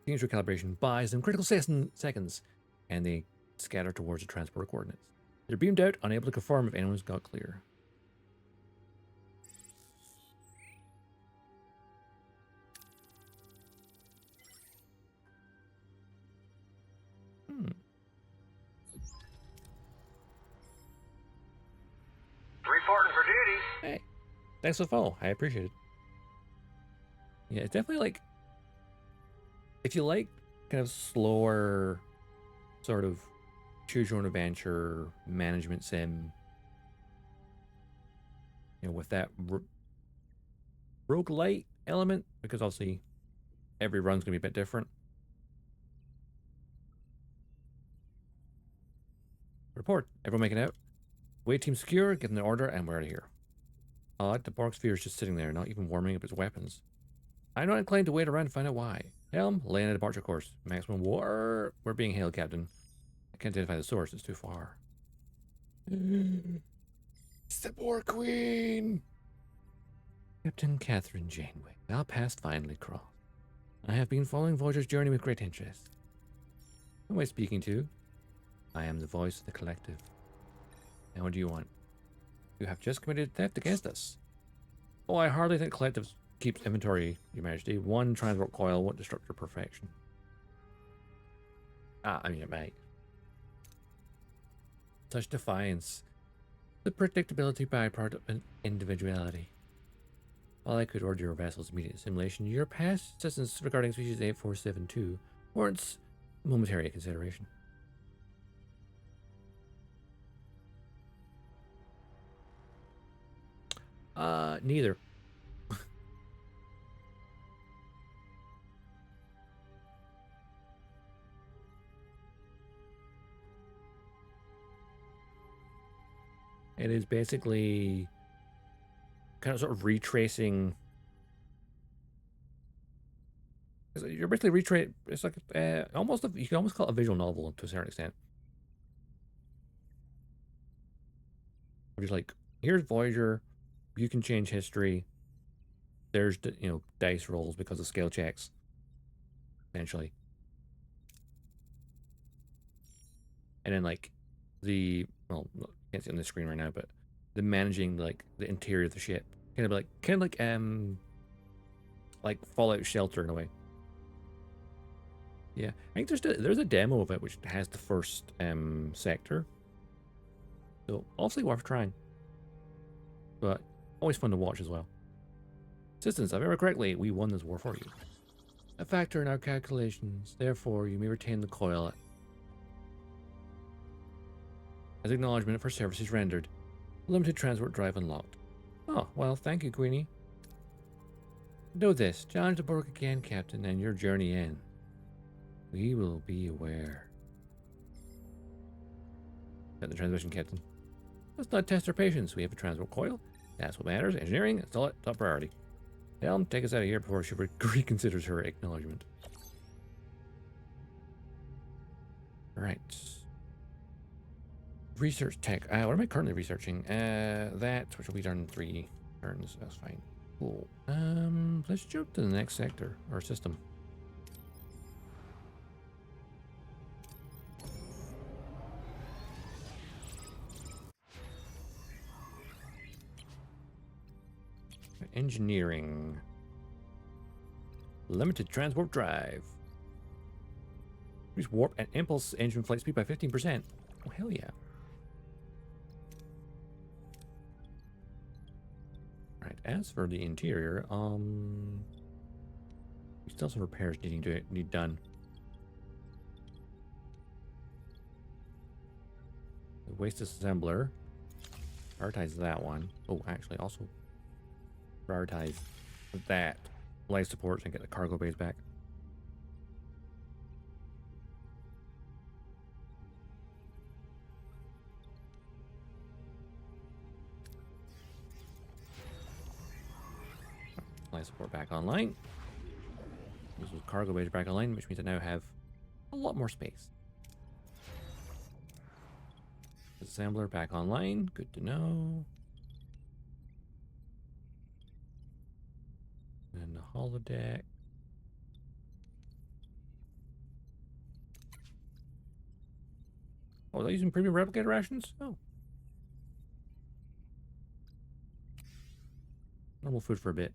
Team's recalibration buys them critical seconds, and they scatter towards the transport coordinates. They're beamed out, unable to confirm if anyone's got clear. Reporting for duty. Hey, thanks for the follow. I appreciate it. Yeah, it's definitely like, if you like kind of slower, sort of choose your own adventure management sim, with that roguelite element, because obviously every run's gonna be a bit different. Report. Everyone making out. Wave team secure, getting the order, and we're out of here. I like the Borg sphere is just sitting there, not even warming up its weapons. I'm not inclined to wait around to find out why. Helm, lay on a departure course. Maximum war. We're being hailed, Captain. I can't identify the source, it's too far. It's the Borg Queen! Captain Catherine Janeway, thou past finally crossed. I have been following Voyager's journey with great interest. Who am I speaking to? I am the voice of the collective. And what do you want? You have just committed theft against us. Oh, I hardly think collective keeps inventory, Your Majesty. One Transwarp Coil won't disrupt your perfection. I mean, it might. Such defiance. The predictability byproduct of individuality. While I could order your vessel's immediate assimilation, your past assistance regarding species 8472 warrants momentary consideration. Neither. It is basically kind of sort of retracing. You're basically retrace. It's like almost you can almost call it a visual novel to a certain extent. Just like, here's Voyager. You can change history. There's dice rolls because of scale checks. Essentially. And then like well, can't see on the screen right now, but the managing like the interior of the ship, kind of like Fallout Shelter in a way. Yeah, I think there's a demo of it which has the first sector, so obviously worth trying, but always fun to watch as well. Assistance, if I remember correctly, we won this war for you. A factor in our calculations, therefore you may retain the coil as acknowledgement for services rendered. Limited transport drive unlocked. Oh, well, thank you, Queenie. Know this, challenge the Borg again, Captain, and your journey ends. We will be aware. Got the transmission, Captain. Let's not test our patience. We have a transport coil. That's what matters. Engineering, install it, top priority. Helm, take us out of here before she reconsiders her acknowledgement. Alright. Research tech. What am I currently researching? That, which will be done in 3 turns. That's fine. Cool. Let's jump to the next sector, or system. Engineering. Limited transport drive. Increase warp and impulse engine flight speed by 15%. Oh, hell yeah. Right, as for the interior, we still have some repairs need done. The waste disassembler. Prioritize that one. Oh, actually, also prioritize that life support and get the cargo bays back. Life support back online. This is cargo bays back online, which means I now have a lot more space. Assembler back online. Good to know. And the holodeck. Oh, they're using premium replicator rations? Oh. Normal food for a bit.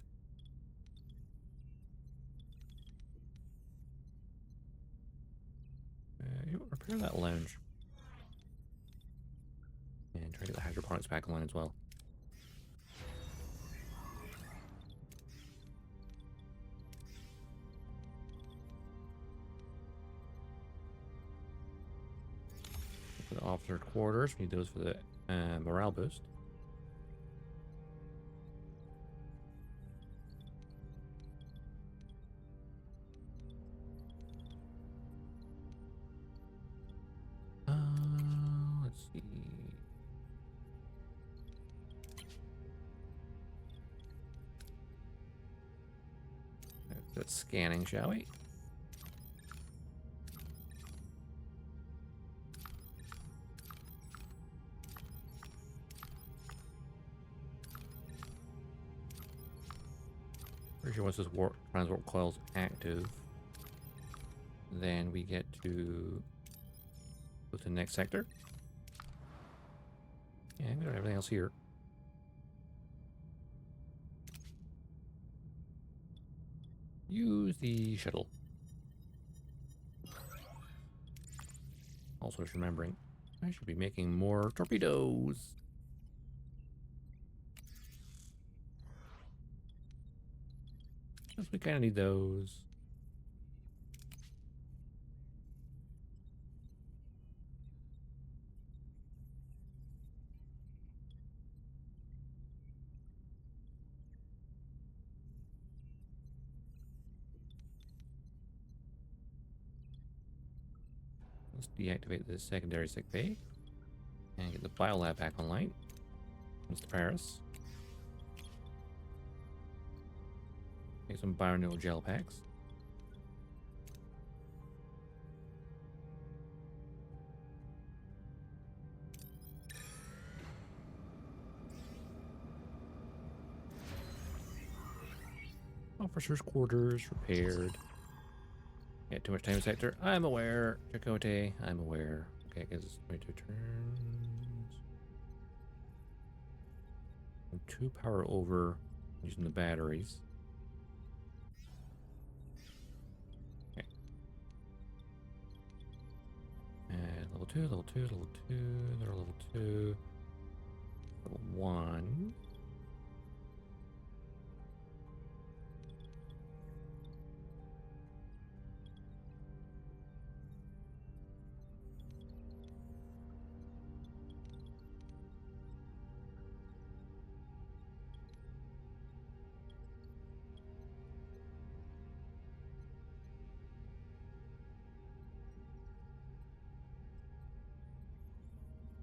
You know, repair that lounge. And try to get the hydroponics back online as well. For the officer quarters, we need those for the morale boost. Let's see. Let's scanning, shall we? Pretty sure once this transwarp coil's active, then we get to go to the next sector. Yeah, we got everything else here. Use the shuttle. Also, just remembering, I should be making more torpedoes. Because we kind of need those. Let's deactivate the secondary sick bay and get the biolab back online. Mr. Paris. Make some bioneural gel packs. Officers' quarters repaired. Yeah, too much time sector. I'm aware. Chakotay, I'm aware. Okay, I guess it's 22 turns. 2 power over using the batteries. Okay. And level 2, level 2, level 2, they're level 2. Level 1.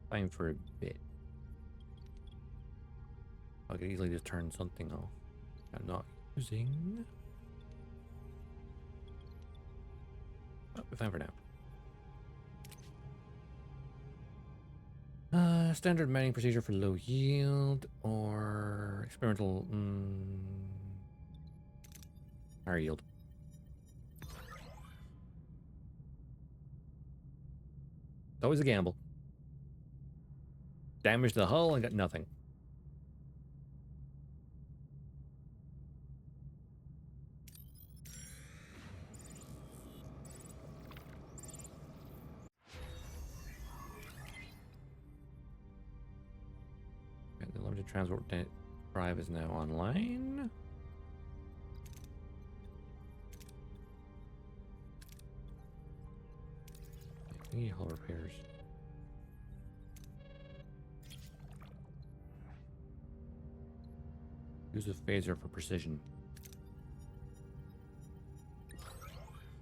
Fine for a bit. I could easily just turn something off. I'm not using. Oh, we're fine for now. Standard mining procedure for low yield or experimental higher yield. It's always a gamble. Damaged the hull and got nothing. Okay, the limited transport drive is now online. We need hull repairs. Use a phaser for precision.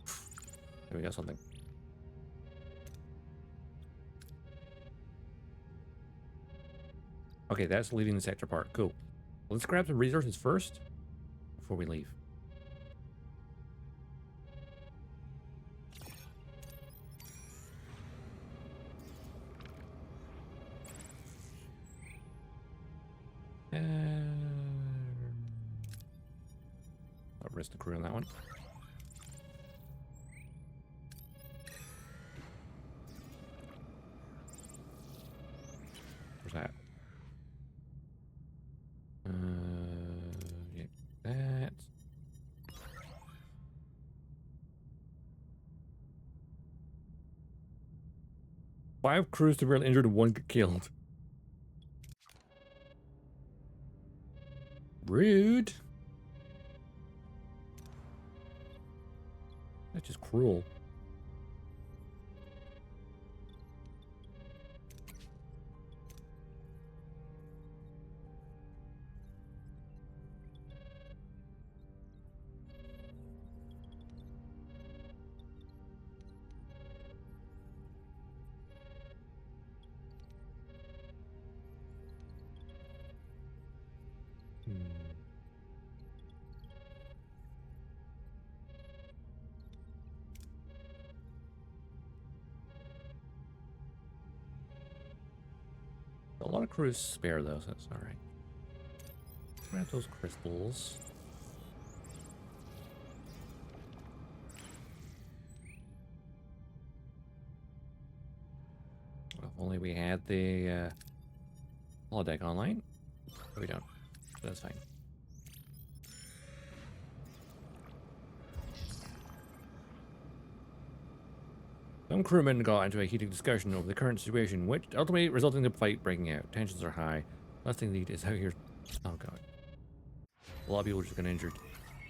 There we got something. Okay, that's leaving the sector part. Cool. Let's grab some resources first before we leave. I'll risk the crew on that one. Where's that? Yeah, that. Five crews severely injured and one get killed. Rude. That's just cruel. A lot of crews spare though, so that's alright. Grab those crystals. Well, if only we had the holodeck online. But we don't. That's fine. Some crewmen got into a heated discussion over the current situation, which ultimately resulted in the fight breaking out. Tensions are high. Last thing they need is out here. Oh god. A lot of people just got injured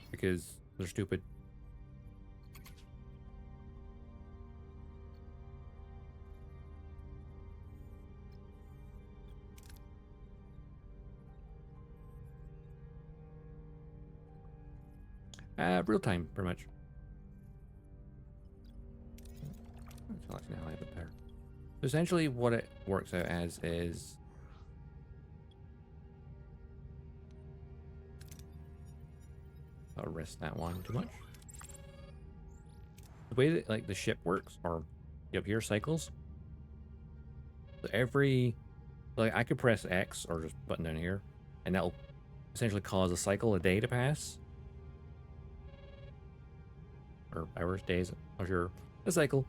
because they're stupid. Real time, pretty much. Essentially, what it works out as is I'll risk that one too much. The way that like the ship works, or up here cycles. So every like I could press X or just button down here, and that'll essentially cause a cycle a day to pass. Or hours, days, I'm sure. A cycle.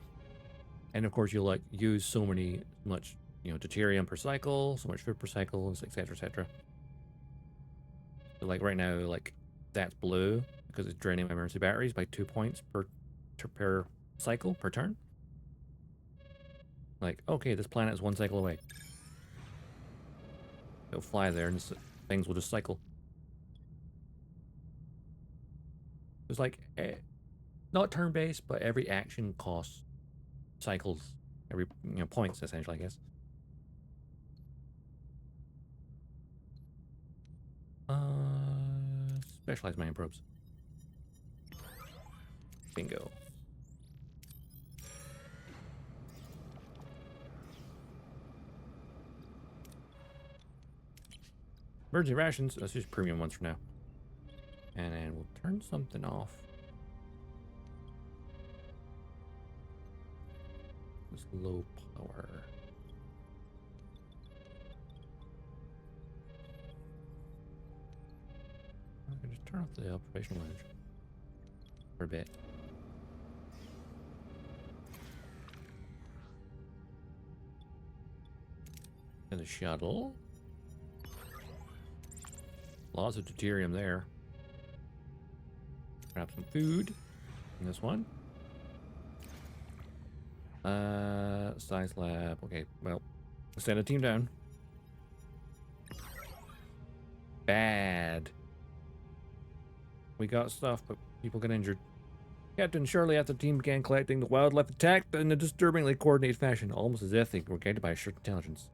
And of course you'll like use so much, you know, deuterium per cycle, so much food per cycle, etc, etc. So like right now, like that's blue because it's draining my emergency batteries by 2 points per cycle, per turn. Like, okay, this planet is 1 cycle away. It'll fly there and things will just cycle. It's like, not turn-based, but every action costs cycles, every, you know, points essentially, I guess. Specialized mining probes. Bingo. Emergency rations. Let's use premium ones for now. And then we'll turn something off. It's low power. I can just turn off the observation lounge for a bit. And the shuttle. Lots of deuterium there. Grab some food in this one. Size lab. Okay, well, let's send a team down. Bad. We got stuff, but people get injured. Captain, shortly after the team began collecting, the wildlife attacked in a disturbingly coordinated fashion, almost as if they were guided by a shared intelligence.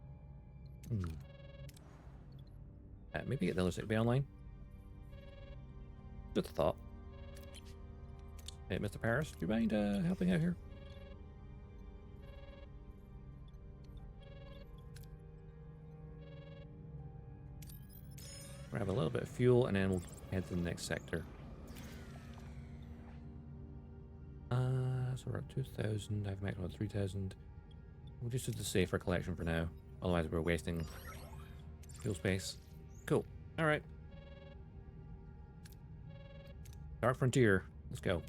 Maybe get the other side be online. Just a thought. Hey, Mr. Paris, do you mind helping out here? Grab a little bit of fuel and then we'll head to the next sector. So we're at 2,000. I've maxed out 3,000. We'll just do the safer collection for now. Otherwise, we're wasting fuel space. Cool. All right. Dark Frontier. Let's go.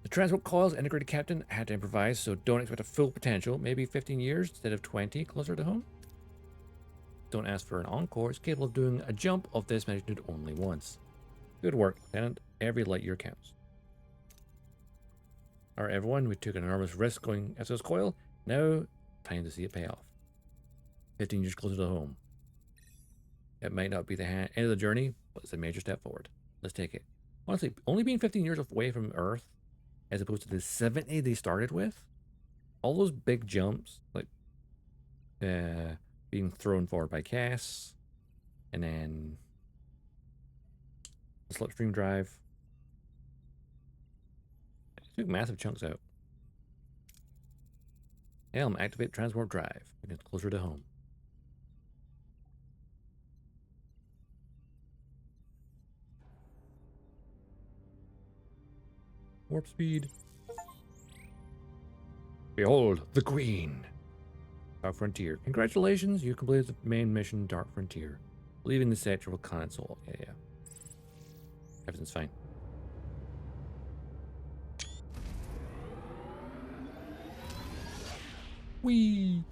The Transwarp Coil's integrated captain had to improvise, so don't expect a full potential. Maybe 15 years instead of 20 closer to home. Don't ask for an encore. It's capable of doing a jump of this magnitude only once. Good work, Lieutenant. Every light year counts. Alright, everyone, we took an enormous risk going after this coil. Now, time to see it pay off. 15 years closer to home. It might not be the end of the journey, but it's a major step forward. Let's take it. Honestly, only being 15 years away from Earth, as opposed to the 70 they started with, all those big jumps, like being thrown forward by Cass, and then the slipstream drive, it took massive chunks out. Helm, activate transwarp drive. Get closer to home. Warp speed. Behold, the Queen. Dark Frontier. Congratulations, you completed the main mission, Dark Frontier. Leaving the sector will console. Yeah. Everything's fine. Whee!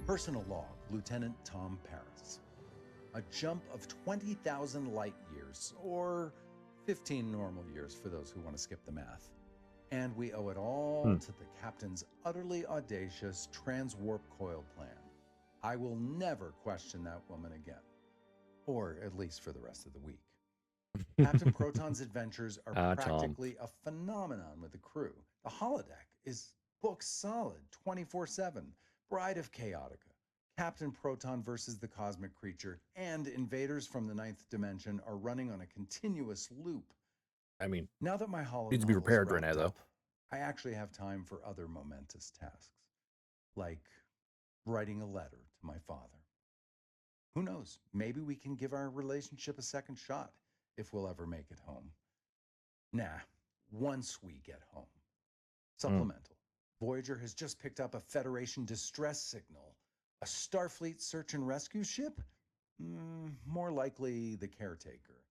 Personal log, Lieutenant Tom Paris. A jump of 20,000 light years, or 15 normal years for those who want to skip the math. And we owe it all to the captain's utterly audacious transwarp coil plan. I will never question that woman again. Or at least for the rest of the week. Captain Proton's adventures are practically a phenomenon with the crew. The holodeck is booked solid 24/7. Bride of Chaotica, Captain Proton versus the Cosmic Creature, and Invaders from the Ninth Dimension are running on a continuous loop. I mean, now that my holodeck needs to be repaired right now, though. I actually have time for other momentous tasks, like writing a letter to my father. Who knows? Maybe we can give our relationship a second shot if we'll ever make it home. Nah, once we get home. Supplemental. Voyager has just picked up a Federation distress signal. A Starfleet search and rescue ship? More likely the Caretaker.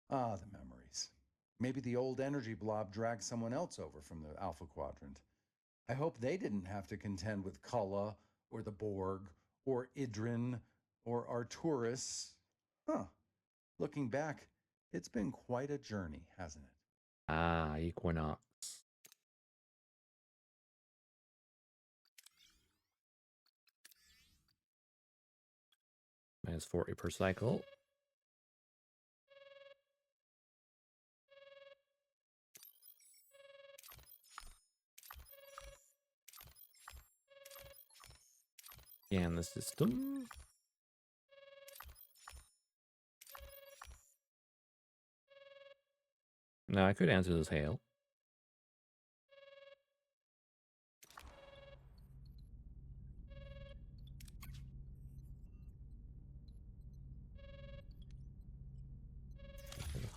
Ah, the memories. Maybe the old energy blob dragged someone else over from the Alpha Quadrant. I hope they didn't have to contend with Kulla, or the Borg, or Idrin, or Arturus. Looking back, it's been quite a journey, hasn't it? Ah, Equinox. Minus 40 per cycle. Scan the system. Now I could answer this hail.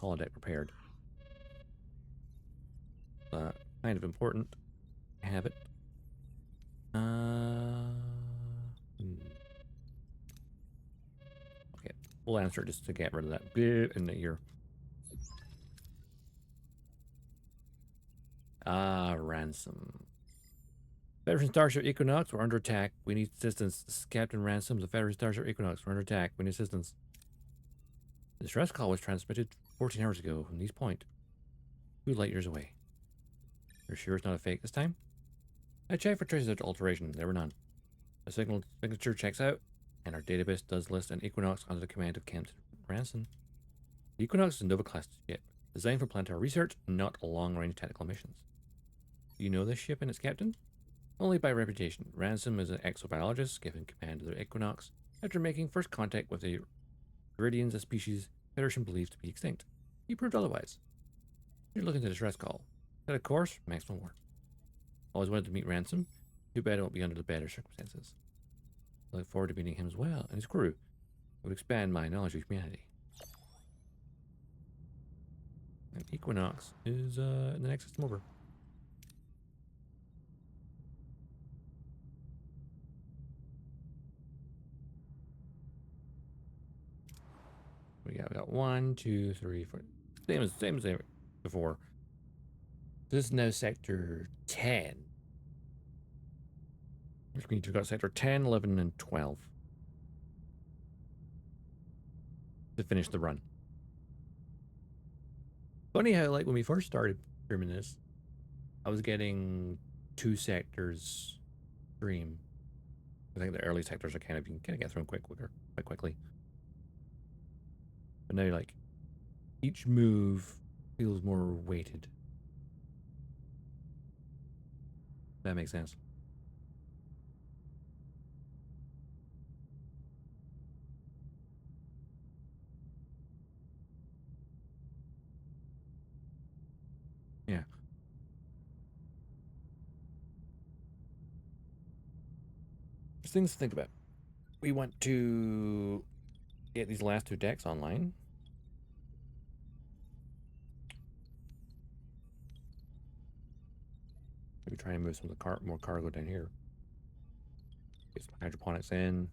Holodeck prepared. Kind of important. Have it. Okay, we'll answer just to get rid of that bit in the ear. Ransom. Federation Starship Equinox, we're under attack. We need assistance. This is Captain Ransom, the Federation Starship Equinox. We're under attack. We need assistance. The distress call was transmitted 14 hours ago from this point. 2 light years away. You're sure it's not a fake this time? I checked for traces of alteration. There were none. The signature checks out, and our database does list an Equinox under the command of Captain Ransom. The Equinox is a Nova-class ship, designed for planetary research, not long-range tactical missions. Do you know this ship and its captain? Only by reputation. Ransom is an exobiologist given command of the Equinox after making first contact with the Viridians, a species Federation believes to be extinct. He proved otherwise. You're looking at the distress call. Set a course, maximum warp. Always wanted to meet Ransom. Too bad it won't be under the better circumstances. I look forward to meeting him as well and his crew. It would expand my knowledge of humanity. And Equinox is in the next system over. We got 1, 2, 3, 4. Same as before. This is now sector 10. Which means we've got sector 10, 11, and 12 to finish the run. Funny how, like, when we first started streaming this, I was getting 2 sectors stream. I think the early sectors are you can kind of get through them quite quickly. But now, like, each move feels more weighted. That makes sense. Yeah. There's things to think about. We want to get these last 2 decks online. Maybe try and move some of the more cargo down here. Get some hydroponics in.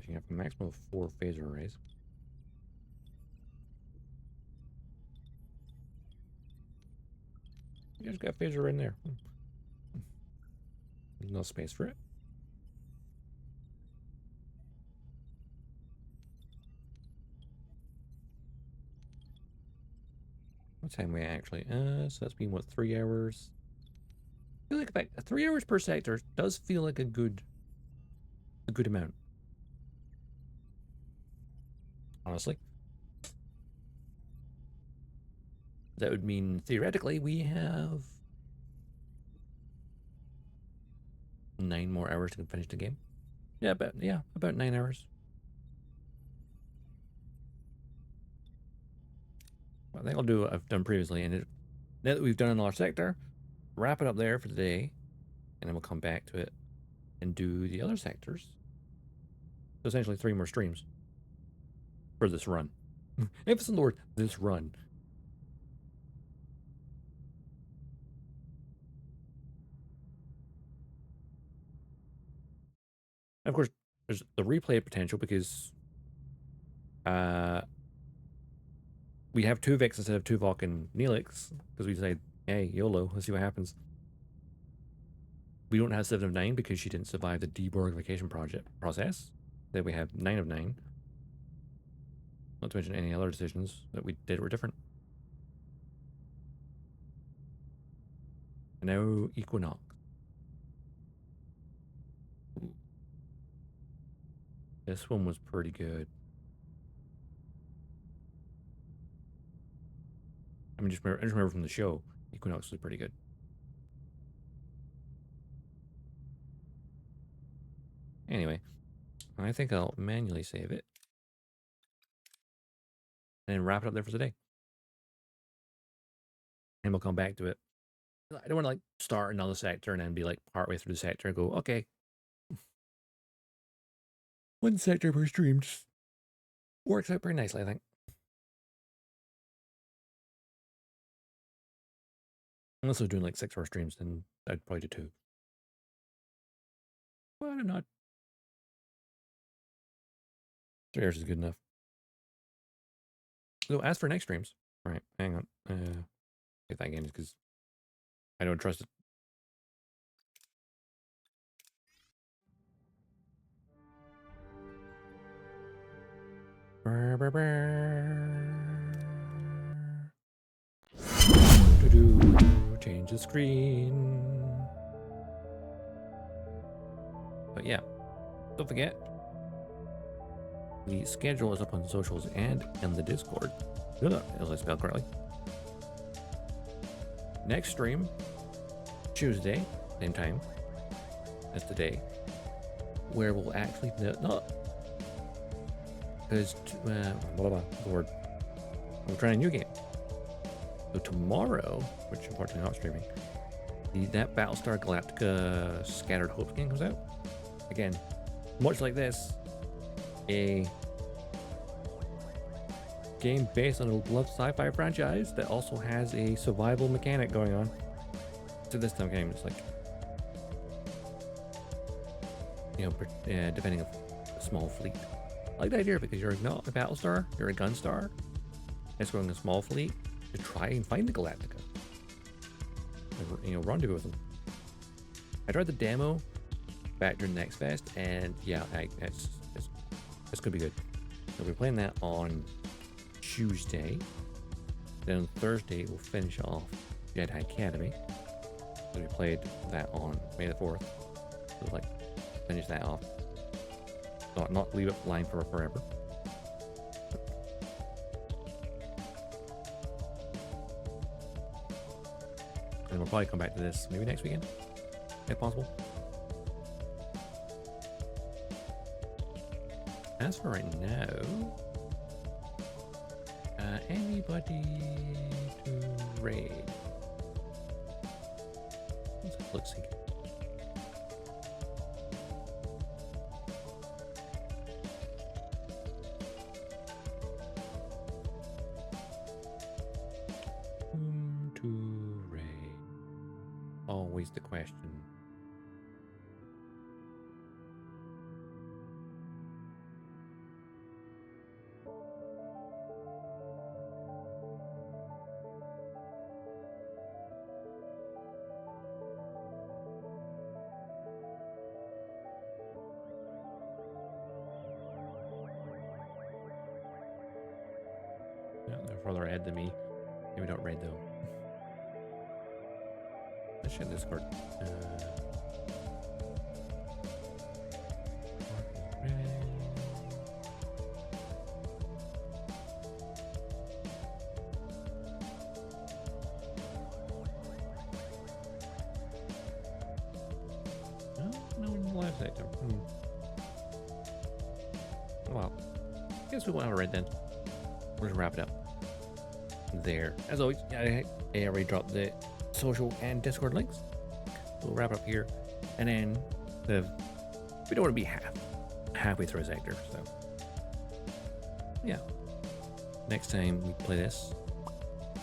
You have a maximum of 4 phaser arrays. You just got phaser in there. There's no space for it. What time we actually? So that's been what, 3 hours? I feel like about 3 hours per sector does feel like a good amount. Honestly. That would mean theoretically we have 9 more hours to finish the game. Yeah, about 9 hours. Well, I think I'll do what I've done previously, and now that we've done another sector, wrap it up there for today, and then we'll come back to it and do the other sectors. So essentially 3 more streams for this run. Emphasis on the word this run. And of course, there's the replay potential because we have 2 Vix instead of 2 Vulcan Neelix because we say, hey, YOLO, let's see what happens. We don't have 7 of 9 because she didn't survive the deborgification process. Then we have 9 of 9. Not to mention any other decisions that we did were different. And now Equinox. This one was pretty good. I just remember from the show, Equinox was pretty good. Anyway, I think I'll manually save it. And then wrap it up there for today. And we'll come back to it. I don't want to like start another sector and then be like partway through the sector and go, okay. 1 sector per stream just works out pretty nicely, I think. Unless I was doing like 6-hour streams, then I'd probably do 2. But I'm not. 3 hours is good enough. So as for next streams, right? Hang on. Get that again because I don't trust it. Change the screen. But yeah, don't forget. The schedule is up on socials and in the Discord. As I spelled correctly. Next stream, Tuesday, same time as today, where we'll actually not because Lord, we're trying a new game. So tomorrow, which unfortunately not streaming, that Battlestar Galactica Scattered Hopes game comes out. Again, much like this, a game based on a beloved sci-fi franchise that also has a survival mechanic going on. So this time game is like, you know, defending a small fleet. I like the idea because you're not a battle star, you're a gun star. Escorting a small fleet to try and find the Galactica. And, you know, rendezvous with them. I tried the demo back during the Next Fest, and yeah, it's gonna be good. So we're playing that on Tuesday. Then on Thursday we'll finish off Jedi Academy. So we played that on May the 4th. So like finish that off. So not leave it lying for forever. And we'll probably come back to this maybe next weekend, if possible. As for right now, anybody to raid? Let's see. Whom to raid? Always the question. Yeah, they're further ahead than me. Maybe don't raid though. Let's check Discord. No one in the live sector. Well, I guess we won't have a raid then. We're gonna wrap it up there. As always, I already dropped the social and Discord links. We'll wrap it up here, and then we don't want to be halfway through a sector, so yeah. Next time we play this,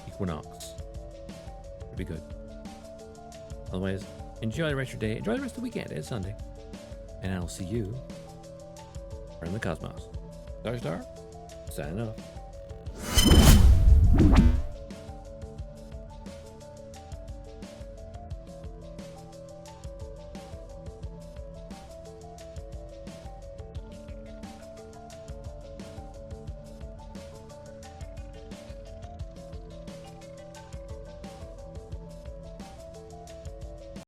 Equinox. It'll be good. Otherwise, enjoy the rest of your day. Enjoy the rest of the weekend. It's Sunday, and I'll see you in the cosmos. Dogtags, signing off.